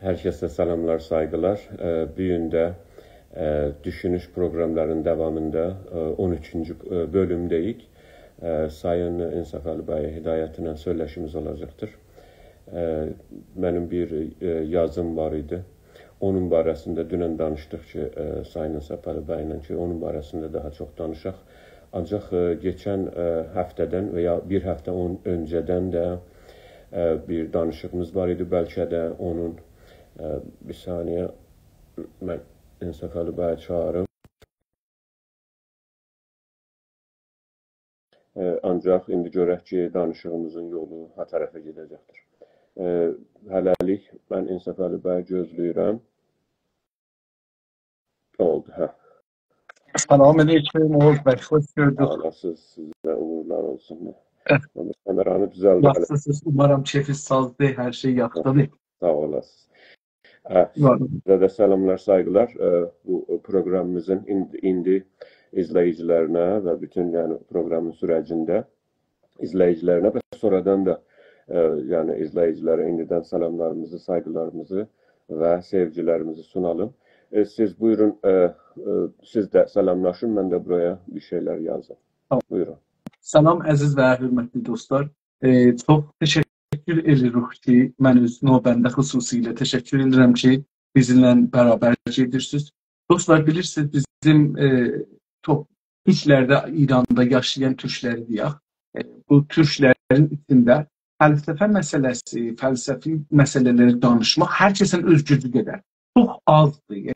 Herkese selamlar, saygılar. Bir günde Düşünüş programlarının devamında 13. bölümdeyik. Sayın İnsaf Əlibəyə hidayətindən söyləşimiz olacaqdır. Mənim bir yazım var idi. Onun barəsində dünən danışdıq ki, Sayın İnsaf Əlibəyə ilə ki, onun barəsində daha çox danışaq. Ancaq geçən həftədən və ya bir həftə öncədən də bir danışığımız var idi. Bəlkə də onun bir saniye ben İnsaf Əlibəyə çağırım. Ancaq indi görək ki, danışığımızın yolu ha tərəfə gedəcəkdir. Hələlik mən İnsaf Əlibəyə gözləyirəm. Oldu, hə. Selamünaleyküm Oğuz Bey, hoş gördük. Anasız, sizə uğurlar olsun. Kameranı düzəldir. Yaxşısınız, umarım keyfiniz sazdır, her şey yaxşıdır. Sağ olasınız. Sizə də salamlar, saygılar. Bu programımızın indi izləyicilərinə və bütün proqramın sürəcində izləyicilərinə və sonradan da izləyicilərə indidən salamlarımızı, saygılarımızı və sevgilərimizi sunalım. Siz buyurun, siz də salamlaşın, mən də buraya bir şeyler yazdım. Buyurun. Salam əziz və hörmətli dostlar. Çox təşəkkür edirik ki, mən öz növbəndə xüsusilə təşəkkür edirəm ki, bizimlə bərabər gedirsiniz. Dostlar, bilirsiniz, bizim Türklərdə, İranda yaşayan Türkləri deyək. Bu Türklərin içində fəlsəfə məsələsi, fəlsəfi məsələləri danışmaq hər kəsin öz gücü qədər. Çox azdır.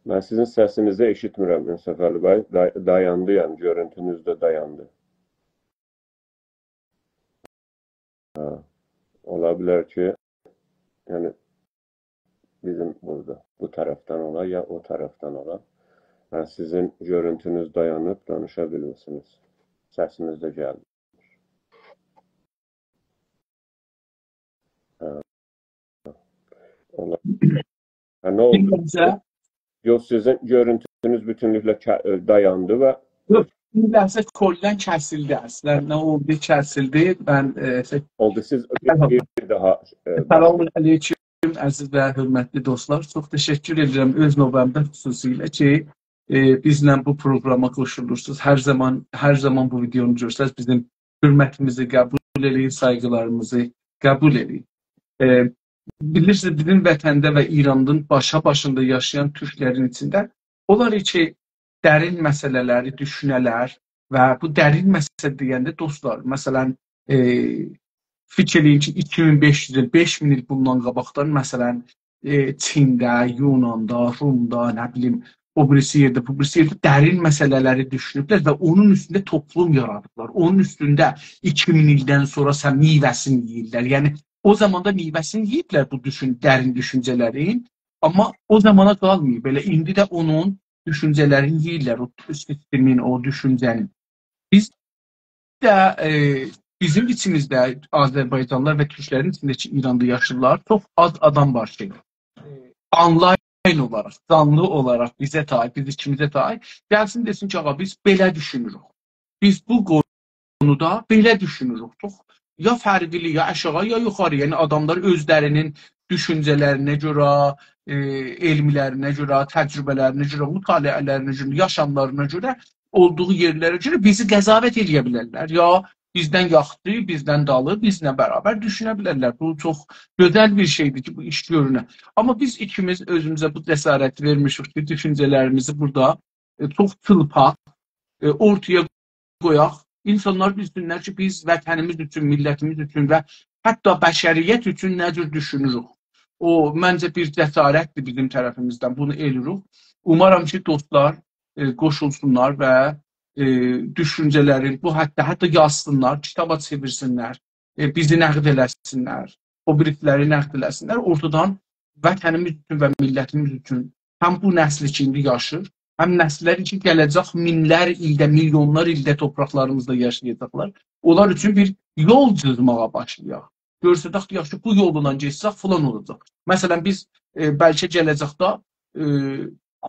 Ben sizin səsinizi eşitmirəm İnsaf Əlibəyə. Dayandı, yəni görüntünüz də dayandı. Ola bilər ki, yəni bizim burada bu taraftan ola ya o taraftan ola. Yəni sizin görüntünüz dayanıb danışa bilirsiniz. Səsiniz də gəldi. Ne oldu? Yok, sizin görüntünüz bütünlüklə dayandı və... Yok, bilhassa kollen kəsildi əslən. Nə oldu, kəsildi. Oldu, siz bir daha... Selamünaleyküm, əziz və hörmətli dostlar. Çox təşəkkür edirəm öz növbəmdə xüsusilə ki, bizlə bu programa qoşulursunuz. Hər zaman bu videonu görsəz, bizim hörmətimizi qəbul edin, saygılarımızı qəbul edin. Bilirsiniz, bizim vətəndə və İranın başında yaşayan Türklərin içində onlar ki, dərin məsələləri düşünələr və bu dərin məsələ deyəndə dostlar, məsələn, fikir edin ki, 2500 il, 5000 il bundan qabaqdan, məsələn, Çində, Yunanda, Rumda, nə bilim, o birisi yerdə, bu birisi yerdə dərin məsələləri düşünüblər və onun üstündə toplum yaradıblar. Onun üstündə 2000 ildən sonra sən meyvəsini yeyirlər. Yəni, o zamanda meyvəsini yiyiblər bu dərin düşüncələrin, amma o zamana qalmayıb. Belə indi də onun düşüncələrini yiyirlər, o sistemin, o düşüncənin. Biz də bizim içimizdə Azərbaycanlılar və Türklərin içindəki İranda yaşırlar, çox az adam var ki, online olaraq, canlı olaraq bizə taib, biz ikimizə taib, gəlsin desin ki, ağa, biz belə düşünürük. Biz bu konuda belə düşünürük. Çox ya fərqli, ya aşağı, ya yuxarı. Yəni adamlar özlərinin düşüncələrinə görə, elmlərinə görə, təcrübələrinə görə, mütaliələrinə görə, yaşamlarına görə, olduğu yerlərə görə bizi qəzavət edə bilərlər. Ya bizdən yaxşı, bizdən dalı, bizlə bərabər düşünə bilərlər. Bu çox gözəl bir şeydir ki, bu iş görünə. Amma biz ikimiz özümüzə bu cəsarəti vermişik ki, düşüncələrimizi burada çox çılpaq ortaya qoyaq. İnsanlar bilsinlər ki, biz vətənimiz üçün, millətimiz üçün və hətta bəşəriyyət üçün nə cür düşünürük. O, məncə bir cəsarətdir bizim tərəfimizdən, bunu eləyirik. Umarım ki, dostlar qoşulsunlar və düşüncələrin, bu hətta yazsınlar, kitaba çevirsinlər, bizi nəqd eləsinlər, o birikləri nəqd eləsinlər. Ortadan vətənimiz üçün və millətimiz üçün həm bu nəsli ki, indi yaşır, həm nəslər ki, gələcək minlər ildə, milyonlar ildə torpaqlarımızda yaşayacaqlar. Onlar üçün bir yol cızmağa başlayaq. görsədək ki, yaxşı, bu yolla geçsək filan olacaq. Məsələn, biz bəlkə gələcəkdə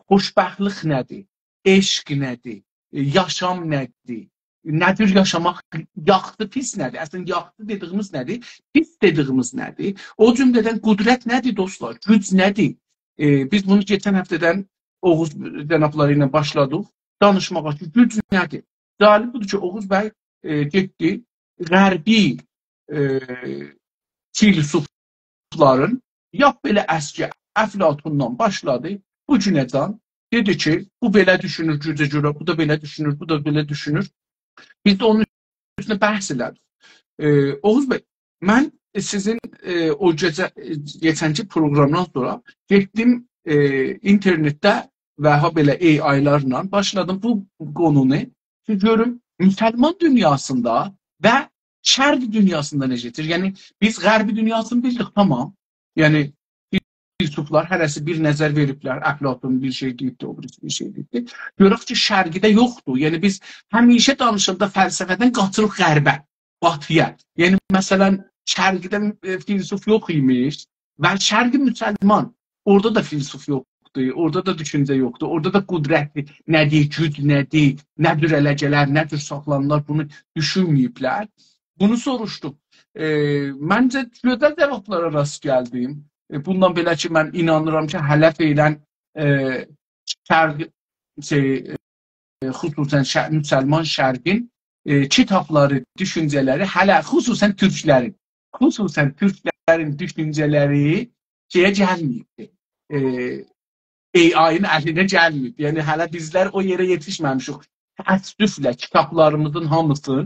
xoşbəxtlik nədir? Eşq nədir? Yaşam nədir? Nədir yaşamaq? Yaxşı, pis nədir? Əslində, yaxşı dediyimiz nədir? Pis dediyimiz nədir? O cümlədən qudrət nədir dostlar? Güc nədir? Biz bunu geçən həftədən Oğuz cənabları ilə başladıq danışmağa ki, güc nədir? Cəlib budur ki, Oğuz bəy getdi, qərbi filosofların yap belə əski Əflatundan başladı, bu günəcan dedi ki, bu belə düşünür gücə görə, bu da belə düşünür, bu da belə düşünür. Biz də onun üstündə bəhs elədik. Oğuz bəy, mən sizin o gecə geçənki proqramdan sonra getdim internetdə və ha belə AI-larla başladım bu konunu ki, görüm müsəlman dünyasında və şərq dünyasında necədir? Yəni, biz qərbi dünyasını bildik, tamam. Yəni, filosoflar hərəsi bir nəzər veriblər, Əflatun bir şey deyibdi, o bir şey deyibdi. Görək ki, şərqidə yoxdur. Yəni, biz həmişə danışanda fəlsəfədən qaçırıq qərbə, batıya. Yəni, məsələn, şərqidə filosof yox imiş və şərqi müsəlman, orada da filosof yoxdur, orada da düşüncə yoxdur, orada da qudrətli nədir, güc nədir, nədir ələcələr, nədir saxlanırlar, bunu düşünməyiblər. Bunu soruşdum. Məncə, gözəl cavablara rast gəldim. Bundan belə ki, mən inanıram ki, hələ feylən xüsusən müsəlman şərqin kitabları, düşüncələri, hələ xüsusən türklərin düşüncələri şeyə gəlməyibdir. AI-ın əlinə gəlməyib. Yəni, hələ bizlər o yerə yetişməmişik. Təəssüflə kitablarımızın hamısını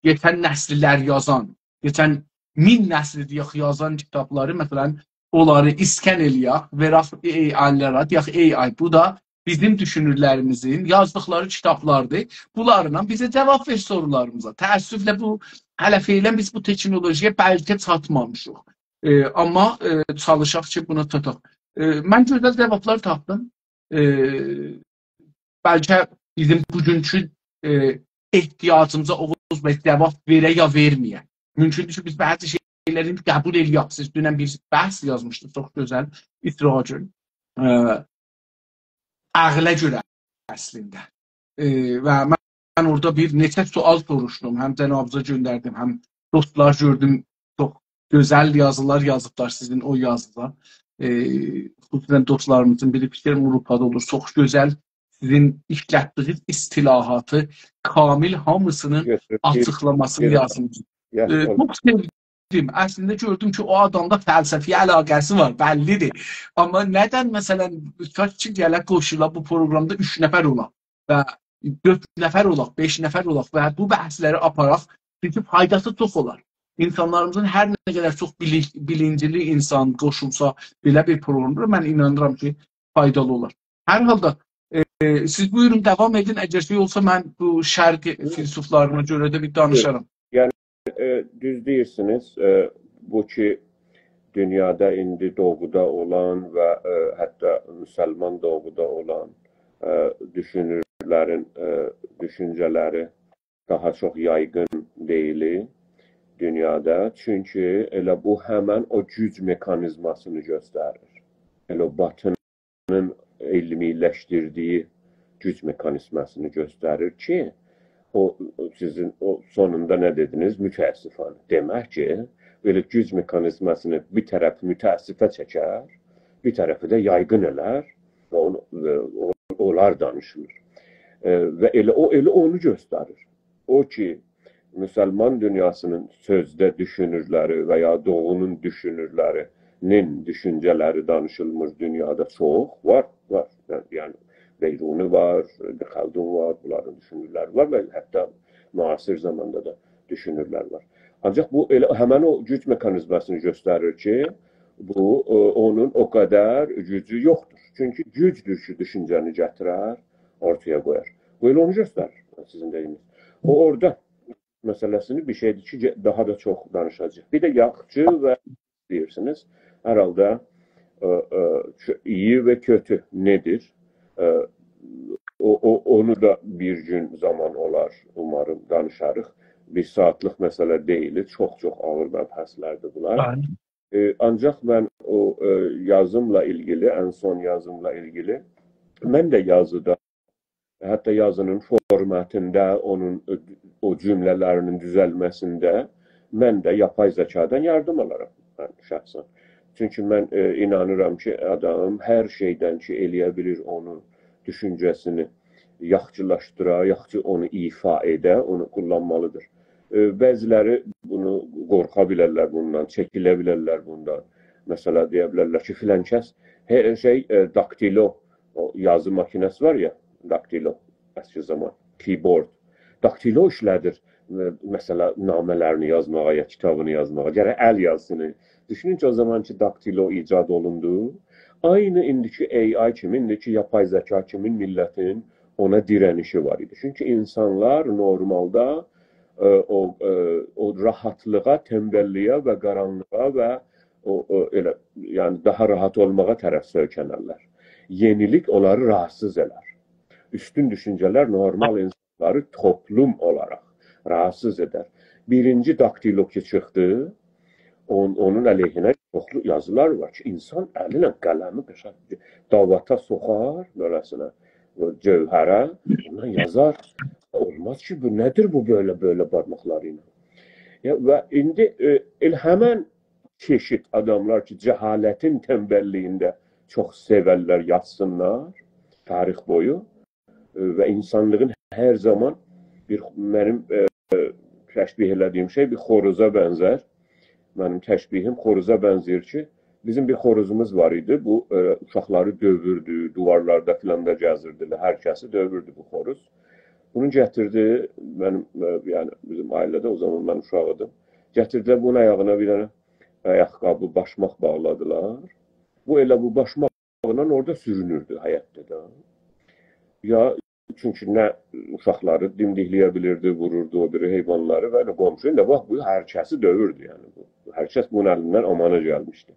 geçən nəslilər yazan, geçən 1000 nəsli deyək yazan kitabları, məsələn, onları iskan eləyək, verək AI-lara, deyək AI, bu da bizim düşünürlərimizin yazdıqları kitablardır. Bunlarla bizə cavab ver sorularımıza. Təəssüflə bu, hələ feylən biz bu teknolojiyə bəlkə çatmamışıq. Amma çalışaq ki, buna çataq. Mən gözəl cavablar tapdım. Bəlkə bizim bugünkü ehtiyacımıza Oğuz bəy cavab verə ya verməyə. Mümkündür ki, biz bəzi şeyləri qəbul eləyək. Siz dünən bir bəhs yazmışdınız, çox gözəl, İtiracın. Ağla görə əslində. Və mən orada bir neçə sual soruşdum. Həm cənabıza göndərdim, həm dostlar gördüm. Çox gözəl yazılar yazıblar sizin o yazıda. Xüsusən dostlarımızın biri fikir Avropada olur. Çox gözəl sizin işlətdiyiniz istilahatı kamil hamısını açıqlamasını yazmışsınız. Çox sevdim. Əslində gördüm ki, o adamda fəlsəfi əlaqəsi var, bəllidir. Amma nədən məsələn, ki, gələk qoşula bu proqramda 3 nəfər olaq və 4 nəfər olaq, 5 nəfər olaq və bu bəhsləri aparaq, çünki faydası çox olar. İnsanlarımızın hər nə qədər çox bilincili insan qoşulsa belə bir proqramda mən inanıram ki, faydalı olar. Hər halda siz buyurun, devam edin. Əgər şey olsa mən bu şərq filosoflarına görə də bir danışarım. Yəni, düz deyirsiniz. Bu ki, dünyada indi doğuda olan və hətta müsəlman doğuda olan düşünürlərin düşüncələri daha çox yaygın deyil dünyada. Çünki elə bu həmən o güc mekanizmasını göstərir. Elə o batının elmiləşdirdiyi güc mekanizmasını göstərir ki, sizin sonunda nə dediniz? Mütəəssifən. Demək ki, belə güc mekanizmasını bir tərəfi mütəəssifə çəkər, bir tərəfi də yaygın elər və onlar danışılır. Və elə onu göstərir. O ki, müsəlman dünyasının sözdə düşünürləri və ya doğunun düşünürlərinin düşüncələri danışılmır dünyada çox var. Yəni, Beyruni var, Xəldun var, bunların düşünürləri var və hətta müasir zamanda da düşünürlər var. Ancaq bu həmən o güc mekanizmasını göstərir ki, bu onun o qədər gücü yoxdur. Çünki gücdür ki, düşüncəni gətirər, ortaya qoyar. Bu elə onu göstərir, sizin deyiniz. O orada məsələsini bir şeydir ki, daha da çox danışacaq. Bir də yaxşı və deyirsiniz, hər halda iyi və kötü nedir? Onu da bir gün zaman olar, umarım danışarıq. bir saatlıq məsələ deyil, çox-çox ağır məbhəslərdir bunlar. Ancaq mən o yazımla ilgili, ən son yazımla ilgili, mən də yazıda, hətta yazının formatında, onun o cümlələrinin düzəlməsində mən də yapay zəkadan yardım alaram, mən şəxsən. Çünki mən inanıram ki, adam hər şeydən ki, eləyə bilir onu, düşüncəsini yaxçılaşdıra, yaxçı onu ifa edə, onu kullanmalıdır. Bəziləri bunu qorxa bilərlər bundan, çəkilə bilərlər bundan. Məsələ deyə bilərlər ki, filan kəs hər şey daktilo, o yazı makinesi var ya, daktilo, əski zaman, keyboard. Daktilo işlədir, məsələ namələrini yazmağa, ya kitabını yazmağa, gərək əl yazısını. Düşünün ki, o zamanki daktilo icad olundu. Aynı indiki AI kimi, indiki yapay zeka kimi millətin ona dirənişi var idi. Çünki insanlar normalda o rahatlığa, tembelliyə və qaranlığa və elə, yəni daha rahat olmağa tərəf söykənərlər. Yenilik onları rahatsız elər. Üstün düşüncələr normal insanları toplum olaraq rahatsız edər. Birinci daktilo ki çıxdı, onun əleyhinə çoxlu yazılar var ki, insan əli ilə qələmi davata soxar, beləsinə, cövhərə, ondan yazar. Olmaz ki, bu nədir bu böyle barmaqları ilə? Və indi həmən çeşit adamlar ki, cəhalətin tembelliyində çox sevərlər, yatsınlar tarix boyu və insanlığın hər zaman mənim təşbih elədiyim şey bir xoruza bənzər. Mənim təşbihim xoruza bənzəyir ki, bizim bir xoruzumuz var idi. Bu uşaqları dövürdü, duvarlarda filan da gəzirdi. Hər kəsi dövürdü bu xoruz. Bunu gətirdi, yəni bizim ailədə o zaman mən uşağıdım. Gətirdilər bunun ayağına bir dənə ayaqqabı, başmaq bağladılar. Bu elə bu başmaqla orada sürünürdü həyətdə da. Ya çünki nə uşaqları dimdikləyə bilirdi, vururdu o biri heyvanları və qonşu ilə bax bu hər kəsi dövürdü yəni bu. Hər kəs bunun əlindən amana gəlmişdi.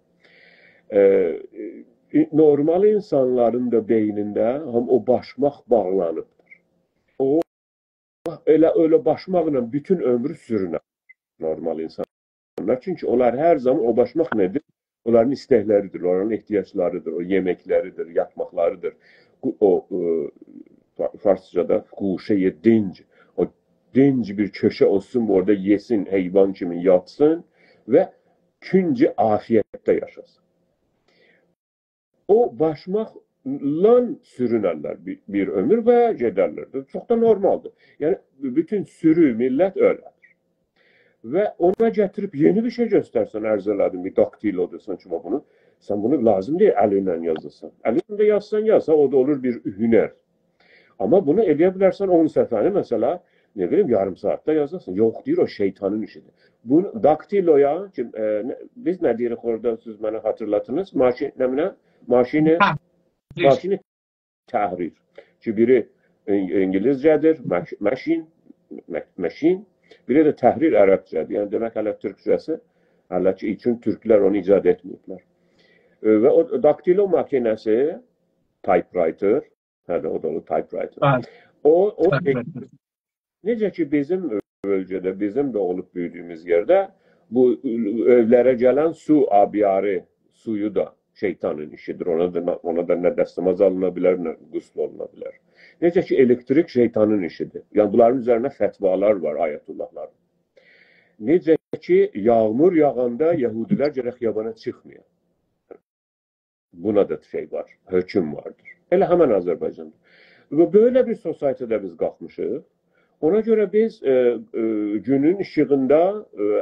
Normal insanların da beynində o başmaq bağlanıbdır. O elə başmaqla bütün ömrü sürünər normal insanlar. Çünki onlar hər zaman o başmaq nedir? Onların istəkləridir, onların ehtiyaclarıdır, o yeməkləridir, yatmaqlarıdır. O Farsçada quşəyə dinc, o dinc bir köşə olsun, orada yesin, heyvan kimi yatsın və künci afiyyətdə yaşasın. O başmaqla sürünərlər bir ömür və gedərlər. Çox da normaldır. Yəni, bütün sürü, millət ölədir. Və ona gətirib yeni bir şey göstərsən, ərz elədim, bir daktilodursan ki, sən bunu lazım deyil, əlinlə yazırsan. Əlinlə yazsan, o da olur bir hünər. Amma bunu eləyə bilərsən 10 səfəni, məsələ, ne bileyim, yarım saatdə yazasın. Yox, deyir, o şeytanın işidir. Bu daktiloya, biz nə deyirik orada, siz mənə xatırlatınız, maşini təhrir. Ki, biri İngilizcədir, məşin, biri də təhrir ərəbcədir. Yəni, demək, hələ türkcəsi, hələ ki, üçün türklər onu icad etməyiblər. Və o daktilo makinəsi, typewriter, hədə o da olur, typewriter. Necə ki, bizim bölgədə, bizim də olub büyüdüyümüz yerdə, bu evlərə gələn su abiyarı, suyu da şeytanın işidir. Ona da nə dəstəmaz alına bilər, nə qusl oluna bilər. Necə ki, elektrik şeytanın işidir. Yəni, bunların üzərinə fətvalar var, ayətullahlar. Necə ki, yağmur yağanda yəhudilər gərək yabana çıxmıyor. Buna da şey var, hökm vardır. Elə həmən Azərbaycanda. Və belə bir sosiayetədə biz qalxmışıq. Ona görə biz günün işığında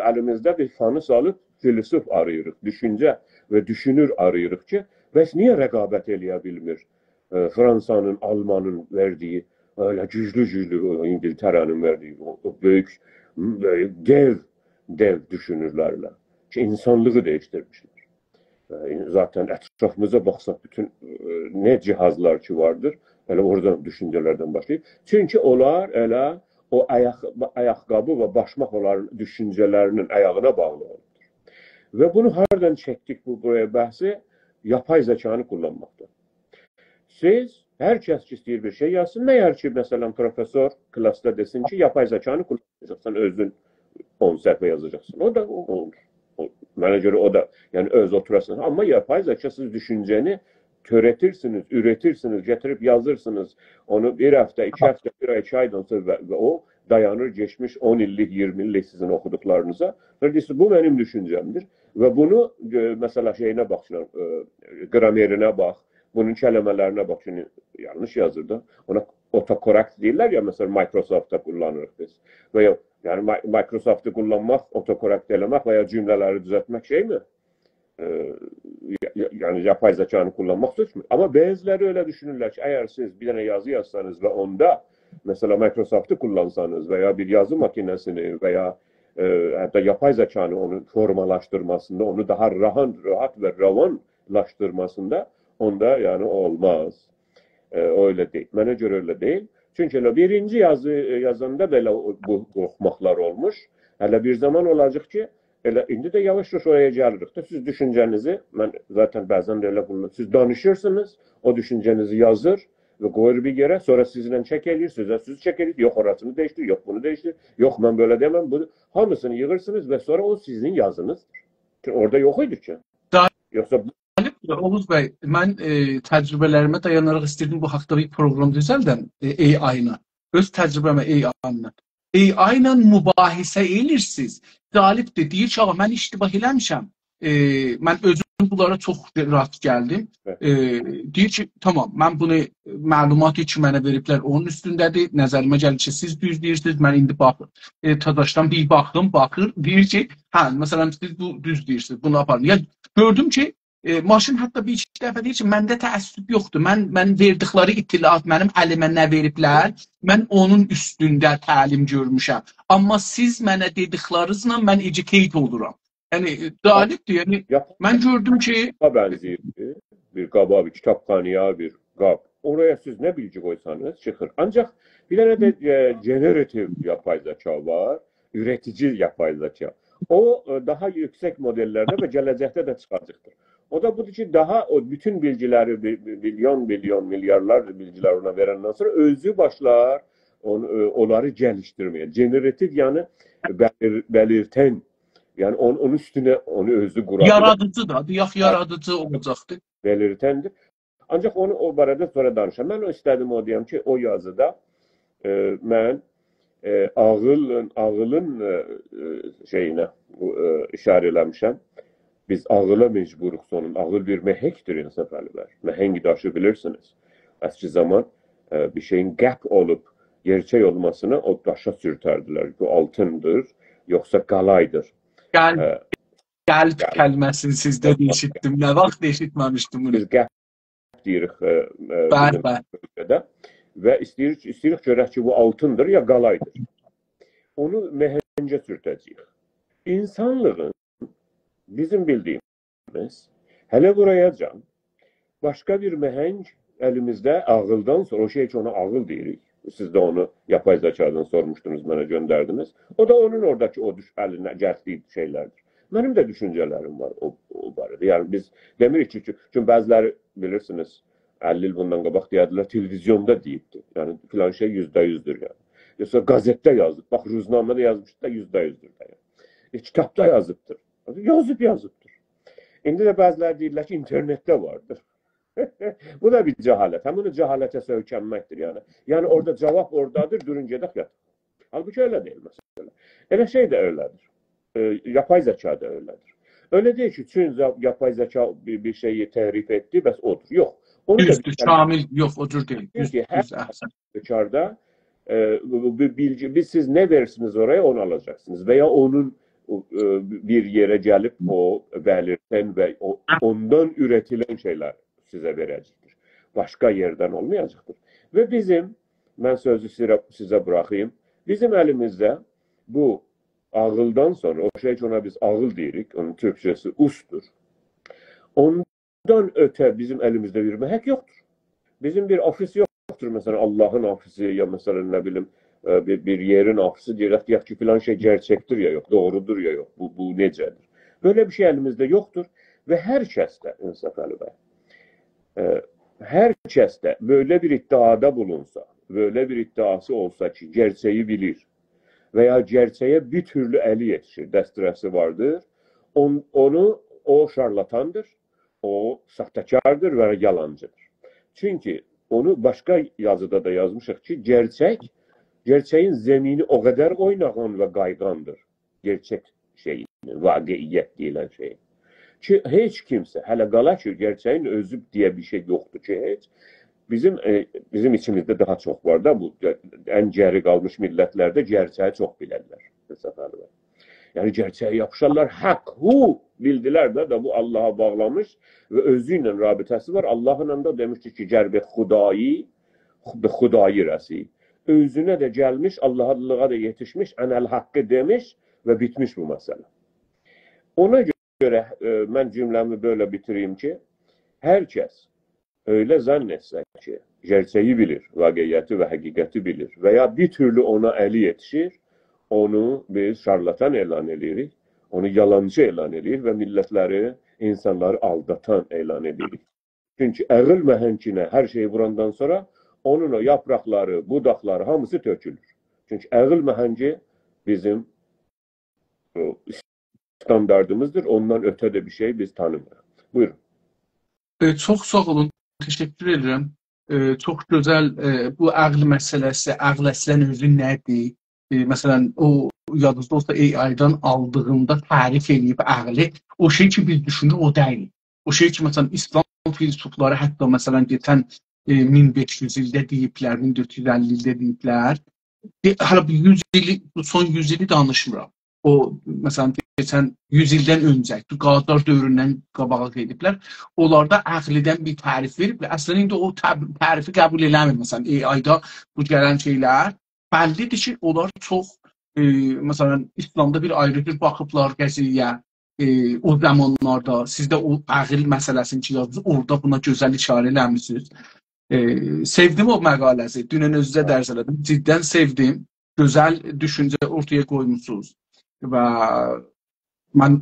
əlimizdə bir fanus alıb filosof arayırıq, düşüncə və düşünür arayırıq ki, bəs niyə rəqabət eləyə bilmir Fransanın, Almanın verdiyi, öyle güclü İngiltere'nin verdiyi o büyük dev düşünürlerle ki insanlığı değiştirmişler. Zaten etrafımıza baksak bütün ne cihazlar ki vardır, elə oradan düşüncelerden başlayıb. Çünki onlar elə o ayaqqabı və başmaq onların düşüncelerinin ayağına bağlı olur. Və bunu hardan çəkdik buraya bəhsi? Yapay zekanı kullanmakta. siz hər kəs ki istəyir bir şey yazsın, məyər ki, məsələn, profesor klasda desin ki, yapay zəkanı kullanacaqsan, özün 10 səhvə yazacaqsın. O da olur. Mənə görə o da, yəni öz oturasın. Amma yapay zəka siz düşüncəni töretirsiniz, üretirsiniz, getirip yazırsınız. Onu bir hafta, 2 hafta, 1 ay, 2 aydan sonra ve o dayanır geçmiş 10 illik, 20 illik sizin okuduklarınıza. Neredeyse bu benim düşüncemdir. Ve bunu mesela şeyine bak, gramerine bak, bunun kelimelerine bak. Şimdi yanlış yazırdı. Ona autocorrect değiller ya, mesela Microsoft'ta kullanırız biz. Veya yani Microsoft'u kullanmak, autocorrect elemek veya cümleleri düzeltmek şey mi? Yani yapay zekanı kullanmak suç mu? Ama bazıları öyle düşünürler ki eğer siz bir tane yazı yazsanız ve onda mesela Microsoft'u kullansanız veya bir yazı makinesini veya hatta yapay zekanı onu formalaştırmasında, onu daha rahat ve ravanlaştırmasında onda yani olmaz. Öyle değil. Bana göre öyle değil. Çünkü birinci yazı yazanda böyle bu korkmaklar olmuş. Hele bir zaman olacak ki indi de yavaş-yavaş oraya gelirik. Siz düşüncenizi, ben zaten bazen de öyle kullanıyorum. Siz danışırsınız, o düşüncenizi yazır ve koyur bir yere, sonra sizinle çekilir, söz çekilir, yok orasını değiştir, yok bunu değiştir, yok ben böyle demem, bunu hamısını yığırsınız ve sonra o sizin yazınızdır. Çünkü orada yok idi ki. Yoksa Oğuz Bey, mən təcrübələrimə dayanaraq istəyirdim bu haqda bir proqram düzəldəm AI-la. Öz təcrübəmə AI-la. AI-la mübahisə edirsiniz. Galibdir, deyir ki, mən iştibah eləmişəm. Mən özüm bunlara çox rast gəldim. Deyir ki, tamam, mən bunu məlumatı ki mənə veriblər, onun üstündədir. Nəzərimə gəlir ki, siz düz deyirsiniz, mən indi baxır. Tadaşdan bir baxdım, baxır, deyir ki, hə, məsələn, siz bu düz deyirsiniz, bunu aparın. Ya gördüm ki, maşın hətta bir iki dəfə deyir ki, məndə təəssüb yoxdur. Mən verdikləri itilat mənim əlimə nə veriblər, mən onun üstündə təlim görmüşəm. Amma siz mənə dediklərinizlə mən educate oluram. Yəni qalibdir. Yəni mən gördüm ki, benzəyir. Bir qaba, bir kitabxanaya, bir qab. Oraya siz ne bilgi koysanız çıkır. Ancak bir tane de generative yapay zeka var, üretici yapay zeka. O daha yüksek modellerde ve gelecekte de çıkacaktır. O da budur ki daha o bütün bilgileri milyon milyarlarca bilgiler ona verenden sonra özü başlar onları geliştirmeye. Generatif yani belirten, yani onun üstüne onu özü kurar. Yaradıcı da, yaradıcı olacaktır. Belirtendir. Ancak onu o barədə sonra danışam. Mən istədim o deyəm ki, o yazıda mən ağılın şeyinə işarə eləmişəm. Biz ağıla mecburuq sonun. Ağıl bir məhəkdir insan fəllər. Məhəngi daşı bilirsiniz. Əski zaman bir şeyin qəp olub gerçək olmasını o daşa sürtərdilər. Bu altındır, yoxsa qalaydır. Qəlb kəlməsini sizdə eşitdim. Nə vaxt eşitməmişdim bunu. Biz qəp deyirik bölgədə və istəyirik görək ki, bu altındır ya qalaydır. Onu məhəngə sürtəcəyik. İnsanlığın bizim bildiyimiz hələ burayacan başqa bir məhəng əlimizdə ağıldan sonra, o şey ki ona ağıl deyirik. Siz də onu yapay zekadan sormuşdunuz, mənə göndərdiniz. O da onun oradakı o əlinə gəldiyi şeylərdir. Mənim də düşüncələrim var o barədə. Yəni biz demirik ki, çünki bəziləri bilirsiniz 50 il bundan qabaq deyədilər, televizyonda deyibdir. Yəni filan şey %100'dür yəni. Yoxsa qəzetdə yazıb. Bax, Ruznamədə yazmışdı da %100'dür da yəni. Kitabda yazıbdır. Yazıbdır. İndi də bəziləri deyirlər ki, internetdə vardır. Bu da bir cəhalət. Həm onu cəhalətə söykənməkdir yəni. Yəni orada cavab oradadır, durun gedək yataq. Halbuki öyle değil mesela. Elə şey də öylədir. Yapay zeka da öylədir. Öyle değil ki, tüm yapay zeka bir şeyi təhrif etdi, bəs odur. Yox. Düzdür, kamil, yox, odur deyil. Çünki hər zekarda bilgi, siz ne verirsiniz oraya onu alacaksınız. Veya onun bir yere gelip o belirten ve ondan üretilen şeyler size verecektir. Başka yerden olmayacaktır. Ve bizim, ben sözü size bırakayım, bizim elimizde bu ağıldan sonra, o şey ki ona biz ağıl deyirik, onun Türkçesi ustur. Ondan öte bizim elimizde bir mehek yoktur. Bizim bir ofis yoktur. Mesela Allah'ın ofisi ya mesela ne bileyim bir yerin ofisi diyerek ki filan şey gerçektir ya yok, doğrudur ya yok, bu necedir. Böyle bir şey elimizde yoktur ve her kəsdə İnsaf Əli bəy her kəs də böyle bir iddiada bulunsa, böyle bir iddiası olsa ki, gerçeği bilir veya gerçeğe bir türlü eli yetişir, dəstürəsi vardır, o şarlatandır, o sahtekardır ve yalancıdır. Çünkü onu başka yazıda da yazmışıq ki, gerçeğin zemini o kadar oynağan ve qayğandır. Gerçek şeyin, vaqiiyyət deyilən şeyin. Ki heç kimsə, hələ qala ki, gerçeğin özü diye bir şey yoktur ki, heç. Bizim içimizde daha çok var da bu en geri kalmış milletlerde gerçeği çok bilərlər. Yani gerçeği yapışarlar, hak, hu bildiler de bu Allah'a bağlamış ve özüyle rabitəsi var. Allah'la da demiştir ki, gər be xudayı rəsi. Özüne de gelmiş, Allah'lığa da yetişmiş, enel hakkı demiş ve bitmiş bu mesele. Ona göre ben cümlemi böyle bitireyim ki, herkes öyle zannetse ki, gerçeği bilir, vaqiyyəti ve hakikati bilir veya bir türlü ona eli yetişir, onu biz şarlatan elan edirik, onu yalancı elan edirik ve milletleri, insanları aldatan elan edirik. Çünkü əqil məhənkinə her şeyi vurandan sonra onun o yaprakları, budakları hamısı tökülür. Çünkü əqil məhənki bizim standartımızdır. Ondan öte de bir şey biz tanımırıq. Buyurun. Çox sağ olun. Teşekkür ederim. Çok güzel bu ağıl meselesi, ağıl əslən özü nədir? Məsələn, o yadınızda olsa AI'dan aldığında tarif edib ağlı, o şey ki biz düşünürük, o deyil. O şey ki, məsələn, İslam filosofları hətta məsələn, geçən 1500 ildə deyiblər, 1450 ildə deyiblər. Hələ 100 ili, son 100 ili danışmıram. O, məsələn, geçən 100 ildən öncə, Qacar dövründən qabağa ediblər. Onlarda əqlidən bir tərif veriblər. Əslən, indi o tərifi qəbul eləmir. Məsələn, AI'da bu gələn şeylər bəllidir ki, onlar çox, məsələn, İslamda bir ayrıdır baxıblar qəziyyəyə. O zamanlarda sizdə o əqil məsələsini ki, yazdı, orada buna gözəl işarə eləmişsiniz. Sevdim o məqaləsi. Dünən özünüzə dərs elədim. Ciddən sevdim. Gözəl düşüncə ortaya qoymuşsunuz. Və mən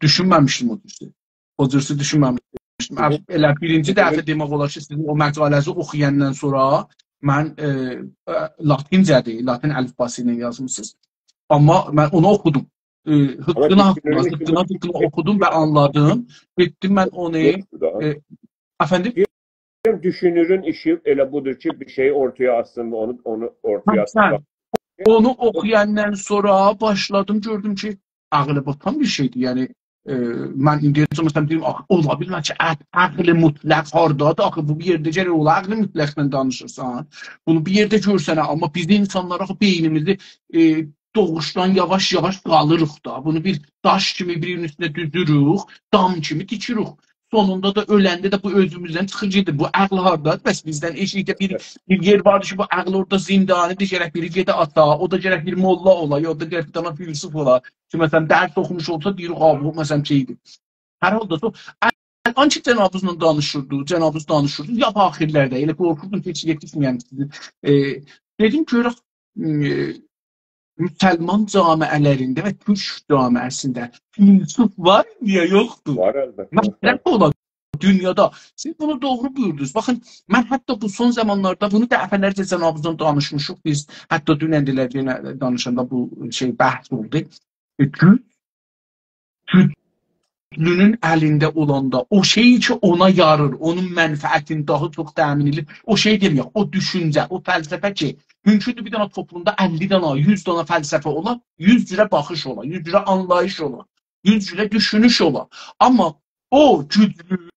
düşünməmişdim o cürsi. O cürsi düşünməmişdim. Elə birinci dəfə demək olar ki, sizin o məqaləsi oxuyandan sonra mən latincədir, latin əlifbası ilə yazmışsınız. Amma mən onu oxudum. Hıqqına okudum ve anladım. Gittim ben onu efendim? Düşünürün işi elə budur ki, bir şey ortaya atsın, onu ortaya atsın. Onu okuyandan sonra başladım, gördüm ki ağlı batan bir şeydi. Yani mən indiyəcə məsələn deyim, ola bilmez ki, ağlı mutlaq hardadır. Axı bu bir yerdə gəlir, ola ağlı mutlaqla danışırsan. Bunu bir yerdə görsənə, amma biz insanlar beynimizi doğuşdan yavaş-yavaş qalırıq da. Bunu bir daş kimi birinin üstünə düzürük, dam kimi dikirik. Sonunda da öləndə də bu özümüzdən çıxıcıdır. Bu ağıl hardadır? Bəs bizdən eşikdə bir yer vardır ki, bu ağıl orada zindanidir, gərək biri gedə ata, o da gərək bir molla ola, ya da gərək bir dana filosof ola. Ki, məsələn, dərs oxumuş olsa, deyirik, bu, məsələn, şeydir. Hər halda da, ancaq cənabızla danışırdı, ya axirlərdə, elə qorxurdum ki, heç yetişməyəm sizin. Dedim ki, Müslüman camiələrində və Türk camiəsində filosof var diye yoktur. Var əlbəttə. Məslək olan dünyada. Siz bunu doğru buyurdunuz. Baxın, mən hətta bu son zamanlarda bunu dəfələrcə cənabızdan danışmışıq. Biz hətta dünəndilərlə danışanda bu şey bəhs oldu. Güclünün əlində olanda o şey ki ona yarır, onun mənfəətini daha çox təmin edir. O şey deməyək, o düşüncə, o fəlsəfə ki, mümkündür bir dana toplumda 50 dana, 100 dana fəlsəfə ola, 100 cürə baxış ola, 100 cürə anlayış ola, 100 cürə düşünüş ola. Amma o güclü,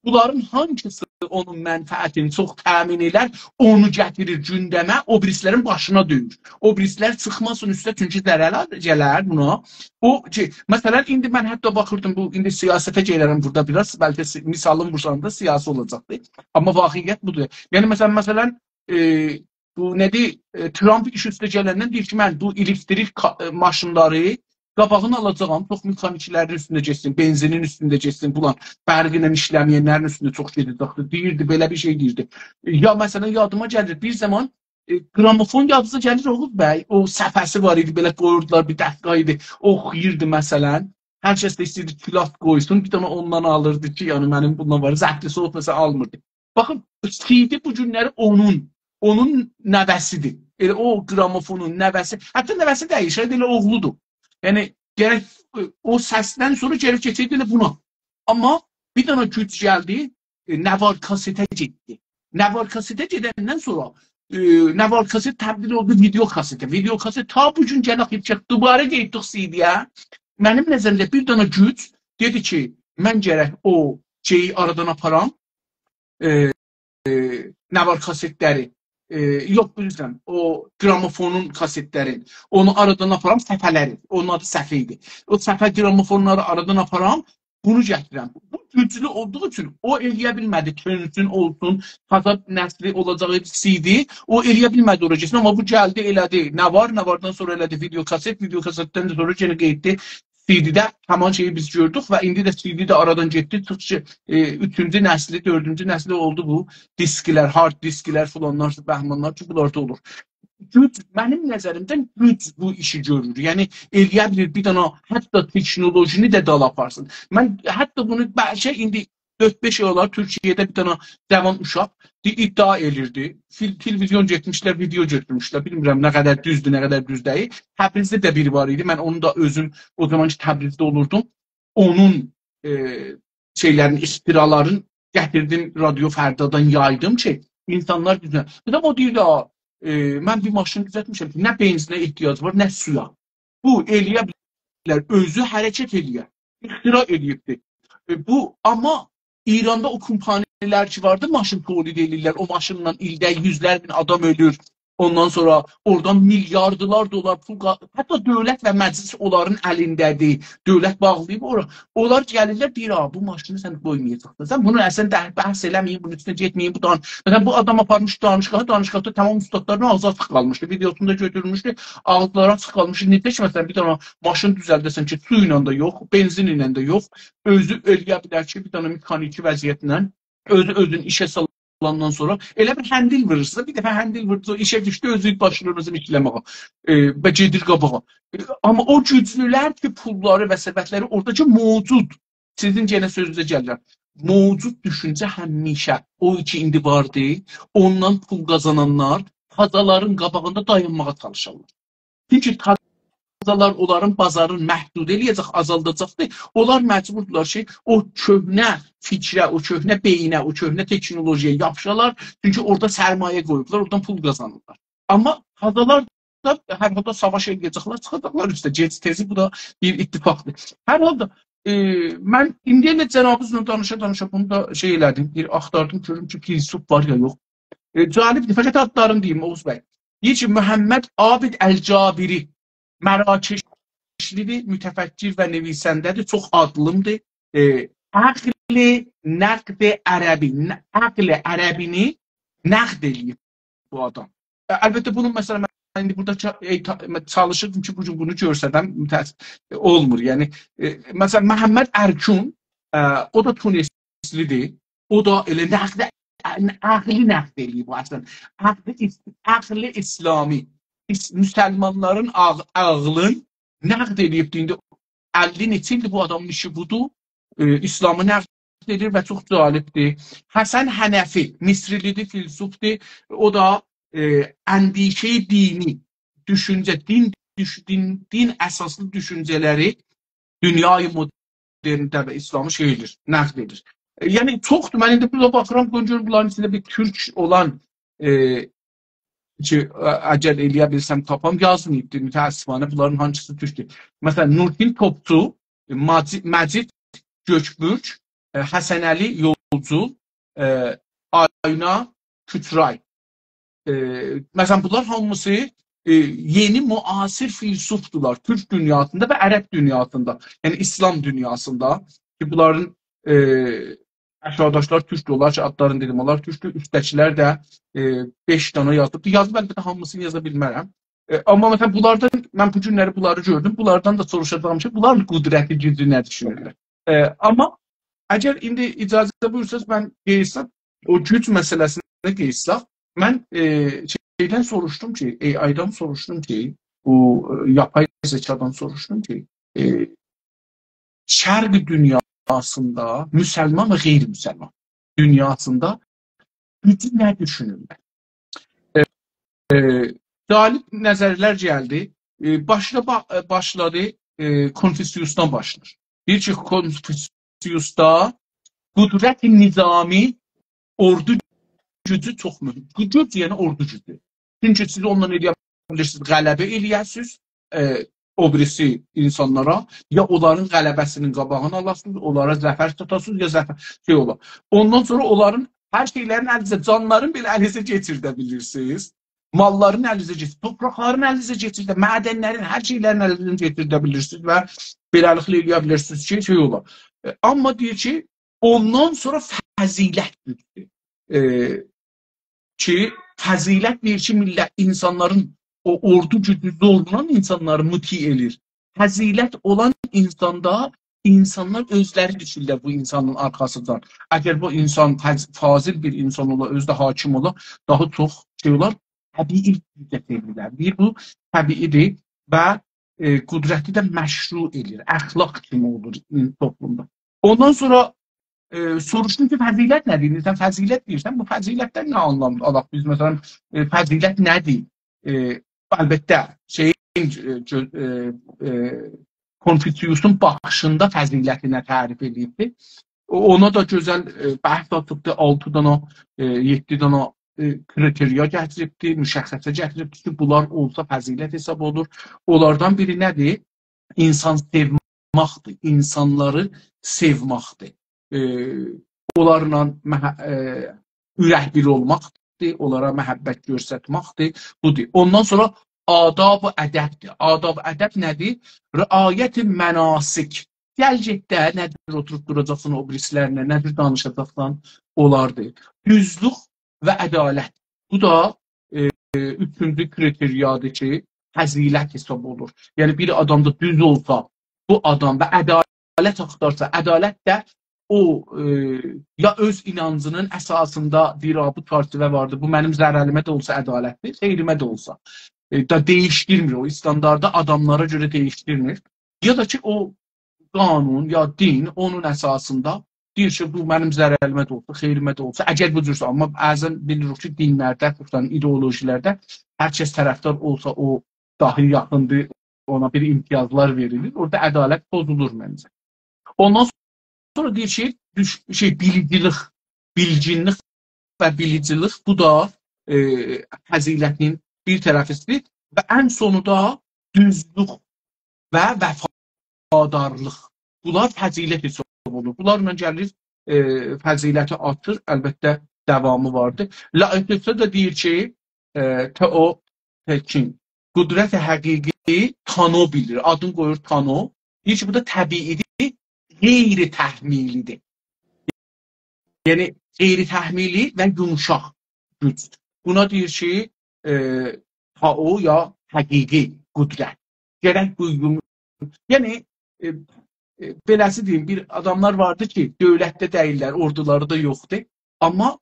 bunların hangisi onun mənfəətini çox təmin elər, onu gətirir gündəmə, o birislərin başına döyür. O birislər çıxmasın üstə, çünki zərərlər gələr buna. O ki, məsələn, indi mən hətta baxırdım, bu indi siyasətə gəlirəm burada biraz, bəlkə misalın vursanda siyasi olacaqdır. Amma vaqiqiyyət budur. Yəni, məsələn, bu nədir, Trump iş üstə gələndən deyir ki, mən bu elektrik maşınları qabağını alacağım, çox mexaniklərin üstündə geçsin, benzinin üstündə geçsin, bulan bərqi ilə işləməyənlərin üstündə çox gedəcəkdir, deyirdi, belə bir şey deyirdi. Ya məsələn, yadıma gəlir, bir zaman gramofon yadınıza gəlir Oğuz bəy, o səfəsi var idi, belə qoyurdular, bir dəqiqə idi, oxuyurdu məsələn, hər kəs də istəyirdi külah qoysun, bir dana ondan alırdı ki, yəni mənim bundan var, zəhli soğut məsələn almırdı. Baxın, CD bu günləri onun nəvəsidir. Elə o qramofonun nəvəsi, hətta nəvəsi dəyişir, elə oğludur. Yəni gərək o səsdən sonra geri keçirdi elə buna. Amma bir dənə güc gəldi, Nəvar kasetə getdi. Nəvar kasetə gedəndən sonra Nəvar kaset təbdil oldu video kasetə. Video kaset ta bu gün gələk çıxdı, dubara getdik CD-yə. Mənim nəzərimdə bir dənə güc dedi ki, mən gərək o şeyi aradan aparam. Nəvar kasetləri. Yox, bilirsən, o gramofonun kasetlərin. Onu aradan aparam, səfələri. Onun adı səfə idi. O səfə gramofonları aradan aparam, bunu gətirəm. Bu güclü olduğu üçün o eləyə bilmədi. Tönsün olsun, taza nəsli olacağı CD, o eləyə bilmədi oraya geçsin. Amma bu gəldi, elədi. Nəvardan sonra elədi video kaset, video kasetdən sonra geri qeytdi. CD-də həman şeyi biz gördük və indi də CD-də aradan getdi. Çıxışı 3-cü nəsli, 4-cü nəsli oldu bu disklər, hard disklər, falanlar, bəhmanlar ki, bunlarda olur. Güc, mənim nəzərimdən güc bu işi görür. Yəni, eləyə bilir bir dana hətta teknolojini də dal aparsın. Mən hətta bunu bəlkə indi 4-5 ay olar Türkiyədə bir dana cavan uşaq iddia elirdi. Televizyon getmişlər, video götürmüşlər. Bilmirəm nə qədər düzdür, nə qədər düz deyil. Təbrizdə də biri var idi. Mən onu da özüm o zaman ki Təbrizdə olurdum. Onun şeylərin, ixtiraların gətirdim radyo Fərdadan yaydım ki, insanlar düzən. Adam o deyir da, mən bir maşını düzətmişəm ki, nə benzinə ehtiyac var, nə suya. Bu, eləyə bilər, özü hərəkət eləyər. İxtira eləyibdir. Bu, amma İranda o kompaniyələr ki vardı, maşın tolid edirlər, o maşınla ildə yüzlər bin adam ölür. Ondan sonra oradan milyardılar dolar pul, hətta dövlət və məclis onların əlindədir. Dövlət bağlayıb ora. Onlar gəlirlər, deyir, bu maşını sən qoymayacaqsın. Sən bunu əslində bəhs eləməyin, bunun üstünə getməyin. Məsələn, bu adam aparmış danışqaha tamam ustadların ağzı açıq qalmışdı. Videosunda götürülmüşdü, ağızları açıq qalmışdı. Necə ki, məsələn, bir dana maşın düzəldəsən ki, su ilə də yox, benzin ilə də yox, özü eləyə bilər ki, bir dana mexaniki vəziyyətlə özün işə salandan sonra elə bir həndil vurursa, bir dəfə həndil vurursa, işə düşdü, özü başlayır işləməyə və gedir qabağa. Amma o güclülər ki, pulları və səbətləri oradakı mövcud, sizin yenə sözünüzə gəlirəm, mövcud düşüncə həmişə o ki, indi vardı, ondan pul qazananlar tazaların qabağında dayanmağa çalışırlar. Çünki tazalar onların bazarını məhdud eləyəcək, azaldacaqdır. Onlar məcburdurlar ki, o köhnə fikrə, o köhnə beyinə, o köhnə teknolojiyaya yapışalar. Çünki orada sərmayə qoyublar, oradan pul qazanırlar. Amma tazalar da hər halda savaş eləyəcəklər, çıxacaqlar üstə, gec-tezi bu da bir ittifaqdır. Hər halda mən indiyə cənabınızla danışa bunu da şey elədim, bir axtardım, görüm ki, filsuf var ya, yox. Cəlibdir, fəqət adlarını deyim, Oğuz bəy. Deyir ki, Məhəmməd Abid Əl-Cabiri Mərakeşlidir, mütəfəkkir və nevisəndədir, çox adlımdır. Əqli nəqd-i ərəbi, əqli ərəbini nəqd eləyib bu adam. Əlbəttə, bunun məsələn, mən indi burada çalışırdım ki, bugün bunu görsədəm, olmur. Yəni, məsələn, Məhəmməd Ərkun, o da Tunislidir, o da elə əqli nəqd eləyib bu əslən. Əqli İslami. Müsəlmanların ağlın nəqd edib deyində 50 neçə ildir bu adamın işi budur. İslamı nəqd edir və çox cəlibdir. Həsən Hənəfi, Misrilidir, filsufdur. O da əndişə-i dini, düşüncə, din əsaslı düşüncələri dünya-i moderndə və İslamı şey edir, nəqd edir. Yəni, çoxdur. Mən indi burada baxıram, görürüm, bunların içində bir türk olan ki, əgər eləyə bilsəm tapam, yazmayıbdır, mütəəssifanə, bunların hansısı türkdür. Məsələn, Nurgin Topçu, Məcid Gökbürk, Həsənəli Yolcul, Ayna Kütray. Məsələn, bunlar hamısı yeni müasir filsufdular Türk dünyasında və Ərəb dünyasında, yəni İslam dünyasında ki, bunların əşradaşlar türkdür, onlar ki, adlarını dedim, onlar türkdür, üstdəkilər də 5 dana yazdıbdır. Yazıb əlbəttə hamısını yaza bilmərəm. Amma məsələn, bunlardan, mən bu günləri bunları gördüm, bunlardan da soruşacağım ki, bunların qüdrəti, gücü nə düşünürlər? Amma əgər indi icazə buyursanız, mən qeysaq, o güc məsələsində qeysaq, mən şeydən soruşdum ki, AI-dan soruşdum ki, bu yapay zekadan soruşdum ki, şərq dünyasında, müsəlman və qeyri-müsəlman dünyasında gücü nə düşünürlər? Galip nəzərlər gəldi. Başladı Konfüsiyusdan başlar. Deyir ki, Konfüsiyusda qudrət-i nizami ordu gücü çox mühüm. Güc yəni ordu gücü. Çünki siz ondan eləyə bilirsiniz, qələbə eləyəsiniz o birisi insanlara, ya onların qələbəsinin qabağını alasınız, onlara zəfər tutasınız, ya zəfər şey olar. Ondan sonra onların hər şeylərin əlinizə, canların belə əlinizə keçirdə bilirsiniz. Malların əlinizə keçirdə, topraqların əlinizə keçirdə, mədənlərin, hər şeylərin əlinizə keçirdə bilirsiniz və beləliklə eləyə bilirsiniz ki, şey olar. Amma deyir ki, ondan sonra fəzilət gücüdür. Ki, fəzilət deyir ki, millət, insanların o ordu gücü zorlanan insanları müti elir. Fəzilət olan insanda insanlar özləri düşürlər bu insanın arxasından. Əgər bu insan fazil bir insan ola, özdə hakim ola, daha çox şey olar, təbii qüdrət edirlər. Deyir, bu təbiidir və qüdrəti də məşru edir, əxlaq kimi olur toplumda. Ondan sonra soruşdum ki, fəzilət nədir? Sən fəzilət deyirsən, bu fəzilətdən nə anlamda alaq? Biz məsələn, fəzilət nədir? Əlbəttə, Konfüsiyusun baxışında fəzilətinə tərif edildi. Ona da gözəl bəhs atıbdı, 6 dana, 7 dana kriteriya gətiribdi, müşəxsəsə gətiribdi ki, bunlar olsa fəzilət hesab olur. Onlardan biri nədir? İnsan sevmaqdır, insanları sevmaqdır. Onlarla ürək bir olmaqdır, onlara məhəbbət göstərməkdir, budur. Ondan sonra adab-ı ədəbdir. Adab-ı ədəb nədir? Riayət-i mənasik. Gəlcəkdə nədir oturub duracaqsan o birislərlə, nədir danışacaqsan, onlardır. Düzlük və ədalət. Bu da üçüncü kriteriyadır ki, fəzilət hesab olur. Yəni, bir adamda düz olsa, bu adam və ədalət axtarsa, ədalət də o ya öz inancının əsasında bir bu çərçivə vardır, bu mənim zərəlimə də olsa ədalətdir, xeyrimə də olsa. Da dəyişdirmir, o standarda adamlara görə dəyişdirmir. Ya da ki, o qanun ya din onun əsasında deyir ki, bu mənim zərəlimə də olsa, xeyrimə də olsa, əgər bu cürsə, amma bəzən bilirik ki, dinlərdə, ideolojilərdə hər kəs tərəfdar olsa, o dahi yaxındır, ona bir imtiyazlar verilir, orada ədalət pozulur məncə. Ondan sonra deyir ki, bilginlik və bilicilik, bu da fəzilətin bir tərəfisidir və ən sonunda düzlük və vəfadarlıq. Bunlar fəzilət hesab olur. Bunlarla gəlir, fəziləti artır, əlbəttə davamı vardır. Laetiqdə də deyir ki, qudrət-i həqiqi tano bilir. Adını qoyur tano. Deyir ki, bu da təbiidir, qeyri-təhmilidir. Yəni, qeyri-təhmili və yumuşaq gücdür. Buna deyir ki, o ya həqiqi qudrət. Gərək bu yəni, beləsi deyim, bir adamlar vardır ki, dövlətdə deyirlər, orduları da yoxdur. Amma,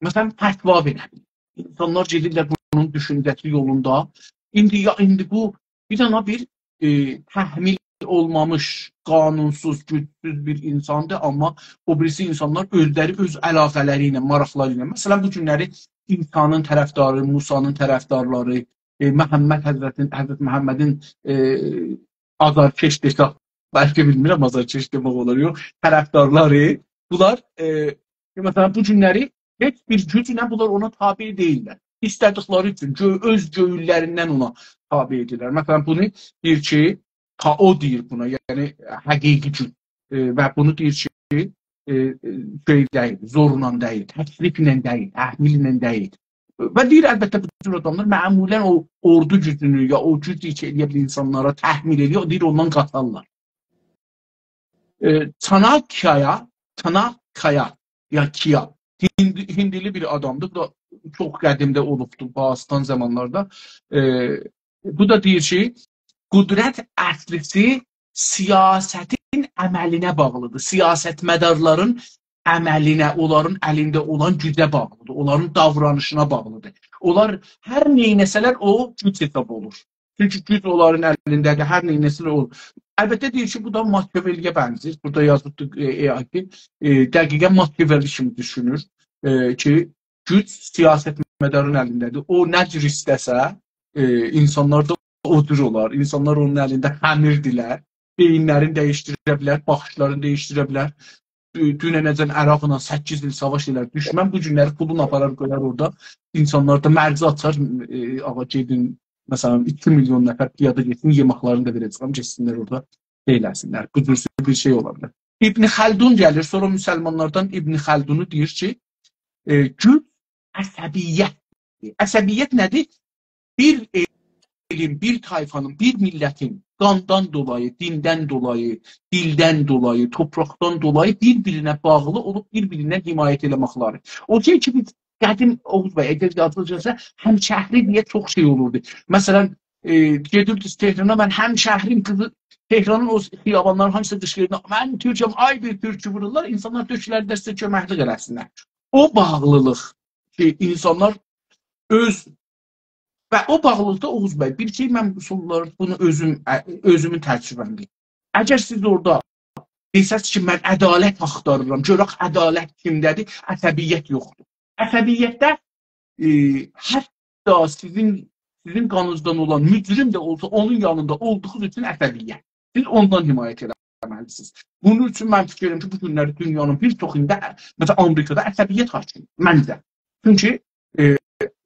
məsələn, fətva verə bilir. İnsanlar gedirlər bunun düşüncəsi yolunda. İndi bu, bir dana bir təhmil olmamış, qanunsuz, gücsüz bir insandır, amma o birisi insanlar özləri, öz əlaqələri ilə, maraqları ilə. Məsələn, bu günləri İsa'nın tərəfdarı, Musa'nın tərəfdarları, Həzrət Məhəmmədin azarkeş desək, bəlkə bilmirəm azarkeş demək olar, yox, tərəfdarları, bunlar, məsələn, bu günləri heç bir güclə bunlar ona tabi deyirlər. İstədikləri üçün, öz göyüllərindən ona tabi edirlər. Məsələn, bunu deyir ki, o deyir buna, yəni həqiqi güc və bunu deyir ki, şey deyil, zorla deyil, təkliflə deyil, əhmillə deyil. Və deyir, əlbəttə, bu cür adamlar məmulən o ordu gücünü ya o güc eləyə bilir insanlara təhmil edir, o deyir, ondan qatarlar. Çanakkaya ya Kiya, hindili bir adamdır, bu da çox qədimdə olubdur, Bağıstan zamanlarda. Bu da deyir ki, qudrət əslisi siyasətin əməlinə bağlıdır. Siyasətmədarların əməlinə, onların əlində olan gücə bağlıdır. Onların davranışına bağlıdır. Onlar hər neynəsələr o güc hesab olur. Çünki güc onların əlindədir, hər neynəsələr olur. Əlbəttə deyir ki, bu da Machiavelliyə bənzir. Burada yazıbdır ki, dəqiqən Machiavelli kimi düşünür ki, güc siyasetmədarın əlindədir. O nə cür istəsə, insanlar da o cür olar. İnsanlar onun əlində xəmirdilər. Beyinlərini dəyişdirə bilər, baxışlarını dəyişdirə bilər. Dünənəcən Əraqla 8 il savaş elər. Düşmən bu günləri pulunu aparar qoyar orada. İnsanlar da mərci açar. Ağa gedin, məsələn 2 milyon nəfər piyada getsin, yeməklərini də verəcəm, getsinlər orada eyləsinlər. Bu cür bir şey ola bilər. İbn Xəldun gəlir, sonra müsəlmanlardan İbn Xəldunu deyir ki, güc əsəbiyyətdir. Əsəbiyyət nədir? Bir elin, bir tayfanın, bir millətin qandan dolayı, dindən dolayı, dildən dolayı, topraqdan dolayı bir-birinə bağlı olub, bir-birindən himayət eləməkləri. O şey ki, biz qədim Oğuz bəy, əgər yazılacaqsa, həmşəhri deyə çox şey olurdu. Məsələn, gedirdiniz Tehrana, mən həmşəhrin qızı, Tehranın o xiyabanların hamısı dışlarına, mən Türkəm, ay bir türkü vururlar, insanlar türkləri də sizə köməklik eləsinlər. O bağlılıq ki, insanlar öz və o bağlılıqda Oğuz bəy, bir şey mən bunu özümün təcrübəmdir. Əgər siz orada desəz ki, mən ədalət axtarıram, görək ədalət kimdədir, əsəbiyyət yoxdur. Əsəbiyyətdə hətta sizin qanınızdan olan mücrim də olsa, onun yanında olduğunuz üçün əsəbiyyət. Siz ondan himayət eləməlisiniz. Bunun üçün mən fikirlərim ki, bu günləri dünyanın bir çoxunda, məsələn, Amerikada əsəbiyyət hakimdir, məncə. Çünki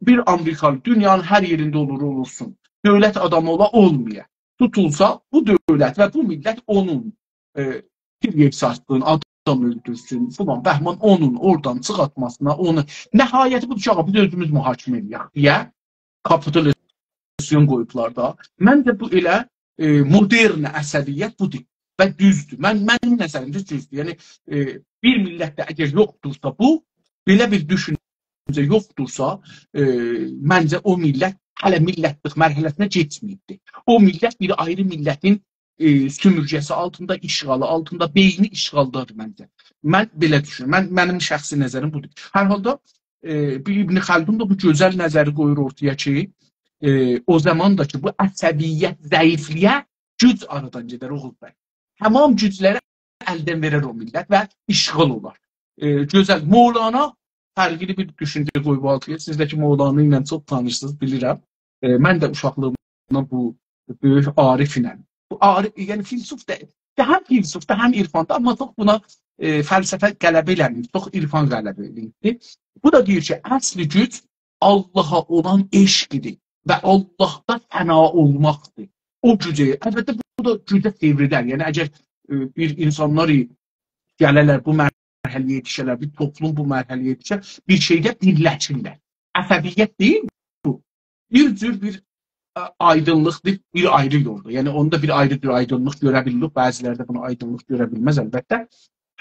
bir Amerikalı dünyanın hər yerində olursun, dövlət adamı ola olmaya tutulsa, bu dövlət və bu millət onun bir sarsın, adam öldürsün, falan, bəhman onun oradan çıxartmasına, onu nəhayəti bu düşağa biz özümüz mühakimə edək deyə kapitalizasyon qoyublar da. Məncə bu elə modern əsəbiyyət budur və düzdür. Mənim nəzərimdə düzdür. Yəni, bir millətdə əgər yoxdursa bu, belə bir düşüncə yoxdursa, məncə o millət hələ millətlik mərhələsinə keçməyibdir. O millət bir ayrı millətin sümürgəsi altında, işğalı altında, beyni işğaldadır məncə. Mən belə düşünürüm. Mənim şəxsi nəzərim budur. Hər halda İbn Xəldun da bu gözəl nəzəri qoyur ortaya ki, o zaman da ki, bu əsəbiyyət, zəifliyə güc aradan gedər Oğuz bəy. Tamam gücləri əldən verər o millət və işğal olar. Gözəl. Mevlana fərqli bir düşüncə qoyub altıya. Siz də ki, Mevlana ilə çox tanışsınız, bilirəm. Mən də uşaqlığımdan bu böyük Arif ilə. Bu Arif, yəni filsuf da, həm filsufda, həm irfanda, amma çox buna fəlsəfə qələbə eləmir, çox irfan qələbə eləyir. Bu da deyir ki, əsli güc Allaha olan eşqidir və Allahda fəna olmaqdır. O gücə, əlbəttə bu da gücə devridir. Yəni, əgər bir insanlar gələrlər bu mərhələyə yetişərlər, bir toplum bu mərhələyə yetişər, bir şeydə birləşirlər. Əsəbiyyət deyil bu. Bir cür bir aydınlıqdır, bir ayrı yoldur. Yəni, onda bir ayrı bir aydınlıq görə bilirik, bəzilərdə bunu aydınlıq görə bilməz əlbəttə.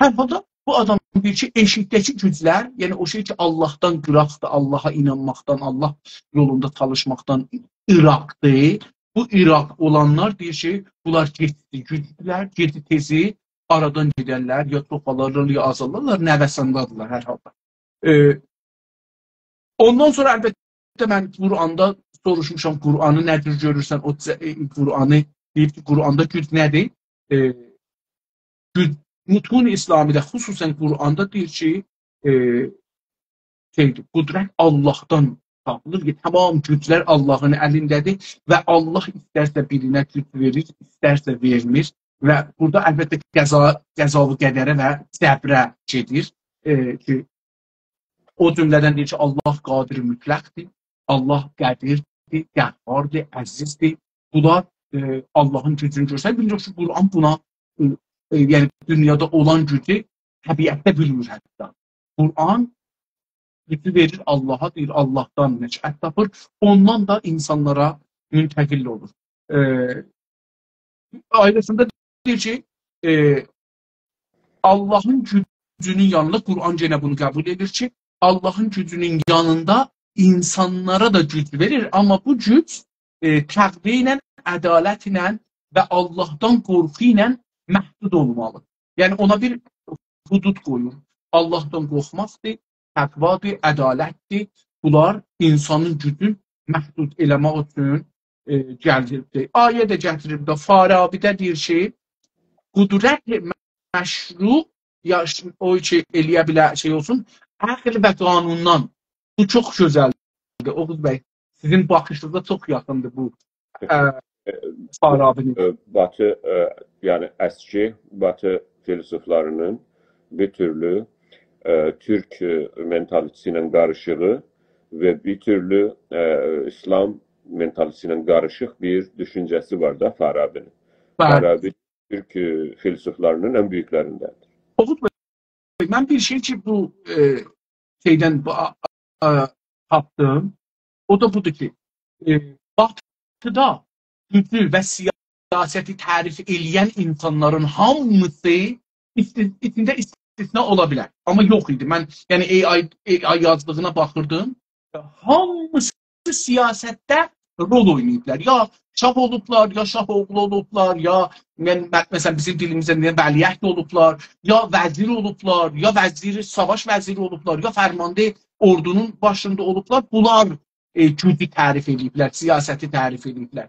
Hər halda bu adam deyir ki, eşikdəki güclər, yəni o şey ki, Allahdan qıraqdır, Allaha inanmaqdan, Allah yolunda çalışmaqdan ıraqdır. Bu iraq olanlar deyir ki, bunlar getdi güclülər, gedi tezi aradan gedərlər, ya topalarlar, ya azallarlar, nəvəsandadırlar hər halda. Ondan sonra əlbəttə mən Quranda soruşmuşam, Qur'anı nədir görürsən, o Qur'anı deyib ki, Qur'anda güc nədir? Mutun İslamidə, xüsusən Qur'anda deyir ki, qudrət Allahdan tapılır. Tamam güclər Allahın əlindədir və Allah istərsə birinə güc verir, istərsə vermir və burada əlbəttə qəzavı qədərə və səbrə gedir ki, o cümlədən deyir ki, Allah qadir mütləqdir, Allah qədirdir, qəffardır, əzizdir. Bunlar Allahın gücünü görsə, bilirik ki, Qur'an buna yəni dünyada olan gücü təbiətdə bilmir hətta. Qur'an gücü verir Allaha, deyir Allahdan nəşət tapır, ondan da insanlara müntəqil olur. Ayrısında deyir ki, Allahın gücünün yanında Qur'an yenə bunu qəbul edir ki, Allahın gücünün yanında insanlara da güc verir, amma bu güc təqvi ilə, ədalət ilə və Allahdan qorxu ilə məhdud olmalı. Yəni, ona bir hudud qoyur. Allahdan qorxmaqdır, təqvadır, ədalətdir. Bunlar insanın gücün məhdud eləmək üçün gəldirdir. Ayə də gətirir də, Farabidə deyir ki, qudrət məşru, ya o ki, eləyə bilər şey olsun, əql və qanundan Bu çox gözəldir. Oğuz bəy, sizin baxışınıza çox yaxındır bu Farabinin. Batı, yəni əski Batı filosoflarının bir türlü Türk mentalitesi ilə qarışığı ve bir türlü İslam mentalitesi ilə qarışıq bir düşüncəsi var da Farabi'nin. Farabi Türk filosoflarının en büyüklerindendir. Oğuz bəy, mən bir şey ki bu şeydən tapdım. O da budur ki, Batı'da gücü və siyaseti tərif eləyən insanların hamısı içində istisna ola bilər. Amma yox idi. Mən yəni AI yazdığına baxırdım. Hamısı siyasətdə rol oynayıblar. Ya şah olublar, ya şah oğlu olublar, ya məsələn bizim dilimizdə vəliəhd olublar, ya vəzir olublar, ya savaş vəziri olublar, ya fərmanda ordunun başında olublar. Bunlar gücü tərif ediblər, siyasəti tərif ediblər.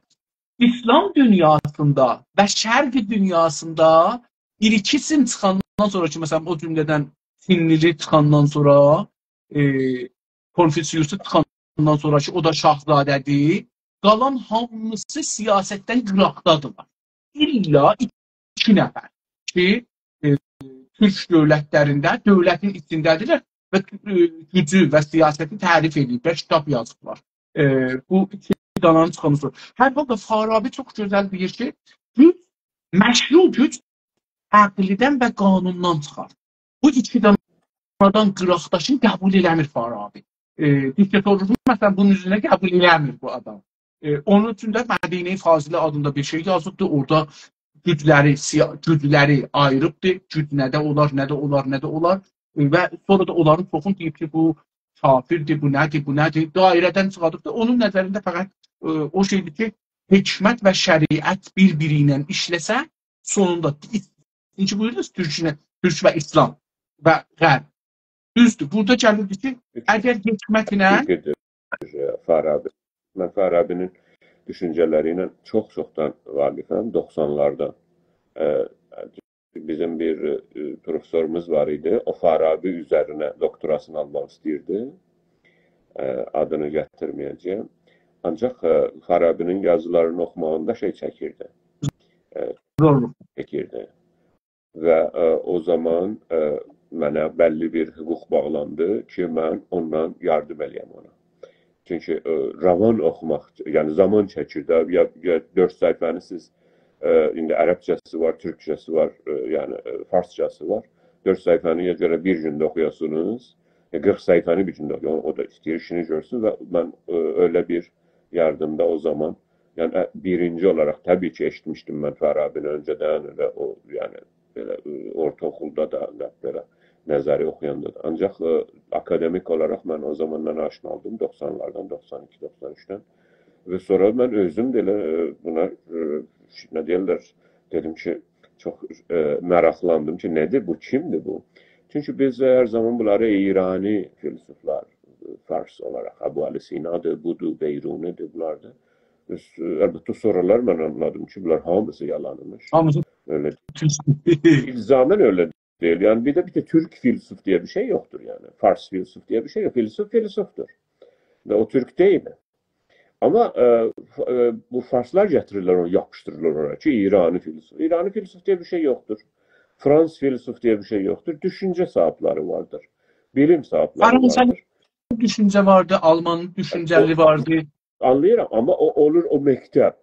İslam dünyasında və şərq dünyasında bir-ikisini çıxandan sonra ki, məsələn, o cümlədən Çinlili çıxandan sonra, Konfüsiyusu çıxandan sonra ki, o da şahzadədir, qalan hamısı siyasətdən qıraqdadırlar. İlla iki nəfər ki, Türk dövlətlərində, dövlətin içindədirlər və gücü və siyasəti tərif ediblər, kitab yazıblar. Bu iki qalanın çıxanısı. Hər halda Farabi çox gözəl deyir ki, güc, məşru güc əqlidən və qanundan çıxar. Bu iki danadan qıraqdaşın qəbul eləmir Farabi. Diktatorluğun məsələn bunun üzrünə qəbul eləmir bu adam. Onun üçün də Mədine-i Fazilə adında bir şey yazıbdır. Orada gücləri ayırıbdır. Güc nədə olar, nədə olar, nədə olar. Və sonra da onların çoxun deyib ki, bu kafirdir, bu nədir, bu nədir. Dairədən çıxadıbdır. Onun nəzərində fəqət o şeydir ki, hikmət və şəriət bir-biri ilə işləsə, sonunda ikinci buyurunuz Türk və İslam və Qərb. Düzdür. Burada gəlirdi ki, əgər hikmətinə... Farabi. Mən Farabi'nin düşünceleri ilə çoxdan valifəm, 90'lardan. Bizim bir profesorumuz var idi. O Farabi üzerine doktorasını almaq istəyirdi. Adını gətirməyəcəyəm. Ancaq Farabi'nin yazılarını oxumağında şey çəkirdi. Çəkirdi. Və o zaman mənə bəlli bir hüquq bağlandı ki, mən ondan yardım eləyəm ona. Çünki roman oxumaq, yəni zaman çəkir də, ya 4 sayfəni siz, indi ərəbcəsi var, türkçəsi var, yəni farsçası var. 4 sayfəni görə bir gündə oxuyasınız, 40 sayfəni bir gündə oxuyasınız, o da istəyir işini görsün və mən öyle bir yardımda o zaman, yəni birinci olarak təbii ki eşitmişdim mən Farabini öncədən, o yəni belə ortaokulda da belə nəzəri oxuyanda da. Ancaq akademik olarak mən o zamandan aşina oldum, 90'lardan, 92-93'ten. Və sonra mən özüm də buna, nə deyirlər, dedim ki, çox maraqlandım ki, nədir bu, kimdir bu? Çünki biz hər zaman bunları İrani filosoflar, Fars olarak, Abu Ali Sina'dır, budur, Beyruni'dir, bunlardır. Əlbəttə sonralar mən anladım ki, bunlar hamısı yalanımış. Hamısı öyle. İlzamen öyle değil. Yani bir de Türk filosof diye bir şey yoktur yani. Fars filosof diye bir şey yok. Filosof filosoftur. Ve o Türk değil. Ama bu Farslar getirirler onu, yapıştırırlar oraya ki İrani filosof. İrani filosof diye bir şey yoktur. Frans filosof diye bir şey yoktur. Düşünce sahipleri vardır. Bilim sahipleri vardır. Düşünce vardı, Alman düşünceli vardı. Anlıyorum ama o olur o mektep.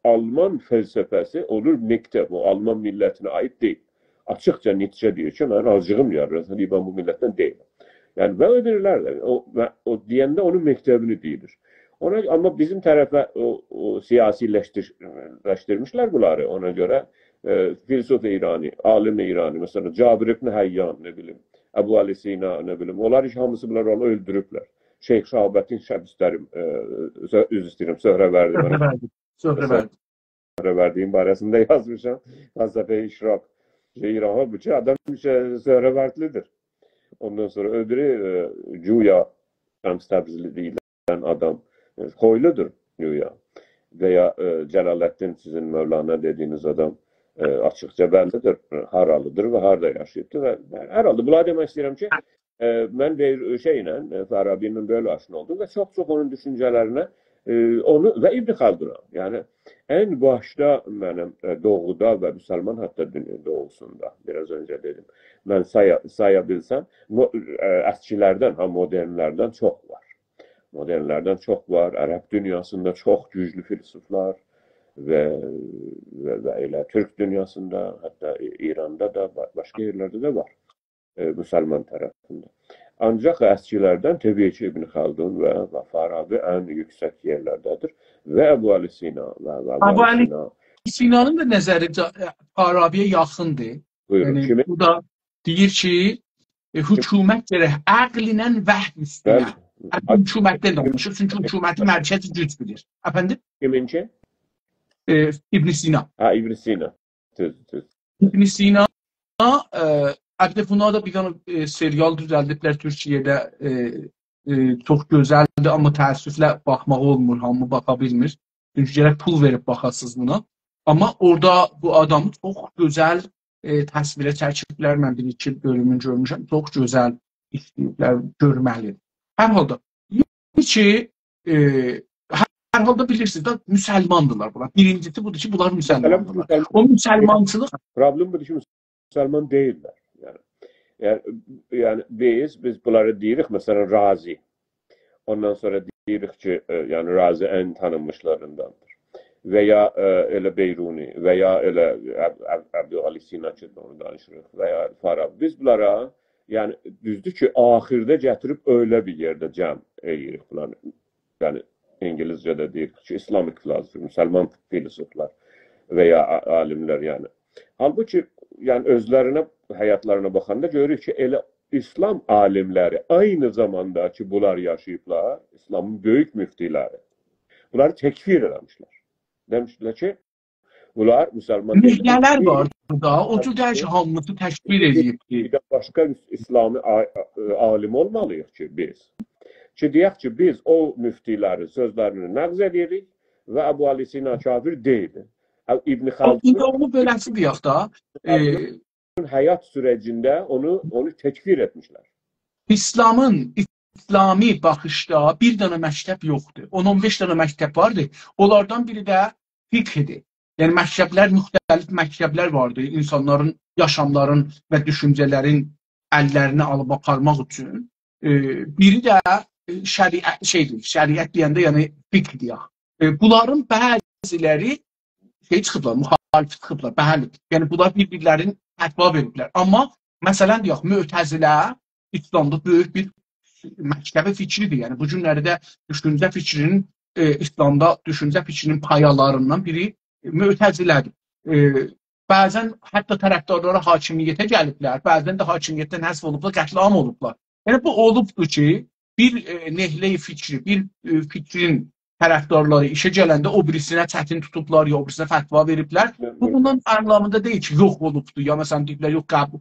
Alman felsefesi olur mektep. O Alman milletine ait değil. Açıkça Nietzsche diyor ki ben azcığım yarın. Ben bu milletten değilim. Yani ve öbürler de o diyende onun mektebini değildir. Ona, ama bizim tarafa o siyasileştirmişler bunları. Ona göre filosof İrani, alim İrani, mesela Cabir ibn Hayyan, ne bileyim, Ebu Ali Sina, ne bileyim, onlar iş hamısı bunları onu öldürüpler. Şeyh Şahabettin Şəbistərim, üz istəyirəm, Söhrəvərdiyim barəsində yazmışam. Fəlsəfə-i İşraq. İran bu ki, adam Söhrəvərdlidir. Ondan sonra öbürü Güya Şəms Təbrizli deyilən adam Xoyludur Güya. Veya Celalettin sizin Mövlana dediğiniz adam açıkça bellidir, haralıdır ve harada yaşayıbdır. Herhalde bunlar demək istəyirəm ki, mən Farabi'nin böyle aşina oldum ve çok onun düşüncelerine onu ve İbn Haldun'a yani en başta benim doğuda ve Müslüman hatta dünya doğusunda biraz önce dedim. Ben sayabilsem eskilerden, modernlerden çok var. Modernlerden çok var. Arap dünyasında çok güçlü filozoflar ve öyle Türk dünyasında hatta İran'da da başka yerlerde de var. Müslüman tarafında. Ancak eskilerden tabii ki İbn Haldun ve Farabi en yüksek yerlerdedir. Ve Ebu Ali Sina. Ebu Ali Sina'nın da nəzəri Farabiyə yaxındır. Buyurun. Yəni, bu da deyir ki, hükümət gərək əqlinlə vəhd üstünə. Hükümətdən danışır, çünki hüküməti mərkəzi güc bilir. Efendim? Kiminki? İbn Sina. İbn Sina. İbn Sina bir de buna da bir tane serial düzəldiblər Türkiyədə. Çox gözəldir, amma təəssüflə baxmaq olmur, hamı baxa bilmir. Çünki gərək pul verib baxasınız buna. Amma orada bu adamı çox gözəl təsvirə çəkiblər. Mən bir-iki bölümünü görmüşəm. Çox gözəl işləyiblər, görməli. Hər halda, ki, hər halda bilirsiniz də müsəlmandırlar bunlar. Birincisi budur ki, bunlar müsəlmandırlar. O müsəlmançılıq... Problem budur ki, müsəlman deyirlər. Yani biz bunları deyirik, mesela Razi. Ondan sonra deyirik ki, yani Razi en tanınmışlarındandır. Veya öyle Beyruni, veya öyle Abdülali Sina ki, onu danışırıq, veya Farabi. Biz bunlara, yani düzdür ki, ahirde getirip öyle bir yerde cəm eyirik bunları. Yani İngilizce'de deyirik ki, Islamic philosophy, Müslüman filozoflar veya alimler yani. Halbuki, yani özlerine, hayatlarına bakanda görürük ki, elə İslam alimləri aynı zamanda ki, bunlar yaşayıblar, İslamın böyük müftiləri. Bunları tekfir eləmişlər. Demişlər ki, bunlar Müslüman... Mühlələr var burada, o cür deyək ki, hamısı tekfir edib. Bir de başka İslami alim olmalıyıq ki, biz. Ki, deyək ki, biz o müftiləri, sözlərini nəqz edirik və Ebu Ali Sina kafir deyil. İbn Haldun... İndi onu beləsi deyək da... hayat sürecinde onu tekfir etmişler. İslami baxışda bir dənə məktəb yoxdur. 10-15 dənə məktəb vardı. Onlardan biri də fiqhdir. Yəni məktəblər, müxtəlif məktəblər vardı. İnsanların, yaşamların və düşüncələrin əllərini alıb aparmaq üçün. Biri də şəriət deyəndə, yəni fiqh deyək. Bunların bəziləri çıxıblar, müxalif çıxıblar. Bəli. Yəni bunlar bir-birlərin fətva veriblər. Amma məsələn deyək, Mü'təzilə İslamda böyük bir məktəbi fikridir. Yəni bu günlərdə düşüncə fikrinin İslamda düşüncə fikrinin payalarından biri Mü'təzilədir. Bəzən hətta tərəfdarlara hakimiyyətə gəliblər, bəzən də hakimiyyətdən həzf olublar, qətlam olublar. Yəni bu olubdur ki, bir nehlə-i fikri, bir fikrin tərəfdarları işə gələndə o birisinə çətin tutublar, ya o birisinə fətva veriblər. Bu bundan anlamında deyil ki, yox olubdur, ya məsələn deyiblər, yox qəbul.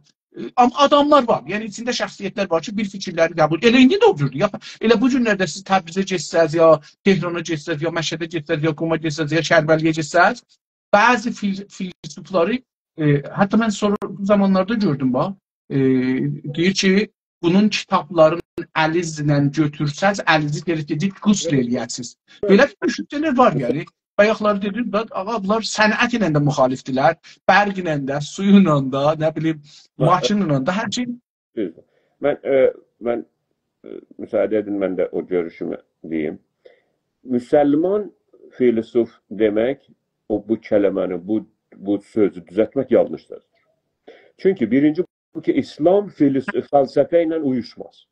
Amma adamlar var, yəni içində şəxsiyyətlər var ki, bir fikirləri qəbul. Elə indi də o cürdür. Yəni bu günlərdə siz Təbrizə getsəz, ya Tehrana getsəz, ya Məşhədə getsəz, ya Quma getsəz, ya Kərbəliyə getsəz, bəzi filozofları, hətta mən sonra bu zamanlarda gördüm, bax, deyir ki, bunun kitablarının əlizlə götürsəz, əlizi gerekəcək qusl eləyəsiz. Belə bir düşüncələr var, yəni. Bayaqları dedim, bunlar sənət ilə də müxalifdirlər, bərq ilə də, suyu ilə də, nə bilim, maşın ilə də, hər şey. Mən müsaade edin, mən də o görüşümü deyim. Müsəlman filosof demək, bu kələməni, bu sözü düzəltmək yanlışdır. Çünki birinci bu ki, İslam fəlsəfə ilə uyuşmaz.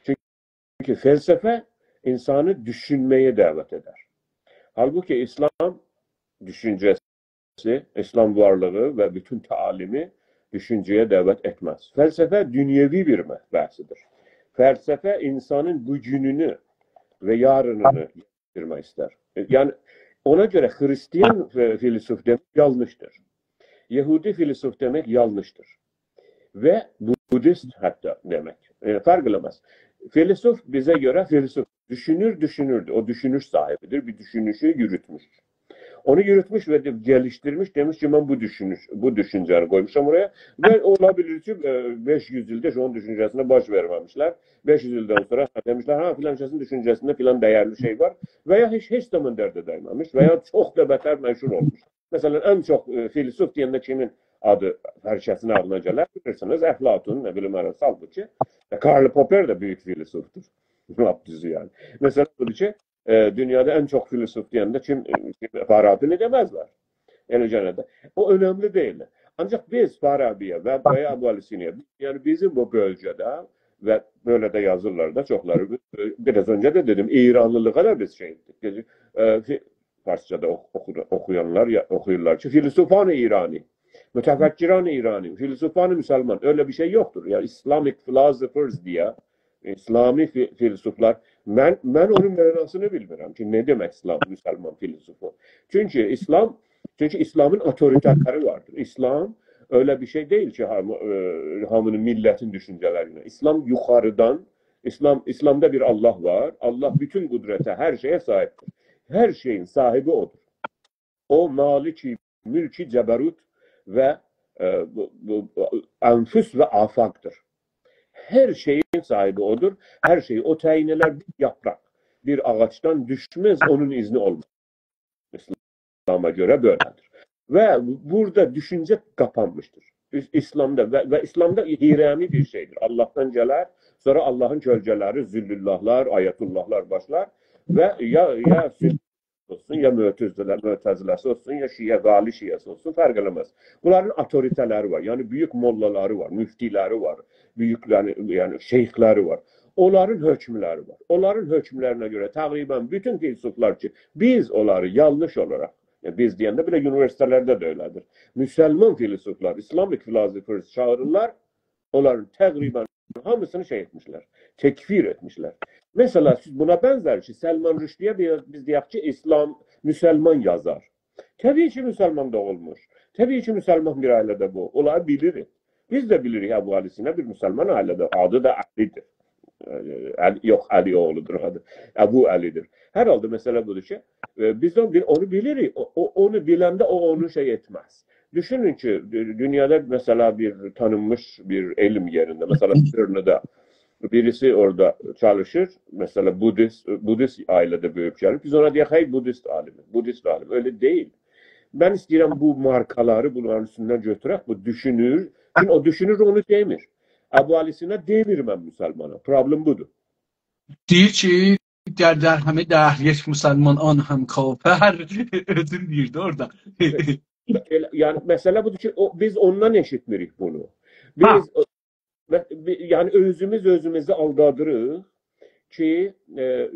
Çünki fəlsəfə insanı düşünməyə dəvət edər. Halbuki İslam düşüncəsi, İslam varlığı və bütün talimi düşüncəyə dəvət etməz. Fəlsəfə dünyevi bir bəhsidir. Fəlsəfə insanın bugününü və yarınını getirmək istər. Yəni, ona görə Hristiyan filosof demək yanlışdır. Yahudi filosof demək yanlışdır. Və Budist hətta demək. Fərq eləməz. Filosof bizə görə filosof düşünürdü. O düşünüş sahibidir, bir düşünüşü yürütmüş. Onu yürütmüş ve geliştirmiş. Demiş ki ben bu düşüncəni koymuşam oraya. Ve olabilir ki 500 yılda onun düşüncesine baş vermemişler. 500 yıldan sonra demişler ha filancasının düşüncesinde filan değerli şey var. Veya hiç zaman derde değmemiş. Veya çok da beter meşhur olmuş. Mesela en çok filosof diyende kimin adı herkesin ağlına gələr bilirsiniz. Əflatun, ne bileyim halbuki. Karl Popper de büyük filosoftur. Lap düzü yani. Mesela budur ki dünyada en çok filosof diyende kim Farabi'ni demezler. Yani cennet. O önemli değil. Ancak biz Farabi'ye ve Ebu Ali Sina'ya yani bizim bu bölgede ve böyle de yazırlar da çokları biraz önce de dedim İranlılığa da biz şey ettik. Farsçada okuyorlar ki filosofan-ı İrani, mütefekkiran-ı İrani, filosofan-ı Müslüman öyle bir şey yoktur. Yani Islamic philosophers diye İslami filosoflar ben onun manasını bilmiyorum ki ne demek Müslüman filosofu. Çünkü İslam'ın otoriterleri vardır. İslam öyle bir şey değil ki hamının milletin düşüncelerine. İslam yukarıdan İslam'da bir Allah var. Allah bütün kudrete, her şeye sahiptir. Her şeyin sahibi odur. O maliki, mülki, ceberut ve enfüs ve afaktır. Her şeyin sahibi odur. Her şeyi o tayineler bir yaprak. Bir ağaçtan düşmez onun izni olmaz. İslam'a göre böyledir. Ve burada düşünce kapanmıştır. İslam'da ve İslam'da hirami bir şeydir. Allah'tan gelir, sonra Allah'ın gölgeleri, züllullahlar, ayetullahlar başlar ve ya olsun, ya mütezilesi olsun, ya Şiye, Gali Şiyesi olsun, fark edemez. Bunların otoriteleri var. Yani büyük mollaları var, müftileri var, büyükleri, yani şeyhleri var. Onların hükümleri var. Onların hükümlerine göre takriben bütün filosoflar ki biz onları yanlış olarak, yani biz diyende bile üniversitelerde de öyledir. Müslüman filosoflar, Islamic philosophers çağırırlar, onların takriben hamısını şey etmişler, tekfir etmişler. Mesela siz buna benzer ki Selman Rushdie'ye biz diyək ki Müslüman yazar. Tabii ki Müslüman da olmuş. Tabii ki Müslüman bir ailede bu. Onları bilirik. Biz de bilirik Ebu Ali Sina bir Müslüman ailede. Adı da Ali'dir. Yok Ali oğludur adı. Ebu Ali'dir. Herhalde mesela budur ki biz onu bilirik. Onu bilende o onu şey etmez. Düşünün ki dünyada mesela bir tanınmış bir ilim yerinde mesela Sırnı'da birisi orada çalışır. Mesela Budist ailede büyük yani. Biz ona diye hey Budist alim. Öyle değil. Ben istedim bu markaları bunların üstünden götürək. Bu düşünür. Çünkü o düşünür onu demir. Ebu Ali Sina demir ben Müslümana. Problem budur. Deyir ki der həmi dəhliyyət Müslüman an həm kafir özün deyirdi orada. Yani mesela budur ki biz ondan eşitmirik bunu. Biz yani özümüzü algıladırıq ki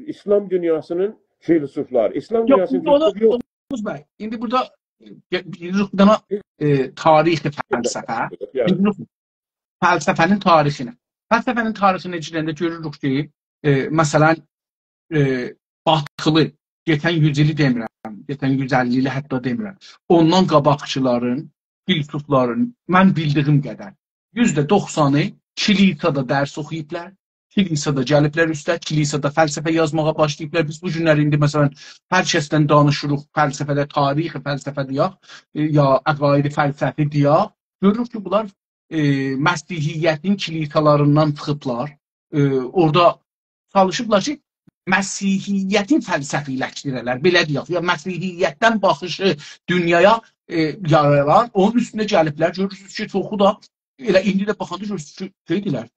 İslam dünyasının filosofları. İslam dünyasının filosofu yok. Bey, indi burada bir dana tarixi fəlsəfə. Fəlsəfənin tarixini. Fəlsəfənin tarixini necə görürük ki, məsələn batılı geçən 100 ili demirəm, geçən 150 ili hətta demirəm. Ondan qabaqçıların, filosofların mən bildiyim qədər %90'ı kilisada dərs oxuyublar. Kilisada gəliblər üstə, kilisada fəlsəfə yazmağa başlayıblar. Biz bu günlər indi məsələn hər kəsdən danışırıq, fəlsəfədə, tarixi fəlsəfə deyək, ya əqaidi fəlsəfi deyək. Görürük ki, bunlar Məsihiyyətin kilisalarından çıxıblar. Orada çalışıblar ki, Məsihiyyətin fəlsəfiləşdirələr, belə deyək. Ya Məsihiyyətdən baxışı dünyaya yaralar, onun üstünə gəliblər. Görürsünüz ki, çoxu da elə indi də baxanda görürsünüz ki, şeydilər,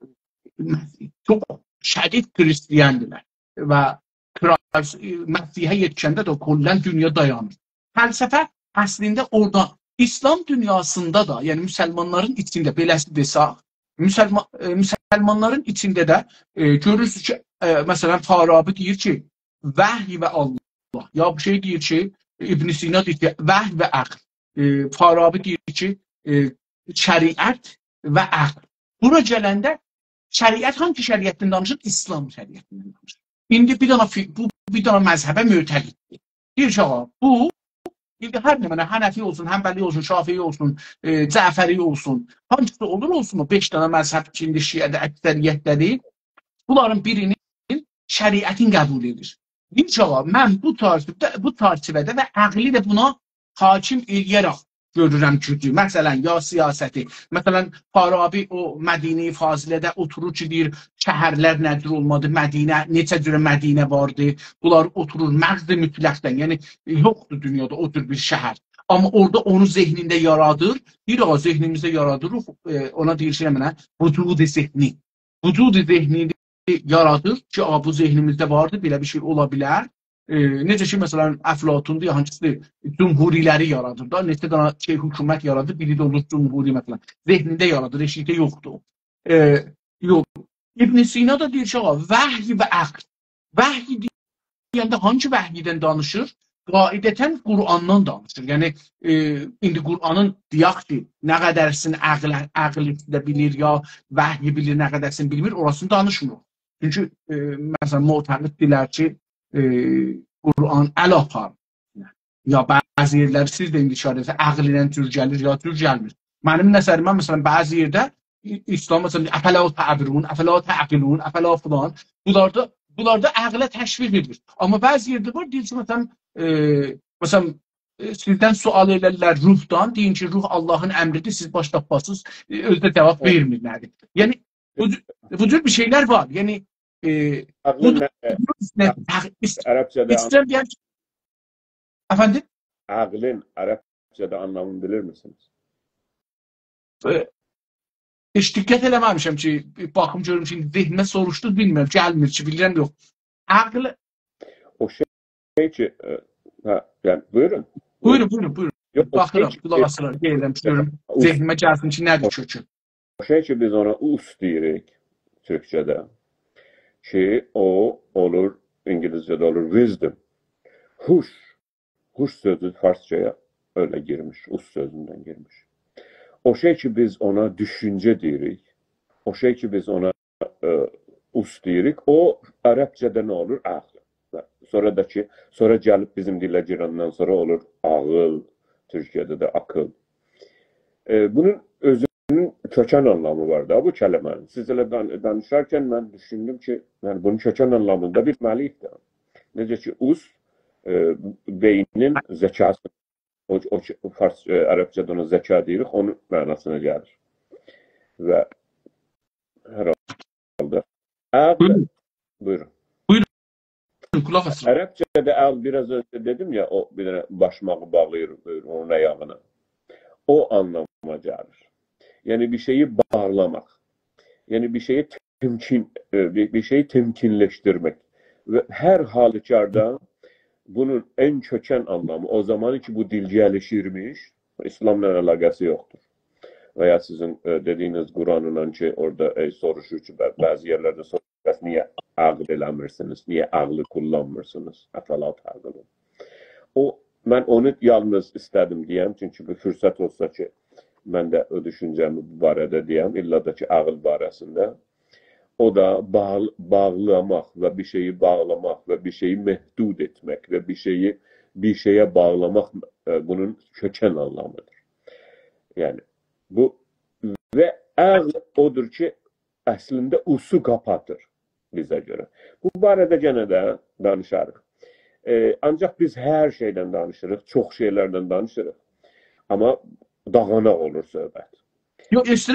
çox şədid Hristiyandılar və Məsihə yetişəndə də kollən dünya dayanır. Fəlsəfə əslində orada İslam dünyasında da, yəni müsəlmanların içində beləsi desək, müsəlmanların içində də görürsünüz ki, məsələn Farabi deyir ki, vəhy və Allah. Ya bu şey deyir ki, İbn Sina deyir ki, vəhy və əql. Farabi deyir ki, şəriət və əql. Bura gələndə şəriət hangi şəriətdən danışır? İslam şəriətindən danışır. İndi bir dana məzhəbə mötəqiddir. Deyir ki, bu İndi hər nə mənə Hənəfi olsun, Həmbəli olsun, Şafii olsun, Cəfəri olsun, hancısı olur olsun o 5 dənə məzhəb ki, indi Şiədə əksəriyyətləri, bunların birinin şəriətin qəbul edir. Bir cavab, mən bu çərçivədə və əqli də buna hakim eləyərək görürəm gücü. Məsələn, ya siyasəti. Məsələn, Farabi o Mədini Fazilədə oturur ki, deyir, şəhərlər nədir olmadı, Mədinə, neçə cürə Mədinə vardı. Bunlar oturur məğz-i mütləqdən. Yəni, yoxdur dünyada o tür bir şəhər. Amma orada onu zehnində yaradır. Bir ağa zehnimizdə yaradırıq, ona deyir ki, mənə, vücud-i zehni. Vücud-i zehnini yaradır ki, bu zehnimizdə vardır, belə bir şey ola bilər. Necə ki, məsələn, Əflatundur, ya hansıdır, cumhuriləri yaradır da, neçə dana hökumət yaradır, biri də olur cumhuri, məsələn, zehnində yaradır, eşikdə yoxdur. Yox. İbn Sina da deyir ki, vəhy və əql. Vəhy deyəndə hangi vəhyidən danışır? Qaidətən Qur'andan danışır. Yəni, indi Qur'anın deyək ki, nə qədərsin əql də bilir, ya vəhyi bilir, nə qədərsin bilmir, orasını danışmır. Çünki, məsələn, mütəqid dilər ki, Qur'an əl apar. Ya bəzi yerləri siz də indi işarə edirsə, əqlilə cür gəlir, ya cür gəlmir. Mənim nəsərimə, məsələn, bəzi yerdə İslam, məsələn, əfələ təbirun, əfələ təqilun, əfələ filan, bunlarda əqlə təşviq edilir. Amma bəzi yerdə var, deyir ki, məsələn, sizdən sual elərlər ruhdan, deyin ki, ruh Allahın əmridir, siz baş tapasınız, özdə cavab vermir nədir. Yəni, bu cür bir şeylər var. Yəni, Ərəbcədə efendim? Əqlin Ərəbcədə anlamını bilir misiniz? Heç diqqət eləməmişəm ki, baxım görüm ki, zehnimə soruşdunuz, bilmirəm, gəlmir ki, bilirəm, yox. Əql... O şey ki, yəni, buyurun. Buyurun. Baxıram, qulaq asıram, deyirəm, görüm, zehnimə gəlsin ki, nədir kökü? O şey ki, biz ona us deyirik, Türkçədə. Ki, o olur, İngilizcədə olur, wisdom. Huş sözü Farsçaya öyle girmiş, us sözündən girmiş. O şey ki, biz ona düşüncə deyirik, o şey ki, biz ona us deyirik, o Ərəbcədə nə olur? Ağıl. Sonra gəlib bizim dilə girəndən sonra olur ağıl, Türkiyədə də akıl. Bunun özünün kökən anlamı var da bu kələmənin. Sizlə danışarkən mən düşündüm ki, yəni bunun kökən anlamını da bilməliyik də. Necə ki, us beynin zəkası, o Ərəbcədə ona zəka deyirik, onun mənasına gəlir. Və hər halda ağıl, buyurun. Ərəbcədə ağıl, biraz önce dedim ya, o bir dənə başmağı bağlayır onun ayağına. O anlamına gəlir. Yəni bir şeyi bağlamaq. Yəni bir şeyi temkinleştirmek. Ve her halükarda bunun en köken anlamı o zaman ki bu dil gelişirmiş, İslam'la alakası yoktur. Veya sizin dediğiniz Kur'an'ın ki orada soruşur ki bazı yerlerde soruşur, niye ağıl eləmirsiniz, niye ağlı kullanmırsınız? Əfəlat ağılı. Ben onu yalnız istedim diyem, çünkü bir fırsat olsa ki mən də o düşüncəmi bu barədə deyəm, illa da ki, ağıl barəsində. O da bağlamaq və bir şeyi bağlamaq və bir şeyi məhdud etmək və bir şeyə bağlamaq bunun kökən anlamıdır. Yəni, bu və ağıl odur ki, əslində usu qapatır bizə görə. Bu barədə gənə də danışarıq. Ancaq biz hər şeydən danışırıq, çox şeylərdən danışırıq. Amma dağanaq olur söhbət. Yox,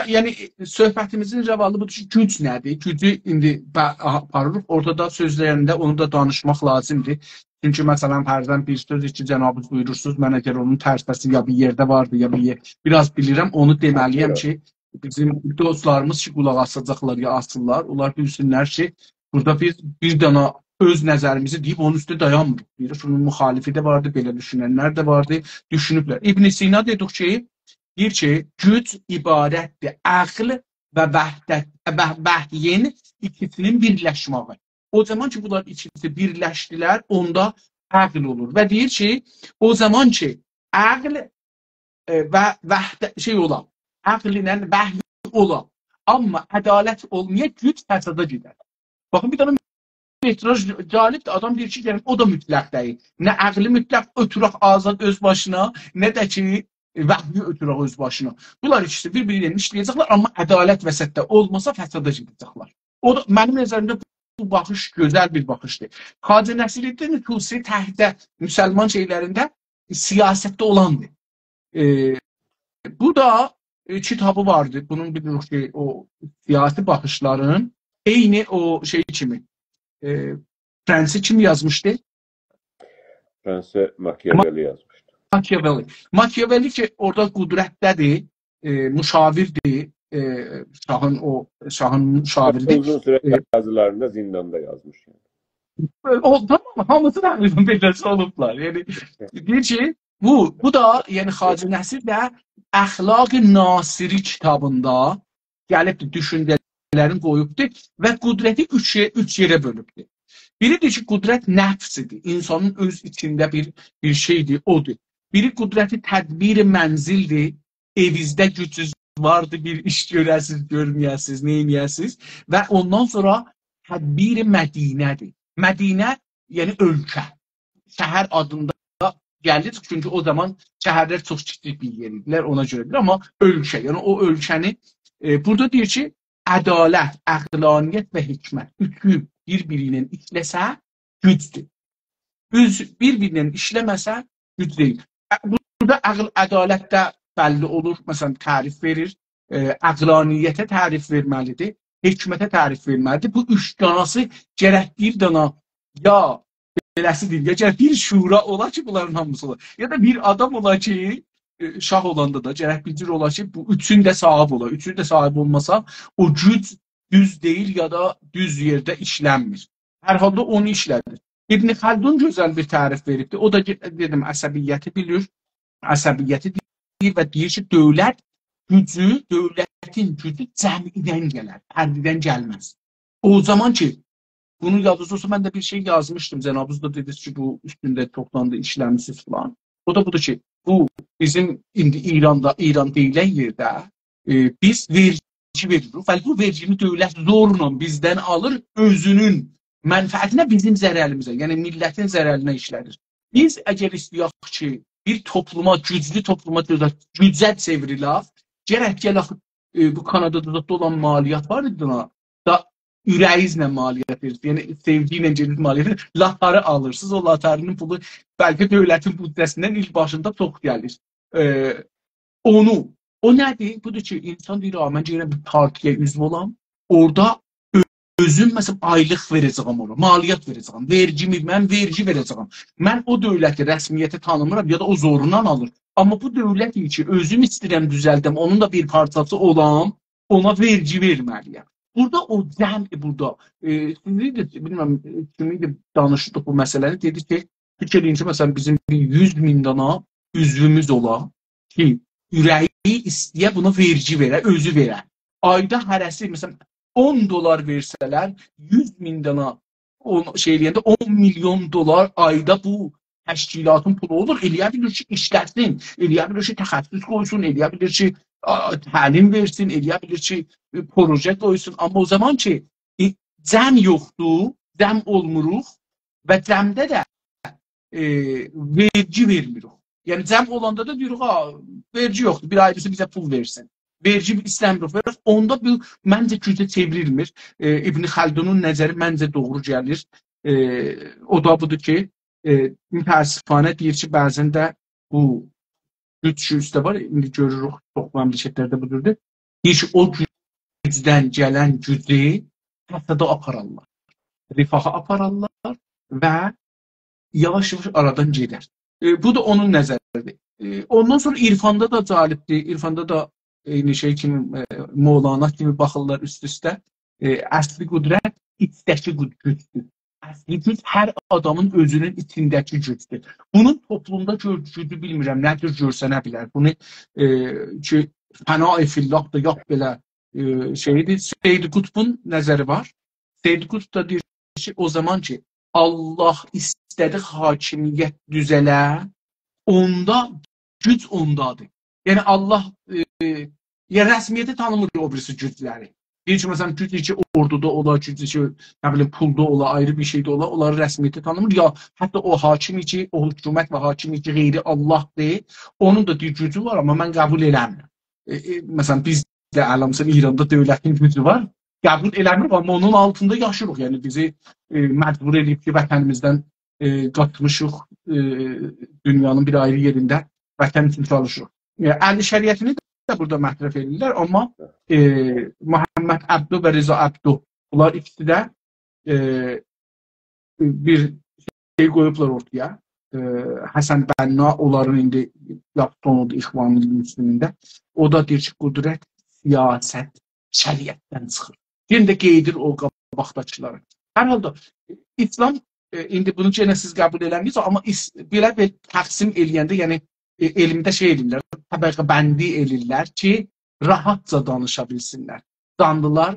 yəni söhbətimizin rəvalı budur ki, güc nədir? Gücü indi aparırıq. Ortada sözlərində onu da danışmaq lazımdır. Çünki məsələn, fərzən bir söz ki, cənabınız buyurursunuz, mən əgər onun tərcüməsi ya bir yerdə vardı, ya biraz bilirəm, onu deməliyəm ki, bizim dostlarımız ki, qulaq asacaqlar ya asırlar, onlar bilsinlər ki, burada biz bir dana öz nəzərimizi deyib, onun üstü dayanmırıq. Bunun müxalifi də vardı, belə düşünənlər də vardı, düşünüblər. İbn Sina dedik ki, deyir ki, güc ibarətdir, əql və vəhyin ikisinin birləşməyi. O zaman ki, bunlar ikisi birləşdilər, onda əql olur. Və deyir ki, o zaman ki, əql və vəhdə olar, əql ilə vəhyi olar, amma ədalət olmaya güc fəsada gedər. Baxın, bir dənə etiraz galibdir. Adam deyir ki, o da mütləq deyil. Nə əqli mütləq ötürək azad öz başına, nə də ki, vəhyi ötürək öz başına. Bunlar ikisi bir-biriyle işləyəcəklər, amma ədalət vəsətdə olmasa fəsada gedəcəklər. O da mənim nəzərimdə bu baxış gözəl bir baxışdır. Hacı Nəsiruddin Tusi təhdə müsəlman şeylərində siyasətdə olandır. Bu da kitabı vardı. Bunun bilirik ki, o siyasi baxışların eyni o şey kimi. Prensi kim yazmışdı? Prensi Machiavelli yazmışdı. Machiavelli ki, orada qudrətdədir, müşavirdir, şahın müşaviridir. Uzun süre yazılarında zindanda yazmış. Yani. Tamam, hamısı da beləsi olublar. Yəni, deyir ki, bu da, yəni Hacı Nəsir də Əxlaq-ı Nasiri kitabında gəlib düşüncələrini qoyubdur və qudrəti üç yerə bölübdür. Biridir ki, qudrət nəfsidir. İnsanın öz içində bir şeydir, odur. Biri qudrəti tədbir-i mənzildir. Evinizdə gücünüz vardır, bir iş görəsiniz, görməyəsiniz, neynəyəsiniz. Və ondan sonra tədbir-i Mədinədir. Mədinə, yəni ölkə. Şəhər adında gəlir, çünki o zaman şəhərlər çox kiçik bir yerdir, ona görədir. Amma ölkə, yəni o ölkəni, burada deyir ki, ədalət, əqlaniyyət və hikmət üçü bir-birinin işləsə gücdür. Bir-birinin işləməsə güc deyil. Burada ədalətdə bəlli olur, məsələn, tərif verir, əqlaniyyətə tərif verməlidir, hikmətə tərif verməlidir. Bu üç danası gərək bir dana ya beləsi deyil, ya gərək bir şura ola ki, bunların hamısı ola. Ya da bir adam ola ki, şah olanda da gərək bir cür ola ki, bu üçün də sahib ola. Üçün də sahib olmasa, o güc düz deyil ya da düz yerdə işlənmir. Hər halda onu işlədir. İbn Xaldun gözəl bir tərif veribdir. O da dedim, əsəbiyyəti bilir, əsəbiyyəti deyir və deyir ki, dövlətin gücü cəmidən gələr, fərdidən gəlməz. O zaman ki, bunu yadınızda olsa, mən də bir şey yazmışdım. Cənabınız da dediniz ki, bu üstündə toplandı, işləmişsiniz falan. O da budur ki, bu bizim indi İran deyilən yerdə biz vergi veririk. Və bu vergini dövlət zorla bizdən alır, özünün mənfəətinə, bizim zərəlimizə, yəni millətin zərəlinə işlədir. Biz əgər istəyək ki, bir topluma, güclü topluma gücə çevrilir, gərək gələk bu Kanadada olan maliyyat var idi, da ürəyinizlə maliyyət verir. Yəni, sevgi ilə gedir maliyyət, latarı alırsınız, o latarının pulu bəlkə dövlətin büdcəsindən ilk başında çox gəlir. O nədir? Budur ki, insan deyir, mən gəlirəm bir partiyə üzv olam, orada özüm, məsələn, aylıq verəcəyəm ona, maliyyət verəcəyəm, mən vergi verəcəyəm. Mən o dövləti rəsmiyyəti tanımıram ya da o zorundan alır. Amma bu dövlət ki, özüm istəyirəm düzəldəm, onun da bir parçası olam, ona vergi verməliyəm. Burada o cəmdir burada. Bilməm, kimiydi danışdıq bu məsələni, dedi ki, fikir edin ki, məsələn, bizim 100 min dana üzvümüz ola ki, ürəyi istəyə buna vergi verə, özü verə. Ayda hərəsi, məsələn, 10 dolar versələr, 100 min dana şey eləyəndə 10 milyon dolar ayda bu təşkilatın pulu olur. Eləyə bilir ki, işlətsin, eləyə bilir ki, təxəssüs qoysun, eləyə bilir ki, təlim versin, eləyə bilir ki, proje qoysun. Amma o zaman ki, cəm yoxdur, cəm olmuruq və cəmdə də vergi vermirik. Yəni, cəm olanda da deyirik, vergi yoxdur, bir ayrısı bizə pul versin. Vergi istəmirik. Onda bu, məncə gücə çevrilmir. İbn Xaldunun nəzəri məncə doğru gəlir. O da budur ki, mütəəssifanə deyir ki, bəzən də bu güc üstə var, indi görürük, çox məmləkətlərdə budurdur. Deyir ki, o gücdən gələn gücü hətta apararlar. Rifaha apararlar və yavaş-yavaş aradan gedər. Bu da onun nəzəridir. Ondan sonra irfanda da calibdir. İrfanda da eyni şey kimi, Mevlana kimi baxırlar üst-üstə. Əsli qudrət içdəki gücdür. Əsli güc hər adamın özünün içindəki gücdür. Bunun toplumda gücü bilmirəm, nədir görsənə bilər. Bunu ki, fəna-i fillah da yox belə şeydir. Seyyid Qutbun nəzəri var. Seyyid Qutb da deyir ki, o zaman ki, Allah istədi hakimiyyət düzələ, onda güc ondadır. Yəni, Allah rəsmiyyəti tanımır o birisi gücləri. Deyir ki, məsələn, güc ki, orduda ola, güc ki, nə bilim, pulda ola, ayrı bir şeydə ola, onları rəsmiyyəti tanımır. Ya, hətta o hakim ki, o hökumət və hakim ki, qeyri Allahdır, onun da gücü var, amma mən qəbul eləmirəm. Məsələn, biz də əlamsın İranda dövlətin gücü var, qəbul eləmirik, amma onun altında yaşırıq. Yəni bizi məcbur edib ki, vətənimizdən qatmışıq, dünyanın bir ayrı yerində vətən üçün çalışırıq. Əhli şəriətini də burada mətrəf edirlər, amma Muhammed Abdu və Reza Abdu, bunlar ikisi də bir şey qoyublar ortaya. Həsən Bənna, onların indi yaptonudur İxvanül Müslümində. O da deyir ki, qudrət, siyasət, şəriətdən çıxır. Yenə də qeydir o qabaqdakıları. Hər halda İslam, indi bunu yenə siz qəbul eləmirsiniz, amma belə bir təqsim eləyəndə, yəni elmdə şey edirlər, təbəqə bəndi edirlər ki, rahatca danışa bilsinlər. Danlılar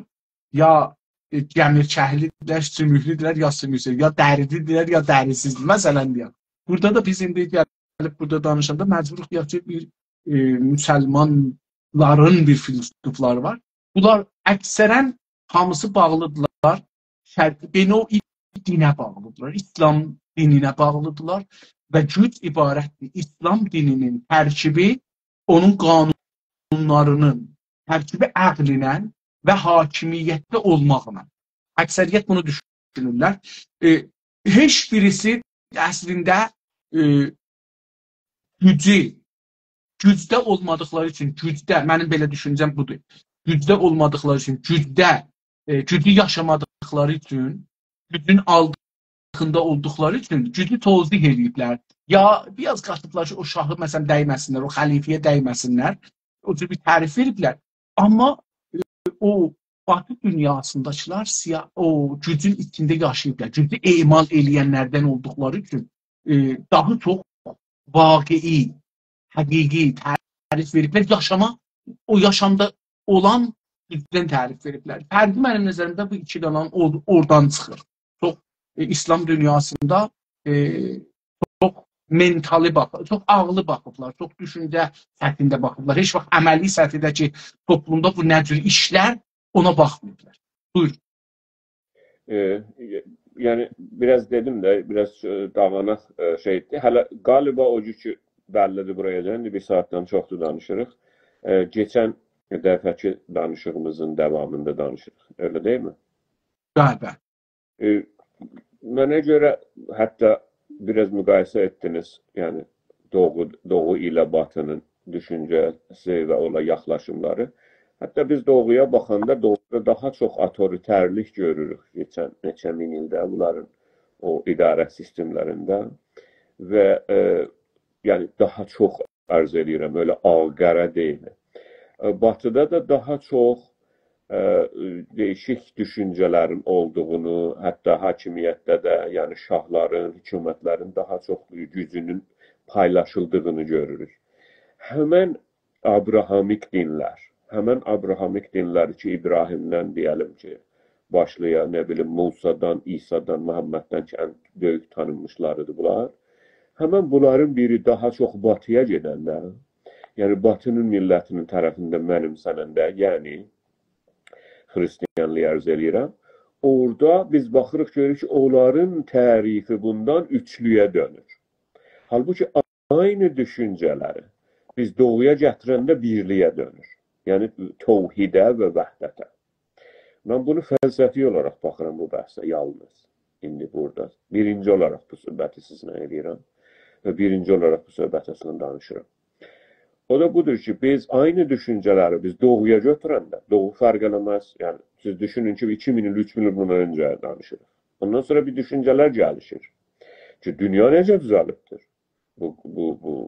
ya gəmirkəhlidirlər, sümüklüdürlər, ya sümüksüz, ya dəridirlər, ya dərisizdir. Məsələn deyək. Burada da biz indi gəlib burada danışanda məcburuq deyək ki, bir müsəlmanların bir filosofları var. Bunlar əksərən hamısı bağlıdırlar. Beni o dinə bağlıdırlar. İslam dininə bağlıdırlar və güc ibarətdir. İslam dininin tərkibi onun qanunlarının, tərkibi əqlinə və hakimiyyətdə olmaqla. Əksəriyyət bunu düşünürlər. Heç birisi əslində gücdə olmadıqları üçün, mənim belə düşüncəm budur. Gücdə olmadıqları üçün, gücü yaşamadıqları üçün, gücün altında olduqları üçün gücü tozih ediblər. Ya biraz qatıblar ki, o şahı məsələn dəyməsinlər, o xəlifəyə dəyməsinlər. O cür bir tərif ediblər. Amma o Batı dünyasındakılar o gücün içində yaşayıblar. Gücü emal eləyənlərdən olduqları üçün daha çox vaqei, həqiqi tərif veriblər. O yaşamda olan gücdən tərif veriblər. Fərqi mənim nəzərimdə bu iki dənə oradan çıxır. Çox İslam dünyasında çox mentali baxıblar, çox ağlı baxıblar, çox düşüncə səthində baxıblar. Heç vaxt əməli səthindəki toplumda bu nə cür işlər ona baxmırlar. Buyur. Yani biraz dedim de biraz dağınıq şeydi. Hələ galiba o ki bəllidir buraya döndü. Bir saatdən çoxdur danışırıq. Geçən dəfəki danışığımızın devamında danışırıq. Öyle değil mi? Galiba. Mənə görə hətta biraz müqayisə etdiniz. Yani Doğu ilə Batının düşüncəsi və ola yaxlaşımları. Hətta biz Doğuya baxanda Doğuda daha çox otoriterlik görürük geçən neçə min ildə bunların o idarə sistemlərində və yəni daha çox arz edirəm, öyle ağ-qara deyil. Batıda da daha çox değişik düşüncələrin olduğunu, hətta hakimiyyətdə də, yəni şahların, hökumətlərin daha çox gücünün paylaşıldığını görürük. Həmən Abrahamik dinlər ki, İbrahimdən deyəlim ki, başlaya, nə bilim, Musa'dan, İsa'dan, Muhammeddən ki, ən böyük tanınmışlarıdır bunlar. Həmən bunların biri daha çox batıya gedəndə, yəni Batının millətinin tərəfində mənimsənəndə, yəni Xristiyanlığı arz eləyirəm, orada biz baxırıq görürük ki, onların tərifi bundan üçlüyə dönür. Halbuki aynı düşüncələri biz Doğuya gətirəndə birliyə dönür. Yəni təvhidə və vəhdətə. Mən bunu fəlsəfi olaraq baxıram bu bəhsə yalnız. İndi burada. Birinci olaraq bu söhbəti sizinlə edirəm və birinci olaraq bu söhbəti sizinlə danışıram. O da budur ki, biz aynı düşüncələri biz Doğuya götürəndə, Doğu fərq eləməz. Yəni siz düşünün ki, 2000 il, 3000 il bundan öncə danışırıq. Ondan sonra bir düşüncələr gəlişir. Ki, dünya necə düzəlibdir? Bu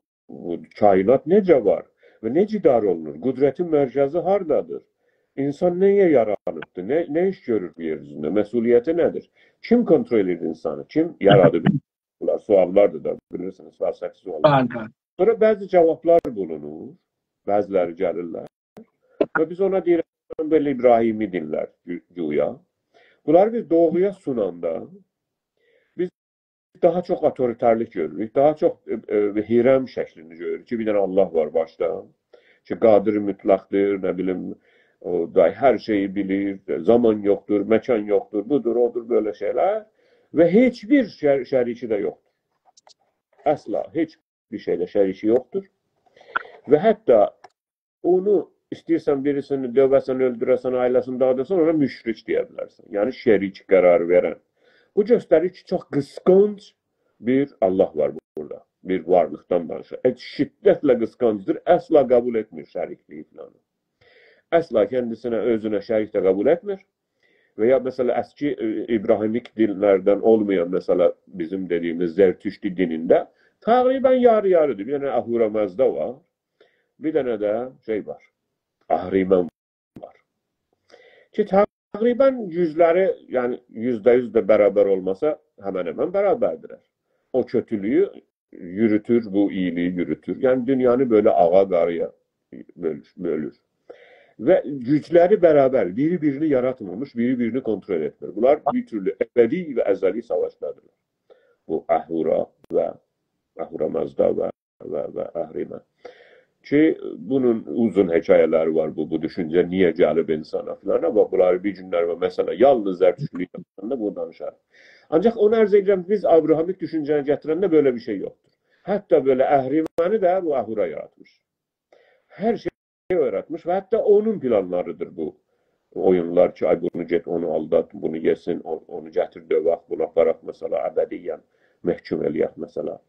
kainat necə var? Və necə idarə olunur? Qudretin mərkəzi hardadır? İnsan nəyə yaranıbdır? Nə iş görür bu yer üzündə? Məsuliyyəti nədir? Kim kontrol edir insanı? Kim yaradı? Bunlar suallardır da, bilirsiniz, fəlsəfi suallar. Sonra bəzi cavablar bulunur, bəziləri gəlirlər. Və biz ona deyirəm, belə İbrahimi dinlər güya. Bunları biz Doğuya sunanda, biz daha çox otoriterlik görürük, daha çox hirəm şəklini görürük ki, bir dənə Allah var başda, ki, qadir mütləqdir, nə bilim, hər şeyi bilir, zaman yoxdur, məkan yoxdur, budur, odur, böyle şeylər və heç bir şəriki də yoxdur. Əsla, heç bir şeylə şəriki yoxdur və hətta onu istəyirsən birisini döversen, öldüresen, ailesini dağıdırsan, ona müşrik diyebilirsin. Yani şerik karar veren. Bu gösterir ki çok kıskanç bir Allah var burada. Bir varlıktan danışır. Şiddetle kıskançdır. Asla kabul etmiyor şerikliği falan. Asla kendisine, özüne şerik de kabul etmiyor. Veya mesela eski İbrahimik dinlerden olmayan mesela bizim dediğimiz Zertüşti dininde takriben yarı yarıdır. Bir tane Ahura Mazda var. Bir tane de şey var. Ahriman var. Ki takriben yüzleri yani %100 de beraber olmasa hemen hemen beraberdirler. O kötülüğü yürütür, bu iyiliği yürütür. Yani dünyanı böyle ağa qarıya bölür. Ve güçleri beraber, biri birini yaratmamış, biri birini kontrol etmir. Bunlar bir türlü ebedi ve ezeli savaşlardırlar. Bu Ahura ve Ahura Mazda ve Ahriman. Ki bunun uzun hikayeleri var bu düşünce niye gəlib insana filan ama bunlar bir günler var. Mesela yalnız Zertüştlük yapısında bu danışar. Ancak onu arz edeceğim biz Abrahamik düşünceni getirende böyle bir şey yoktur. Hatta böyle Ahriman'ı da bu Ahura yaratmış. Her şey yaratmış ve hatta onun planlarıdır bu oyunlar ki ay bunu get, onu aldat, bunu yesin, onu getir dövək, bunu aparaq mesela ebediyen məhkum eləyək mesela.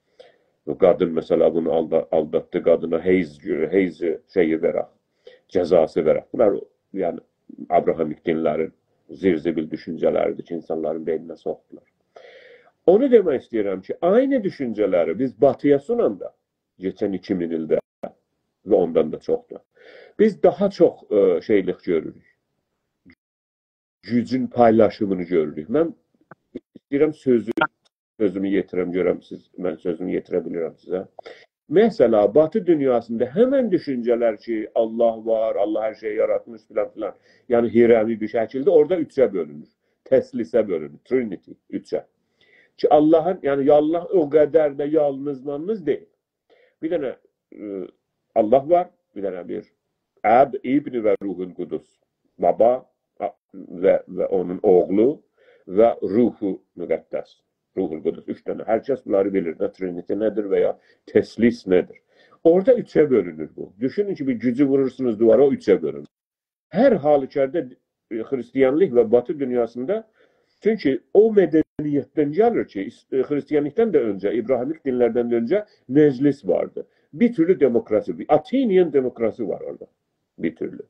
Kadın mesela bunu aldattı, kadına heyz şeyi verək, cezası verək. Bunlar yani Abrahamik dinlerin zirzibil düşünceleridir ki insanların beynine soktular. Onu demek istiyorum ki aynı düşünceleri biz batıya sunanda geçen 2000 ildə ve ondan da çoktu. Biz daha çok şeylik görürük. Gücün paylaşımını görürük. Ben istəyirəm sözümü yetirəm, görəm siz, mən sözümü yetirebilirim size. Mesela Batı dünyasında hemen düşünceler ki Allah var, Allah her şeyi yaratmış filan filan. Yani hiremi bir şekilde orada üçe bölünür. Teslis'e bölünür. Trinity üçe. Ki Allah'ın yani Allah o kadar da yalnız değil. Bir tane Allah var, bir tane bir Ab, İbni ve Ruhul Kudüs. Baba ve onun oğlu ve Ruhu Müqəddəs. Ruhul Kudüs. 3 tane. Herkes bunları bilir. Trinity nedir veya teslis nedir? Orada üçe bölünür bu. Düşünün ki bir gücü vurursunuz duvara o üçe bölünür. Her halükarda Hristiyanlık ve Batı dünyasında çünkü o medeniyetten gelir ki Hristiyanlıktan da önce, İbrahimik dinlerden de önce meclis vardı. Bir türlü demokrasi, bir Athenian demokrasi var orada. Bir türlü.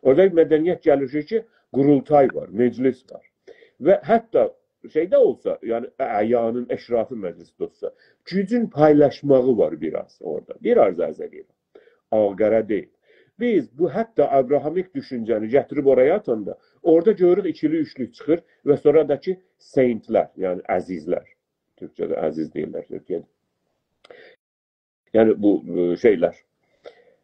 Orada bir medeniyet gelir ki kurultay var, meclis var. Ve hatta şeyde olsa yani ayanın eşrafı meclisi olsa gücün paylaşmağı var biraz orada. Biraz əzəlidir. Ağara değil. Biz bu hatta Abrahamik düşünceni getirip oraya atanda orada görürük ikili üçlük çıkır ve sonradaki saintler yani azizler. Türkçe'de aziz değiller Türkiye'de. Yani bu şeyler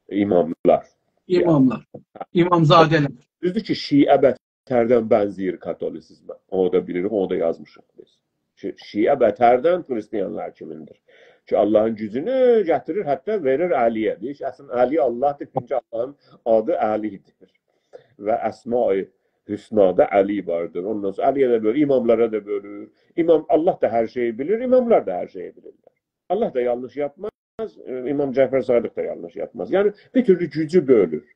imamlar. İmamlar. İmamzadeler. Düzdür ki Şiə bətərdən bənzəyir katolisizmə. Onu da bilirik, onu da yazmışıq biz. Şiə bətərdən Hristiyanlar kimindir. Ki Allah'ın gücünü getirir, hatta verir Ali'ye. Deyir ki, aslında Ali Allah'dır, çünkü Allah'ın adı Ali'dir. Ve Esma-i Hüsna'da Ali vardır. Ondan sonra Ali'ye de bölür, imamlara da bölür. Allah da her şeyi bilir, imamlar da her şeyi bilirler. Allah da yanlış yapmaz, İmam Cafer Sadık da yanlış yapmaz. Yani bir türlü gücü bölür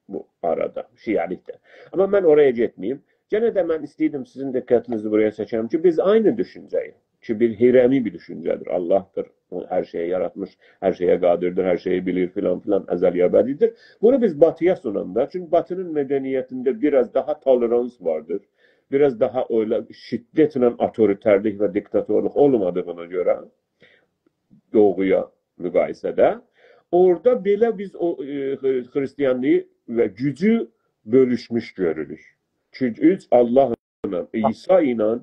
bu arada, Şialikte. Ama ben oraya gitmeyeyim. Gene de ben isteydim sizin dikkatinizi buraya seçerim ki biz aynı düşünceyi, ki bir hiremi bir düşüncedir. Allah'tır, her şeyi yaratmış, her şeye kadirdir, her şeyi bilir filan filan, ezeli ebedidir. Bunu biz batıya sunanda, çünkü batının medeniyetinde biraz daha tolerans vardır. Biraz daha öyle şiddetle otoriterlik ve diktatörlük olmadığına göre doğuya müqayisədə orada belə biz o Hristiyanlığı ve gücü bölüşmüş görürük. Çünkü Allah'la, İsa ile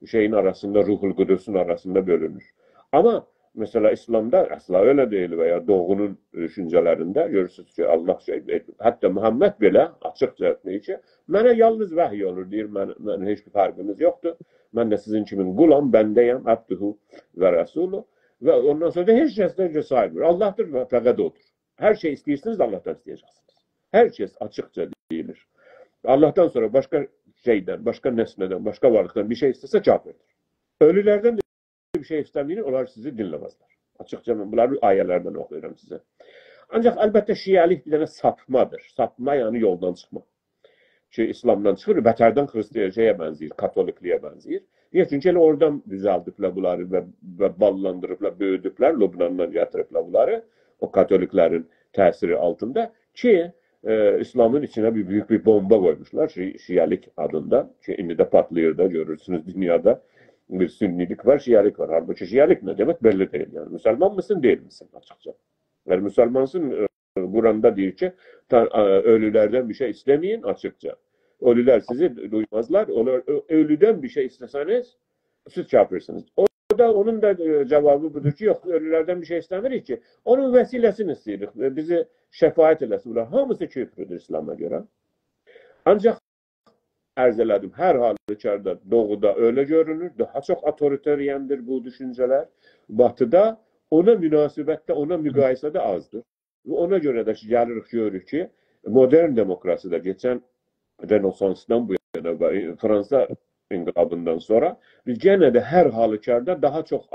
şeyin arasında, Ruhul Kudüs'ün arasında bölünür. Ama mesela İslam'da asla öyle değil veya doğunun düşüncelerinde görürsünüz ki Allah hatta Muhammed bile açıkça deyir ki mənə yalnız vahiy olur deyir, mən hiçbir farkınız yoktur. Ben de sizin kimin kulam, bendeyim, abduhu ve rasulu. Ve ondan sonra da hiç nesnece saymıyor. Allah'tır ve fakat odur. Her şey istiyorsunuz da Allah'tan isteyeceksiniz. Her şey açıkça değildir. Allah'tan sonra başka şeyden, başka nesneden, başka varlıktan bir şey istese kafirdir. Ölülerden de bir şey istediğini onlar sizi dinlemezler. Açıkça bunları ayelerden okuyorum size. Ancaq əlbəttə şiəlik bir dənə sapmadır. Sapma yəni yoldan çıxma. Ki, İslamdan çıxır, bətərdən xristiyanlığa bənzəyir, katolikliyə bənzəyir. Niyə? Çünki elə oradan düzəldiblər bunları və ballandırıblar, böyüdüblər, Lübnandan gətiriblər bunları, o katoliklərin təsiri altında ki, İslamın içinə büyük bir bomba qoymuşlar, şiəlik adında ki, indi də patlayır da, görürsünüz dünyada bir sünnilik var, şiəlik var. Halbuki şiəlik nə demək belli deyil. Yəni, müsəlman mısın, deyil misin açıqca? Yəni, müsəlmansın, Quranda deyir ki, ölülərdən bir şey istemeyin açıkça. Ölüler sizi duymazlar. Ölüden bir şey isteseniz siz çarpırsınız. Onun da cevabı budur ki, yok ölülerden bir şey istemirik ki. Onun vesilesini istedik. Bizi şefaat eləsin. Hamısı küfrüdür İslam'a göre. Ancak arz elədim, her halükarda doğuda öyle görünür. Daha çok otoriteryendir bu düşünceler. Batıda ona münasibette, ona müqayisədə azdır. Ona göre de gəlirik görürük ki, modern demokraside geçen Rönesansdan bu yana, Fransa inqilabından sonra biz gene de her halükarda daha çok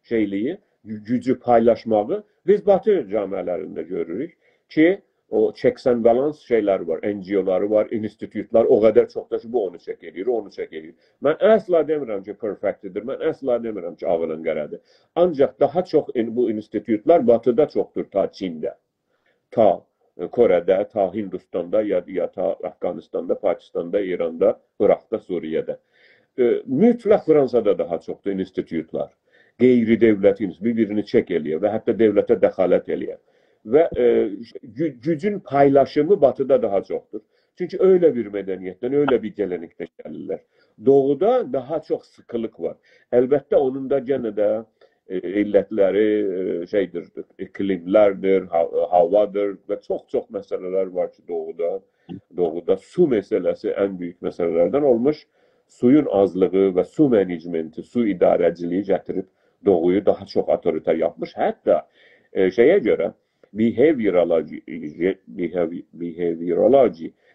şeyliği, gücü paylaşmağı biz Batı camiələrində görürük ki, o checks and balance şeyler var, NGO'ları var, institutlar o kadar çok da ki bu onu çek edir, onu çek edir. Ben əsla demirəm ki perfectdir, ben əsla demirəm ki ağılın qaradır. Ancaq daha çok bu institutlar Batıda çoktur, ta Çində, ta Kore'de, ta Hindistan'da ya ta Afganistan'da, Pakistan'da, İran'da, Irak'ta, Suriye'de. Mütləq Fransa'da daha çoxdur institutlar. Qeyri-devlət birbirini çek eləyə və hətta devlətə dəxalət eləyə. Və gücün paylaşımı Batıda daha çoxdur. Çünki öyle bir mədəniyyətdən, öyle bir gelenikdən gəlirlər. Doğuda daha çox sıkılık var. Əlbəttə onun da gene de illətləri şeydir, iklimlərdir, havadır və çox məsələlər var ki doğuda su məsələsi ən büyük məsələlərdən olmuş. Suyun azlığı və su menecmenti, su idarəciliyi gətirib doğuyu daha çox otoriter yapmış. Hətta şeyə görə behavioroloji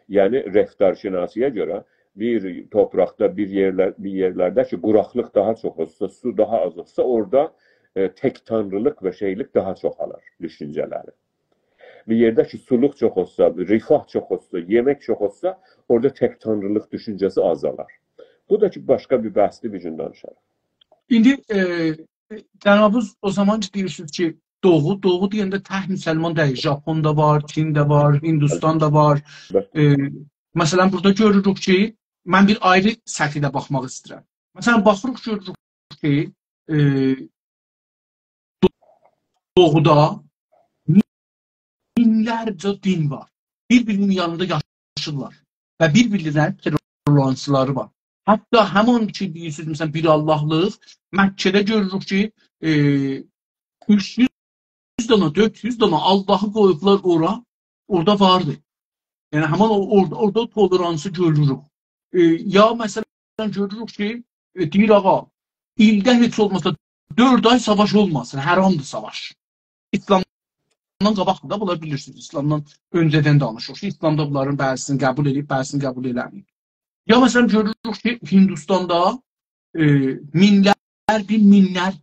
yani rəftarşinasiyə görə bir toprakta bir yerlerde ki quraqlıq daha çox olsa, su daha az olsa orada tek tanrılık ve şeylik daha çok alır düşünceleri. Bir yerde ki suluk çok olsa, rifah çok olsa, yemek çok olsa orada tek tanrılık düşüncesi azalar. Bu da ki başka bir bahsli bir gün danışarıq. İndi cənabınız o zaman deyirsiniz ki Doğu deyəndə tək müsəlman deyil. Japonda var, Çində var, Hindistanda var. Məsələn, burada görürük ki, mən bir ayrı səthədə baxmaq istəyirəm. Məsələn, baxırıq görürük ki, Doğuda minlərcə din var. Bir-birinin yanında yaşırlar və bir-birlərinə terrorlançıları var. Hətta həmin ki, deyirsiniz, məsələn, bir Allahlıq, Məkkədə görürük ki, 300 dana, 400 dana Allah'ı qoyublar orada vardı. Yəni, həmin orada toleransı görürük. Ya məsələn, görürük ki, deyir ağa, ildə heç olmasa 4 ay savaş olmasın, haramdır savaş. İslamdan qabaqdır da, bunlar bilirsiniz, İslamdan öncədən danışır. İslamda bunların bəzisini qəbul edib, bəzisini qəbul eləməyib. Ya məsələn, görürük ki, Hindistanda minlər,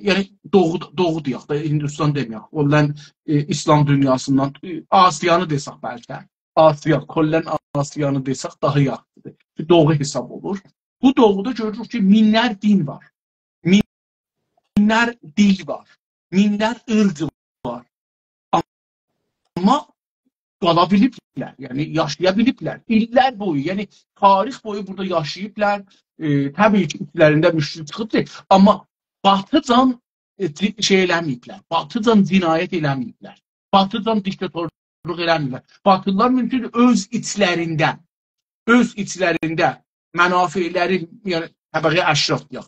yəni doğu deyək da, Hindistan deməyək. Ondan İslam dünyasından, Asiyanı desək bəlkə. Asiya, kollən Asiyanı desək daha yaxşıdır. Doğu hesab olur. Bu doğuda görürük ki, minlər din var. Minlər dil var. Minlər ırq var. Amma qala biliblər, yəni yaşaya biliblər. İllər boyu, yəni tarix boyu burada yaşayıblar. Təbii ki, içlərində müşrik çıxıbdır. Amma Batıcan şey eləməyiblər. Batıcan cinayət eləməyiblər. Batıcan diktatorluq eləməyiblər. Batılılar mümkün öz içlərində mənafiləri, yəni təbəqi əşraf deyək,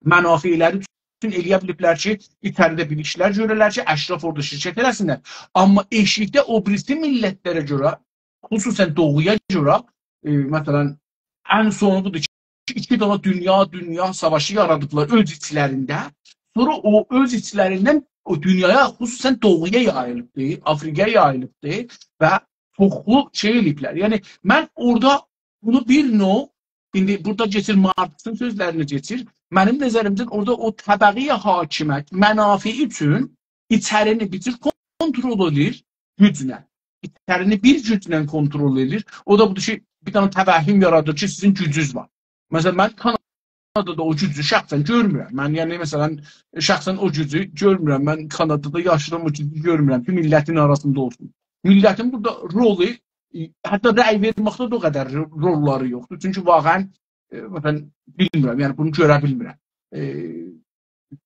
mənafiləri üçün eləyə biliblər ki, içəridə bir işlər görürlər ki, əşraf orada şirkət eləsinlər. Amma eşikdə o birisi millətlərə görə, xüsusən doğuya görə, məsələn, ən sonu budur ki, 2 dana dünya savaşı yaradıblar öz içlərində. Sonra o öz içlərindən o dünyaya, xüsusən doğuya yayılıbdır, Afrikaya yayılıbdır və çoxlu şey eləyiblər. Yəni, mən orada bunu bir növ, indi burada geçir, Marx'ın sözlərini geçir, mənim nəzərimdən orada o təbəqi hakimiyyət mənafi üçün içərini bitir, kontrol edir güclə. İçərini bir güclə kontrol edir. O da budur ki, bir dənə təvəhhüm yaradır ki, sizin gücünüz var. Məsələn, mən Kanadada o gücü şəxsən görmürəm. Mən yəni məsələn şəxsən o gücü görmürəm. Mən Kanadada yaşayan o gücü görmürəm ki, millətin arasında olsun. Millətin burada rolu, hətta rəy verməkdə də o qədər rolları yoxdur. Çünki vaqəən məsələn bilmirəm, yəni bunu görə bilmirəm.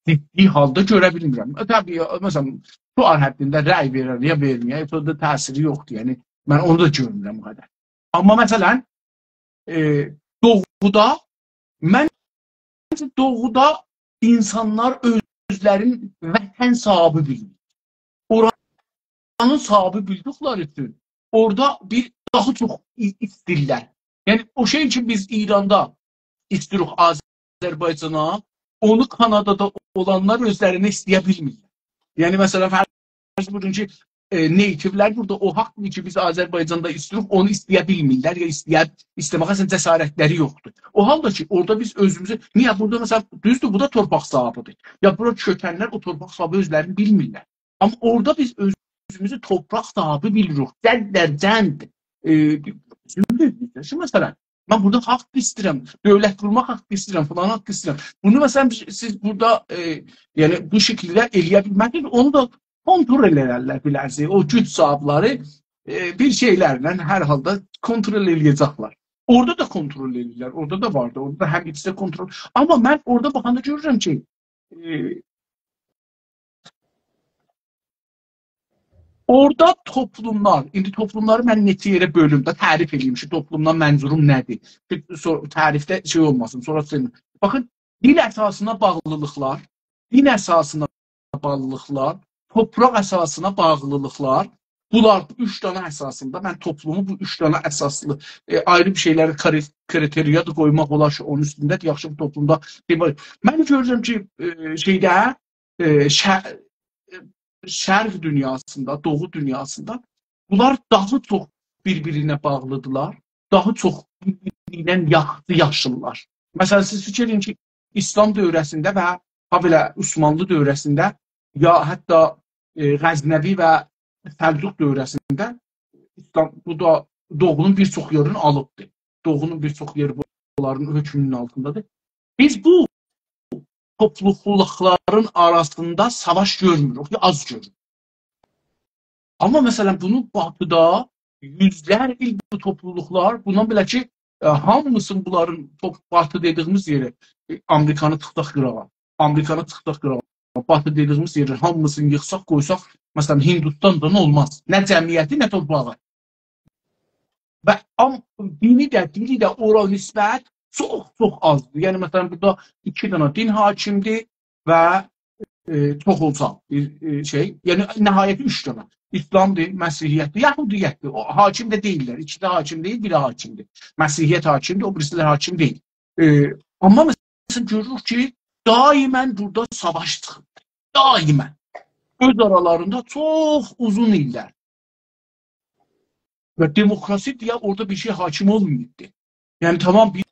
Ciddi halda görə bilmirəm. Təbii, məsələn, sual həddində rəy verir, ya verməyə, yoxsa da təsiri yoxdur. Yəni, mən onu da görmürəm o qədər. Amma məsələn, doğuda insanlar özlərin vətən sahibi bilir. Oranın sahibi bildikləri üçün orada bir daha çox istirlər. Yəni, o şey ki, biz İranda istirik Azərbaycana, onu Kanadada olanlar özlərini istəyə bilmirlər. Yəni, məsələn, fərz budur ki, neytivlər burada o haqdır ki, biz Azərbaycanda istirik, onu istəyə bilmirlər, ya istəmək əslən cəsarətləri yoxdur. O halda ki, orada biz özümüzü, niyə burada məsələn, düzdür, bu da torpaq sahibidir. Ya, burada kökənlər o torpaq sahibi özlərini bilmirlər. Amma orada biz özümüzü torpaq sahibi bilirik. Cənd. Məsələn, mən burada haqq istəyirəm, dövlət qurmaq haqq istəyirəm, falan haqq istəyirəm. Bunu məsələn, siz burada yəni, bu şəkildə eləyə bilməkdir, onu da kontrol edərlər bilərsə. O güc sahibləri bir şeylərlə hər halda kontrol edəcəklər. Orada da kontrol edirlər, orada da vardı, orada da həm içdə kontrol. Amma mən orada baxanda görürəm ki, orada toplumlar, indi toplumları mən neçə yerə bölümdə tərif edeyim ki, toplumdan mənzurum nədir? Tərifdə şey olmasın, sonra söyləyeyim. Baxın, dil əsasına bağlılıqlar, din əsasına bağlılıqlar, topraq əsasına bağlılıqlar, bunlar bu 3 dənə əsasında, mən toplumu bu 3 dənə əsaslı ayrı bir şeyləri kriteriya da qoymaq olar ki, onun üstündə yaxşı bir toplumda. Mən görürəm ki, şərq dünyasında, doğu dünyasında bunlar daha çox bir-birinə bağlıdırlar, daha çox bir-birinə yaxşı yaşırlar. Məsələn, siz fikir edin ki, İslam dövrəsində və belə Osmanlı dövrəsində, ya hətta Qəznəvi və Səlcuq dövrəsində bu da doğunun bir çox yerini alıbdır. Doğunun bir çox yeri bunların hökmünün altındadır. Biz bu topluluqların arasında savaş görmürük, az görürük. Amma məsələn, bunu Batıda yüzlər il bu topluluqlar, bundan belə ki, hamısın bunların Batı dediyimiz yeri, Amerikanı tıxdaq qırağa, Batı dediyimiz yeri hamısını yıxsaq, qoysaq, məsələn, Hindistan'dan olmaz. Nə cəmiyyəti, nə torpağı. Və dini də ora nisbət çox azdır. Yəni, məsələn, burada 2 dənə din hakimdir və çox olsa bir şey. Yəni, nəhayəti 3 dənə. İslamdır, Məsihiyyətdir, Yahudiyyətdir. O hakim də deyirlər. 2 də hakim deyil, biri hakimdir. Məsihiyyət hakimdir, o birisilər hakim deyil. Amma məsələn, görürük ki, daimən burada savaş çıxır. Daimən. Öz aralarında çox uzun illər. Və demokrasi deyə orada bir şey hakim olmayıbdır. Yəni, tamam bir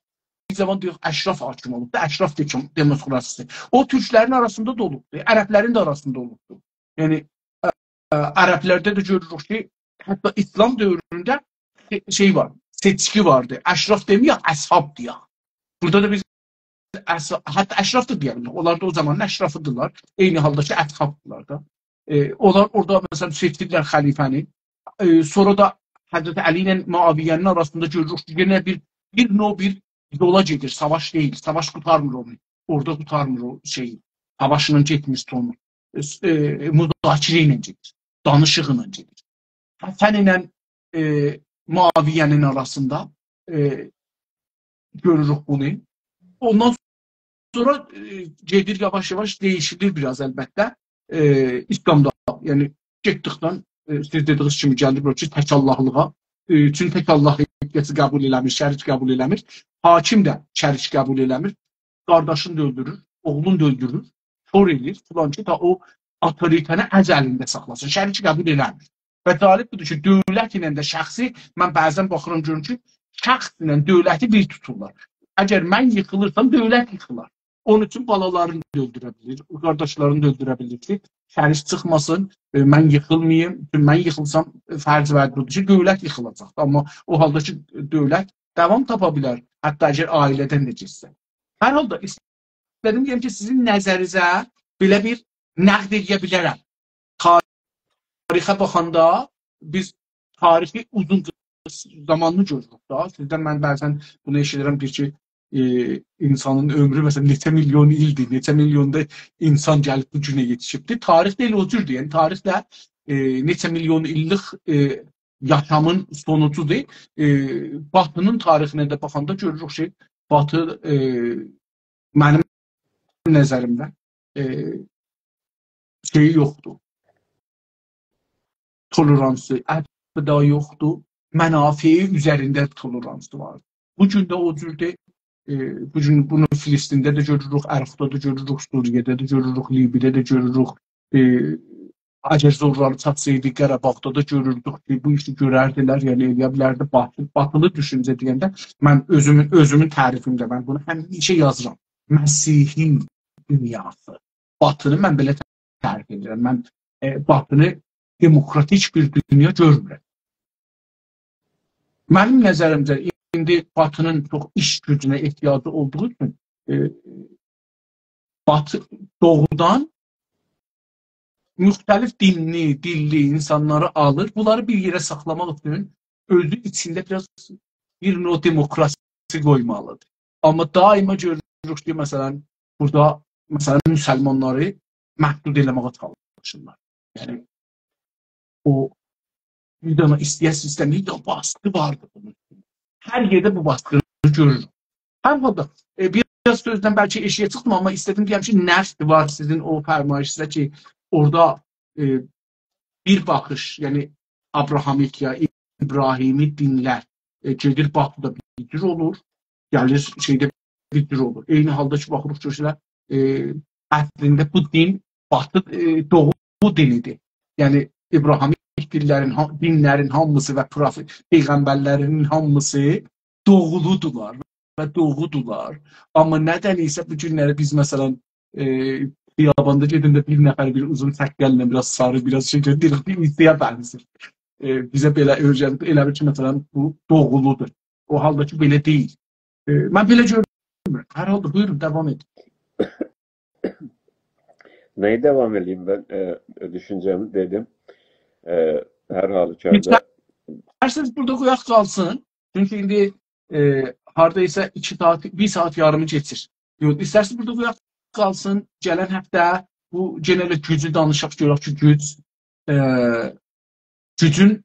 zaman deyək, əşraf hakim olubdur, əşraf demokrasisi. O, türklərin arasında da olubdur, ərəblərin də arasında olubdur. Yəni, ərəblərdə də görürük ki, hətta İslam dövründə şey var, seçki vardır. Əşraf deməyək, əshab deyək. Burada da biz, hətta əşraf da deyək, onlar da o zaman əşrafıdırlar, eyni halda ki, əshabdırlar da. Onlar orada, məsələn, seçdirlər xəlifəni. Sonra da Həzrət Əli ilə Muaviyyənin arasında görürük ki, yenə bir yola gedir, savaş deyil, savaş qutarmır onu. Orada qutarmır o şeyi, savaşının getmiş sonu. Müzakirə ilə gedir, danışıqla gedir. Həsən ilə Muaviyyənin arasında görürük bunu. Ondan sonra gedir, yavaş-yavaş değişilir biraz əlbəttə. İslamda, yəni getdikdən, siz dediyiniz kimi gəlir ki, tək Allahlığa, çünki tək Allahiyyəti qəbul eləmir, şərik qəbul eləmir, hakim də şərik qəbul eləmir, qardaşını da öldürür, oğlunu da öldürür, kör edir, filan ki, ta o otoritəni əlində saxlasın, şərik qəbul eləmir. Və talib budur ki, dövlət ilə də şəxsi, mən bəzən baxıram, görürüm ki, şəxs ilə dövləti bir tuturlar. Əgər mən yıxılırsam, dövlət yıxılar. Onun üçün balalarını da öldürə bilir, qardaşlarını da öldürə bilir ki, şəriş çıxmasın, mən yıxılmayayım. Mən yıxılsam fərz vədidir ki, dövlət yıxılacaq. Amma o halda ki, dövlət davam tapa bilər, hətta əgər ailədən də keçsə. Hər halda istədim deyəm ki, sizin nəzərinizə belə bir nəqd edə bilərəm. Tarixə baxanda biz tarixi uzun zamanını görürük da. Sizdən mən bəzən bunu eşidirəm ki, insanın ömrü məsələn neçə milyon ildir, neçə milyonda insan gəlib bu günə yetişibdir. Tarix də elə o cürdür. Yəni tarixlə neçə milyon illik yaşamın sonucudur. Batının tarixinə də baxanda görürük ki, Batı mənim nəzərimdə şeyi yoxdur. Toleransı, ədda yoxdur. Mənafiyi üzərində toleransı var. Bu gün də o cürdür. Bu gün bunu Filistində də görürük, Ərəfdə də görürük, Suriyədə də görürük, Libidə də görürük. Əgər zorları çatsaydı Qarabağda da görürdük ki, bu işi görərdilər, yəni eləyə bilərdi. Batılı düşüncə deyəndə mən özümün tərifimdə mən bunu həmişə yazıram. Məsihi dünyası. Batını mən belə tərif edirəm. Mən Batını demokratik bir dünya görmürəm. Mənim nəzərimdə indi Batının çox iş gücünə ehtiyacı olduğu üçün Batı doğrudan müxtəlif dinli, dilli insanları alır. Bunları bir yerə saxlamaq üçün özü içində biraz bir növ demokrasi qoymalıdır. Amma daima görürük ki, məsələn, burada müsəlmanları məhdud eləməyə çalışırlar. Yəni, o bir dana istəməyik də baskı vardır bunun. Hər yerdə bu baskını görürük. Hər halda biraz sözdən bəlkə eşiyə çıxdım, amma istədim deyəm ki, nəfd var sizin o fərmayişdə ki, orada bir baxış, yəni Abrahamik ya İbrahimi dinlər gedir Batıda bir olur, gəlir şeydə bir olur. Eyni halda ki, baxırıq görürlər, əslində bu din Batı doğu dinidir. Yəni İbrahimi dinlərin hamısı və peyğəmbərlərinin hamısı doğuludurlar və doğudular. Amma nədən isə bu günləri biz məsələn xiyabanda gedəndə bir nəfər bir uzun səqqəllə, biraz sarı, biraz şey görür, bir İsa'ya bənzir. Bizə belə öyrənib, elə bir ki, məsələn, bu doğuludur. O halda ki, belə deyil. Mən belə görmürəm. Hər halda buyurun, devam edin. Neyi devam edeyim ben? Düşüncemi dedim. Her halükarda. İsterseniz burada qoyaq qalsın. Çünki indi hardaysa 2 saat, 1 saat yarımı geçir. İsterseniz burada qoyaq qalsın. Gələn həftə bu genelde gücü danışaq, görək ki, gücün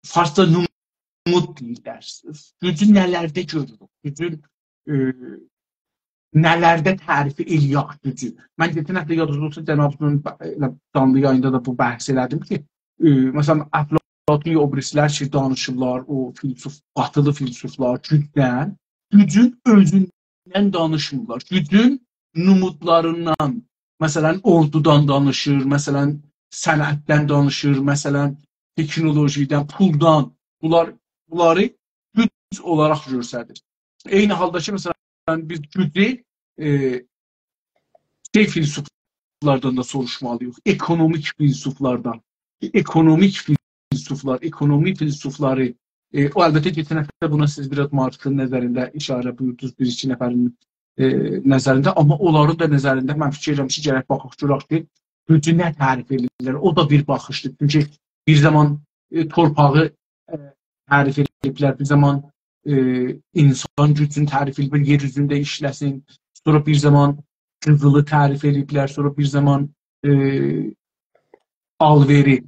Farsda numud deyirlər. Gücü nələrdə görürük? Gücün nələrdə tərifi eləyək gücü? Mən geçən həftə yadınızda cənabının canlı yayında da bu bəhs elədim ki, məsələn, Əflatun obrislər ki, danışırlar, o batılı filsuflar gücdən, gücün özündən danışmırlar. Gücün numudlarından, məsələn, ordudan danışır, məsələn, sənətdən danışır, məsələn, teknolojidən, puldan, bunları güc olaraq görsədir. Eyni halda ki, məsələn, biz gücü filsuflardan da soruşmalıyıq, ekonomik filsuflardan. Ekonomik filsuflar, ekonomi filsufları, o əlbəttə geçən həftə buna siz biraz Marxın nəzərində işarə buyurdunuz, bir-iki nəfərin nəzərində, amma onların da nəzərində mən fikir edirəm ki, gərək baxaq görək ki, gücü nə tərif edirlər, o da bir baxışdır. Çünki bir zaman torpağı tərif ediblər, bir zaman insan gücünü tərif ediblər, yer üzündə işləsin, sonra bir zaman qızılı tərif ediblər, sonra bir zaman alveri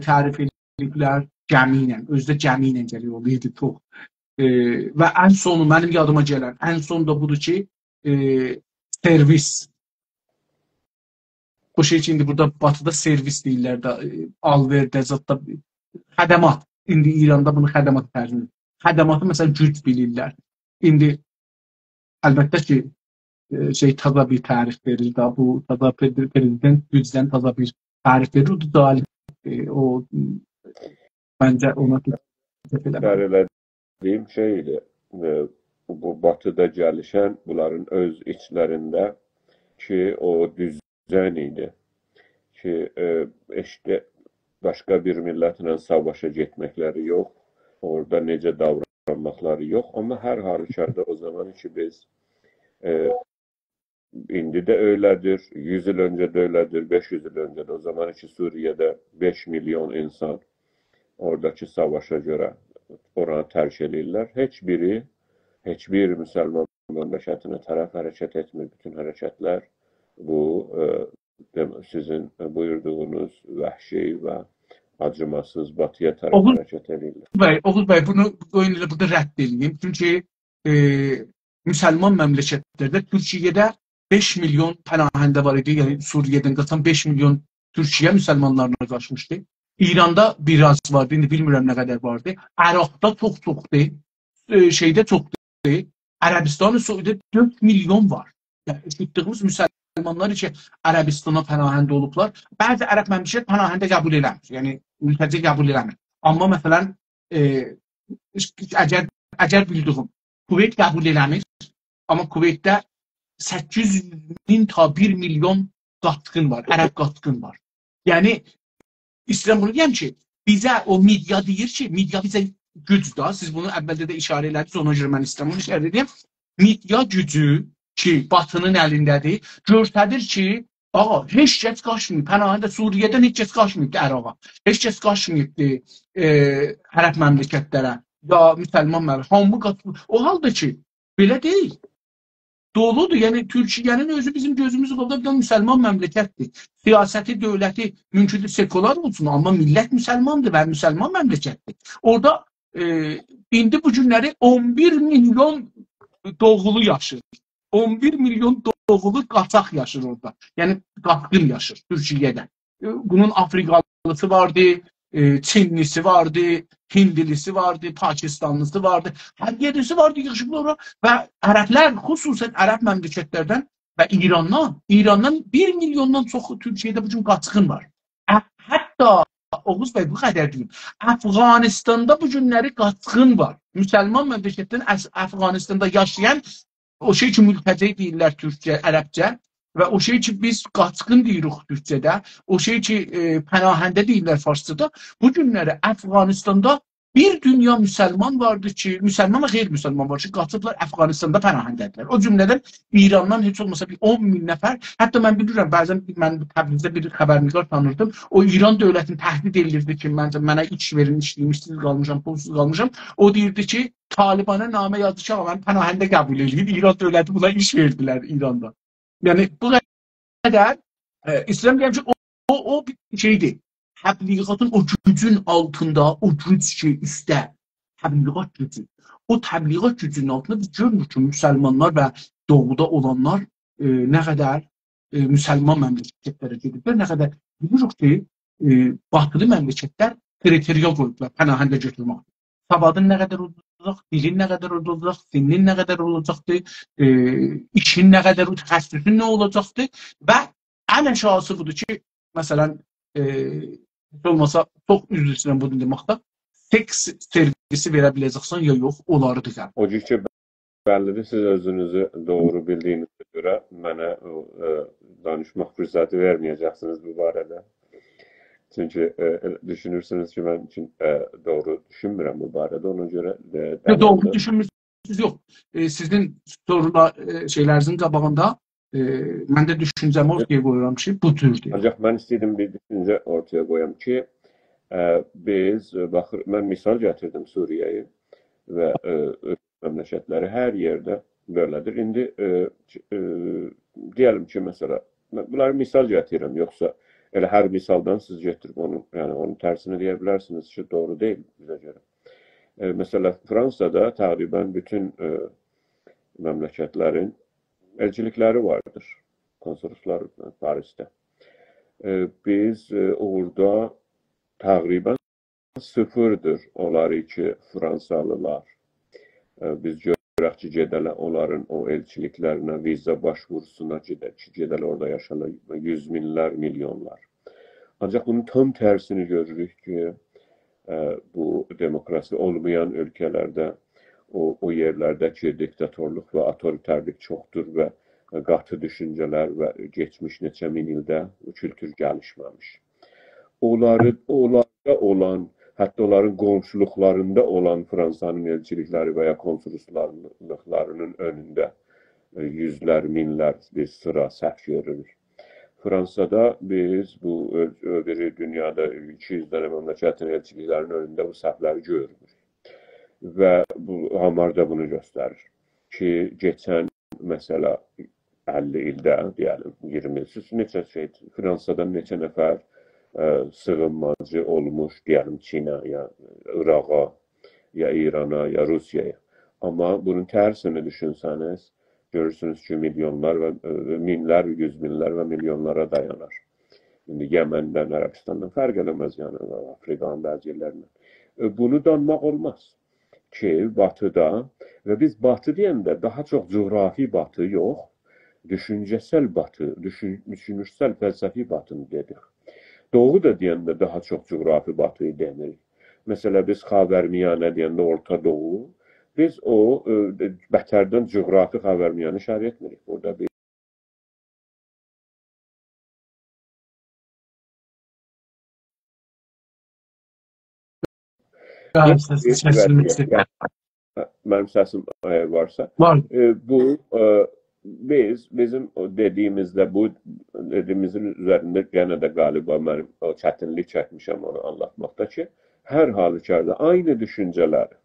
tərif ediblər gəmi ilə, özdə gəmi ilə gəlir oluydu çox. Və ən sonu, mənim yadıma gələn, ən son da budur ki, servis. Bu şey ki, indi burada Batıda servis deyirlər də, alverdə, zətdə, xədəmat. İndi İranda bunu xədəmat tərcümə. Xədəmatı məsələn güc bilirlər. İndi əlbəttə ki, taza bir tərif verir da, bu taza prezident gücdən taza bir tərif verir, o da dalib. O məncə ona edeyim şeydi, bu batıda gəlişən bunların öz içlərində ki, o düzən idi ki, işte başqa bir millətlə savaşa getməkləri yox, orada necə davranmaqları yox, amma hər halükarda o zaman ki biz indi də öylədir, 100 il öncə də öylədir, 500 il öncə də, o zaman ki Suriyədə 5 milyon insan oradakı savaşa görə oranı tərk edirlər. Heç bir müsəlman məmləkətinə tərəf hərəkət etmir. Bütün hərəkətlər bu sizin buyurduğunuz vəhşi və acımasız batıya tərəf hərəkət edirlər. Oğuz bəy, bunu burada rədd edeyim. Çünki müsəlman məmləkətlərdə Türkiyədə 5 milyon pənahəndə var idi. Yəni Suriyədən qaçan 5 milyon Türkiyə müsəlmanlarına qaçmışdı. İranda biraz vardı, indi bilmirəm nə qədər vardı. Əraqda çoxdur, şeydə çoxdur. Ərəbistan-ı Suudidə 4 milyon var. Yəni eşitdiyimiz müsəlmanlar ki, Ərəbistana pənahəndə olublar. Bəzi ərəb məmləkət pənahəndə qəbul eləmir. Yəni mültəci qəbul eləmir. Amma məsələn, əgər bildiyim, Kuveyt qəbul eləmir. Amma Kuveytdə 800.000 ta 1 milyon qaçqın var, ərəb qaçqın var. Yəni İstəyirəm bunu deyəm ki, bizə o media deyir ki, media bizə gücdür. Siz bunu əvvəldə də işarə elədiniz, ona görə mən istəyirəm bunu işarə edeyim. Media gücü ki, Batının əlindədir, göstərir ki, heç kəs qaçmayıb. Pənahəndə Suriyədən heç kəs qaçmayıbdı Əraqa. Heç kəs qaçmayıbdı ərəb məmləkətlərə ya müsəlman məmləkətlərə. Hamı qaçıb. O halda ki, belə deyil. Doludur. Yəni Türkiyənin özü bizim gözümüzü qabda bir müsəlman məmləkətdir. Siyasəti, dövləti mümkündür sekular olsun, amma millət müsəlmandır və müsəlman məmləkətdir. Orada indi bu günləri 11 milyon doğulu yaşır. 11 milyon doğulu qaçaq yaşır orada. Yəni qaçqın yaşır Türkiyədə. Bunun Afrikalısı vardı, Çinlisi vardı, Hindlisi vardı, Pakistanlısı vardı, hər yerisi vardı, yığışıblar ora və ərəblər, xüsusən ərəb məmləkətlərdən və İrandan 1 milyondan çox Türkiyədə bu gün qaçqın var. Hətta Oğuz bəy bu qədər deyim, Əfqanistanda bu günləri qaçqın var. Müsəlman məmləkətdən Əfqanistanda yaşayan o şey ki, mültəci deyirlər Türkçə, ərəbcə və o şey ki, biz qaçqın deyirik Türkçədə, o şey ki, pənahəndə deyirlər farsçada, bu günləri Əfqanistanda bir dünya müsəlman vardı ki, müsəlman və qeyri-müsəlman var ki, qaçıblar Əfqanistanda pənahəndədirlər. O cümlədən İrandan heç olmasa bir 10 min nəfər, hətta mən bilirəm, bəzən mən Təbrizdə bir xəbərnigar tanırdım, o İran dövlətini təhdid edirdi ki, mənə iş verin, işləyim, işsiz qalmışam, pulsuz qalmışam. O deyirdi ki, Talibana namə yazdı ki, mən pənahəndə qəbul edeyim. İran dövləti buna iş verdilər İranda. Yəni, bu qədər İslam deyəm ki, o bir şeydir. Təbliğatın o gücün altında, o güc ki, üstə, təbliğat gücü. O təbliğat gücünün altında biz görmür ki, müsəlmanlar və doğuda olanlar nə qədər müsəlman məmləkətlərə gediblər, nə qədər bilirik ki, batılı məmləkətlər kriteriya qoyublar pənahəndə götürmək. Savadın nə qədər olacaq, dilin nə qədər olacaq, sinnin nə qədər olacaqdır, işin nə qədər, təxəssüsün nə olacaqdır və ən əşyası budur ki, məsələn, olmasa çox üzrüsünə bunu deməkdə, seks servisi verə biləcəksən ya yox, onları düzəl. O ki, bəllidir, siz özünüzü doğru bildiyinizə görə mənə danışmaq fürsəti verməyəcəksiniz bu barədə. Çünki düşünürsünüz ki, mən üçün doğru düşünmürəm bu barədə, ona görə doğru düşünmürsünüz, yox. Sizin şeylərinizin qabağında mən də düşüncəmi ortaya qoyuram ki, bu türdür. Ancaq mən istəyirdim bir düşüncə ortaya qoyam ki, biz, mən misal gətirdim Suriyayı və məmləkətləri hər yerdə belədir. İndi deyəlim ki, məsələ, bunları misal gətirirəm, yoxsa elə hər misaldan siz gətirib onu, yəni onun tərsini deyə bilərsiniz ki, doğru deyil bizə görə. Məsələ, Fransada təqribən bütün məmləkətlərin elçilikləri vardır, konsoloslar Parisdə. Biz orada təqribən sıfırdır onları ki, Fransalılar. Biz görək ki, gedələ onların o elçiliklərinə, viza başvurusuna gedələ orada yaşanan 100 minlər, milyonlar. Ancaq bunun tam tərsini görürük ki, bu demokrasi olmayan ölkələrdə o yerlərdəki diktatorluq və autoritarlik çoxdur və qatı düşüncələr və geçmiş neçə min ildə kültür gəlişməmiş. Onlarda olan, hətta onların qonşuluqlarında olan Fransanın elçilikləri və ya konsulluqlarının önündə yüzlər, minlər bir sıra səhv görürük. Fransada biz bu öbürü dünyada 200 dənə məmləkətin elçiliklərinin önündə bu səhvləri görürük. Və bu Hamar da bunu göstərir ki, geçən məsələ 50 ildə, deyəlim, 20 il, neçə Fransadan neçə nəfər sığınmacı olmuş, deyəlim, Çinə, ya Iraqa, ya İrana, ya Rusiyaya. Amma bunun tərsini düşünsəniz, görürsünüz ki, milyonlar və minlər, yüz minlər və milyonlara dayanar. İndi Yeməndən, Ərəbistandan fərq eləməz, yəni Afrikanın bəzi yerlərindən. Bunu danmaq olmaz ki, batıda, və biz batı deyəndə daha çox coğrafi batı yox, düşüncəsəl batı, düşünürsəl fəlsəfi batını dedik. Doğu da deyəndə daha çox coğrafi batıyı demirik. Məsələ biz Xavərmiyanə deyəndə Orta Doğu, biz o bətərdən coğrafi Xavərmiyanı şərh etmirik. Burada bir mənim səsim varsa, bu bizim dediyimizdə, bu dediyimizin üzərində yenə də qaliba mənim çətinlik çəkmişəm onu anlatmaqda ki, hər halükarda aynı düşüncələri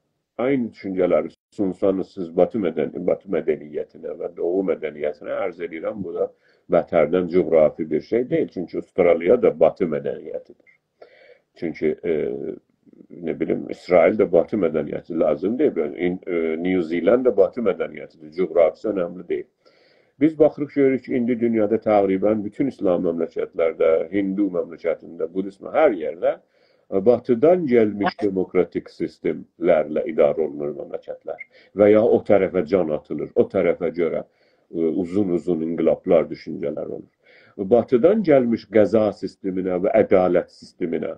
sunsanız siz Batı mədəniyyətinə və Doğu mədəniyyətinə ərz edirəm, bu da bətərdən coğrafi bir şey deyil. Çünki Avustraliya da Batı mədəniyyətidir. Çünki ne bileyim, İsrail de Batı medeniyeti lazım değil. New Zealand da Batı medeniyetidir. Coğrafisi önemli değil. Biz baxırıq görürük ki, indi dünyada təqribən bütün İslam məmləkətlərdə, Hindu məmləkətində, Budizm, hər yerdə Batıdan gəlmiş demokratik sistemlərlə idarə olunur məmləkətlər. Və ya o tərəfə can atılır, o tərəfə görə uzun inqilablar, düşüncələr olur. Batıdan gəlmiş qəza sisteminə və ədalət sisteminə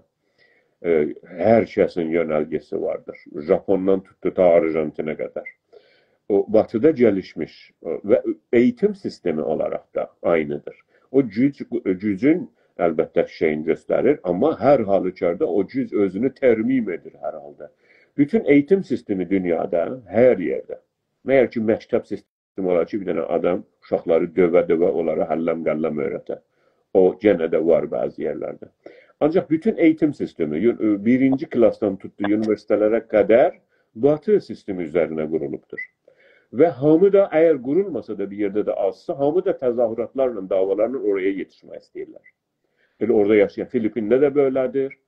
hər kəsin yönəlgesi vardır. Japondan tutdu ta Arjantinə qədər. O batıda gəlişmiş və eğitim sistemi olaraq da aynıdır. O gücün əlbəttə şeyini göstərir, amma hər halükarda o güc özünü tərmim edir hər halda. Bütün eğitim sistemi dünyada, hər yerdə. Məyər ki, məktəb sistemi olar ki, bir dənə adam uşaqları dövə-dövə onlara həlləm-qəlləm öyrətər. O genə də var bəzi yerlərdə. Ancaq bütün eğitim sistemi, birinci klasdan tutduğu üniversitelere kadar Batı sistemi üzerine kurulubdur. Ve hamı da eğer kurulmasa da bir yerde de azsa, hamı da tezahüratlarla, davalarla oraya yetişmək istəyirlər. Elə orada yaşayan Filipin'de de böyledir.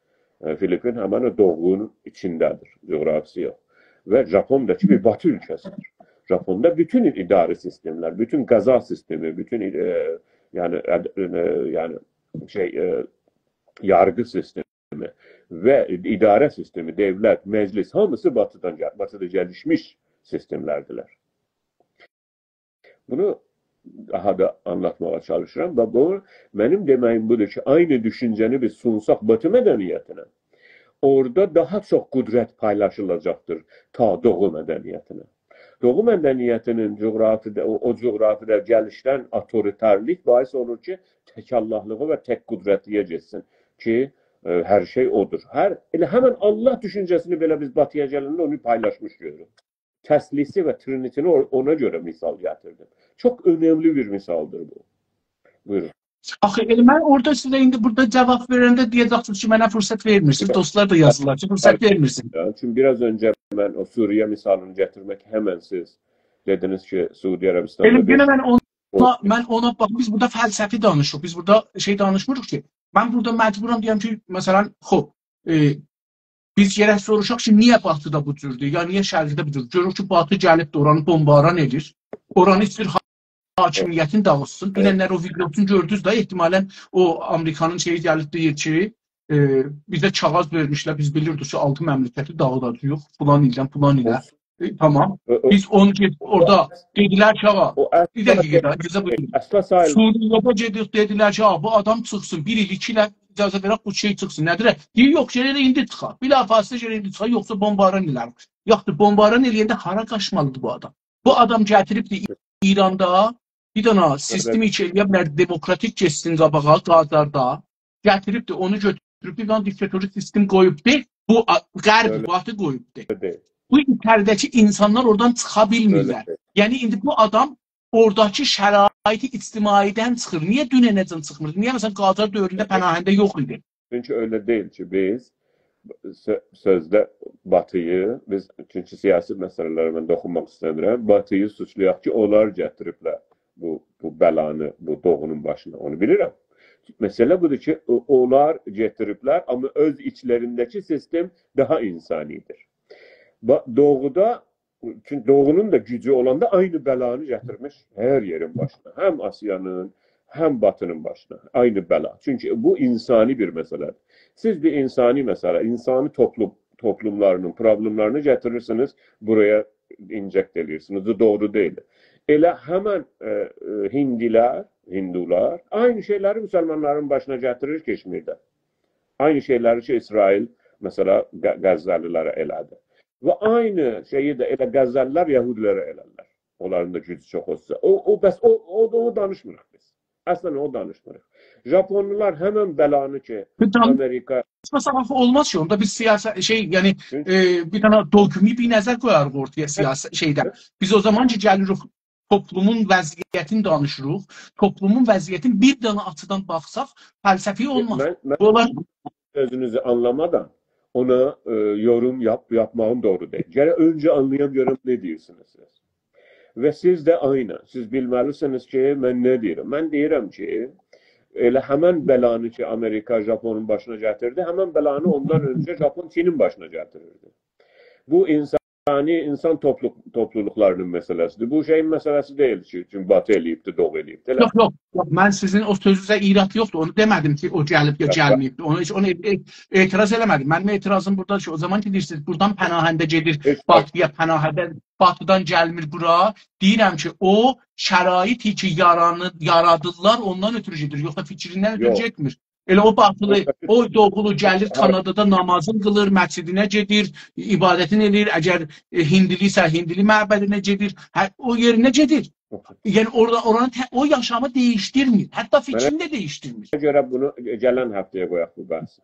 Filipin hemen doğunun içindedir, coğrafisi yok. Ve Japon'daki bir Batı ülkesidir. Japon'da bütün idari sistemler, bütün qaza sistemi, bütün yargı sistemi və idarə sistemi, devlət, məclis, hamısı batıda gəlişmiş sistemlərdilər. Bunu daha da anlatmağa çalışıram və bu, mənim deməyim budur ki, aynı düşüncəni biz sunsaq Batı mədəniyyətinə, orada daha çox qüdrət paylaşılacaqdır ta Doğu mədəniyyətinə. Doğu mədəniyyətinin o coğrafida gəlişdən autoritarlik bahis olur ki, təkallahlığı və tək qüdrətliyə geçsin. Ki, hər şey odur. Elə həmən Allah düşüncəsini belə biz Batıya gələndə onu paylaşmış görürük. Təslisi və Trinitini ona görə misal gətirdim. Çok önemli bir misaldır bu. Buyurun. Axı, mən orada sizə indi burada cavab verəndə deyəcəksiniz ki, mənə fürsət vermirsin. Dostlar da yazırlar ki, fürsət vermirsin. Çünki biraz öncə mən o Suriye misalını gətirmək həmən siz dediniz ki, Suudi Arabistan'da... Mən ona bax, biz burada fəlsəfi danışırıq. Biz burada şey danışmırıq ki, mən burada məcburam deyəm ki, məsələn, biz gərək soruşaq ki, niyə Batıda bu cürdür, ya niyə Şərqdə bu cürdür? Görürük ki, Batı gəlib də oranı bombaran edir, oranı istəyir hakimiyyətin dağılsın. Dünənlər o videosunu gördünüz də, ehtimalən o Amerikanın şeyi gəlib deyir ki, bizə kağız vermişlər, biz bilirdik ki, 6 məmləkəti dağıdacaq, filan ilə. Tamam. Biz onu orada dediler ki, bir dakika, Suriye'de dediler ki, bu adam çıksın, 1 il 2 il icazə verək bu şey çıksın. Nədir? Deyir, yox, yerə indi çıxar. Bilafasıla yerə indi çıxar, yoxsa bombaran ilər. Yaxud bombaran eləyəndə hara qaçmalıdır bu adam? Bu adam gətiribdi İranda bir dana sistem içəriyə bilər demokratik keçsin qabağa Qazarda. Gətiribdi onu götürüb bir dana diktatorluq sistem qoyubdu. Bu qərb batı qoyubdu. Bu içəridəki insanlar oradan çıxa bilmirlər. Yəni indi bu adam oradakı şəraiti ictimaidən çıxır. Niyə dünənəcən çıxmır? Niyə məsələn Qazar dövründə pənahəndə yox idi? Çünki öyle değil ki biz sözde Batıyı, biz çünkü siyasi meselelere ben dokunmak istemiyorum. Batıyı suçlayaq ki onlar gətiriblər bu belanı, bu doğunun başına. Onu bilirim. Mesele budur ki onlar gətiriblər ama öz içlerindeki sistem daha insanidir. Doğuda çünkü doğunun da gücü olanda aynı belanı getirmiş her yerin başına. Hem Asya'nın hem Batı'nın başına. Aynı bela. Çünkü bu insani bir mesele. Siz bir insani mesele, insani toplumlarının problemlerini getirirsiniz, buraya inject edirsiniz. Bu doğru değil. Elə hemen Hindular aynı şeyleri Müslümanların başına getirir Keşmir'de. Aynı şeyleri ki İsrail mesela Gazze'lilere elədi. Ve aynı şeyi de elə Gazze'liler Yahudilere elərlər. Onların da gücü çok olsa. O danışmırıq biz. Aslında o danışmırıq. Japonlular hemen belanı ki Amerika... Olmaz ki onda biz siyaset yani bir tane dogmi bir nəzər qoyarıq ortaya siyaset şeydə. Biz o zaman ki gəlirik toplumun vəziyyətini danışırıq. Toplumun vəziyyətini bir dana açıdan baxsaq fəlsəfi olmaz. Ben sözünüzü anlamadan ona yorum yapmağım doğru değil. Yani önce anlayamıyorum ne diyorsunuz siz. Ve siz de aynı. Siz bilməlisiniz ki ben ne diyorum. Ben diyorum ki elə həmən belanı ki Amerika Japonun başına gətirdi, həmən belanı ondan önce Japon Çin'in başına gətirirdi. Bu insan topluluklarının meselesidir. Bu şeyin meselesi değil ki, çünkü Batı eləyibdi, Doğu eləyibdi. Yok. Ben sizin o sözünüzə irad yoxdur. Onu demədim ki, o gəlib ya gəlməyibdi. Onu etiraz eləmədim. Mənim etirazım burada ki, o zaman ki deyirsiniz, buradan pənahəndə gedir, Batıya pənahəndə, Batıdan gəlmir bura. Deyirəm ki, o şəraiti ki, yaradırlar, ondan ötürü gedir. Yoxsa fikrindən ötürü getmir. Elə o batılı, o doğulu gəlir Kanadada namazın qılır, məscidinə gedir, ibadətini edir. Əgər hindili isə hindili məbədinə gedir, o yerinə gedir. Yəni oranın o yaşamı değiştirmir. Hətta fikrini də değiştirmir. Görə bunu gələn həftəyə qoyaq bu bəhsi.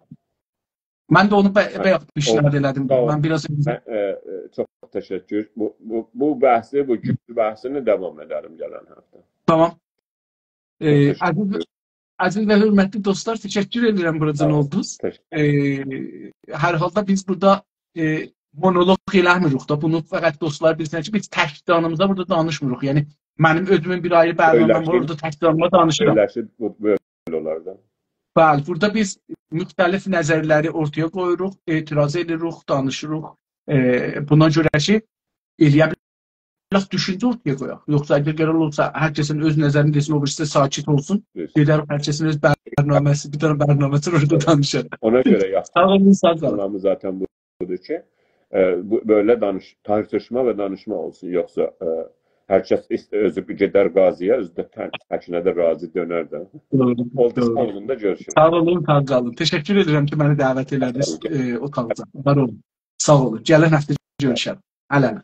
Mən də onu bayaq işarə elədim. Mən biraz çox təşəkkür. Bu bəhsi, bu güclü bəhsini davam edərim gələn həftə. Tamam. Aziz ve hürmetli dostlar, teşekkür ederim buradan oldunuz. Her halde biz burada monolog eləmirik da. Bunu fəqət dostlar bilsin ki, biz tək danımıza burada danışmırıq. Yəni mənim özümün bir ayrı bərnaməm var, orada tək danıma danışırım. Böyle olardı. Bəli, burada biz müxtəlif nəzərləri ortaya qoyuruq, etiraz edirik, danışırıq. Buna görə ki, eləyə biraz düşünce ortaya koyaq. Yoksa eğer genel olursa herkesin öz nəzərini desin, o birisi sakin olsun. Gedər herkesin öz bərnaməsi, bir tane bərnaməsi orada danışır. Ona göre yaptığımız zaten budur ki böyle tartışma ve danışma olsun. Yoksa herkes özü gedər qaziyə, özü də həkinə də razı dönər də. Oldu da görüşürüz. Sağ olun, sağ olun. Teşekkür ederim ki məni dəvət elədiniz o kanalda. Var olun. Sağ olun. Gələn həftə görüşəlim. Ələnə.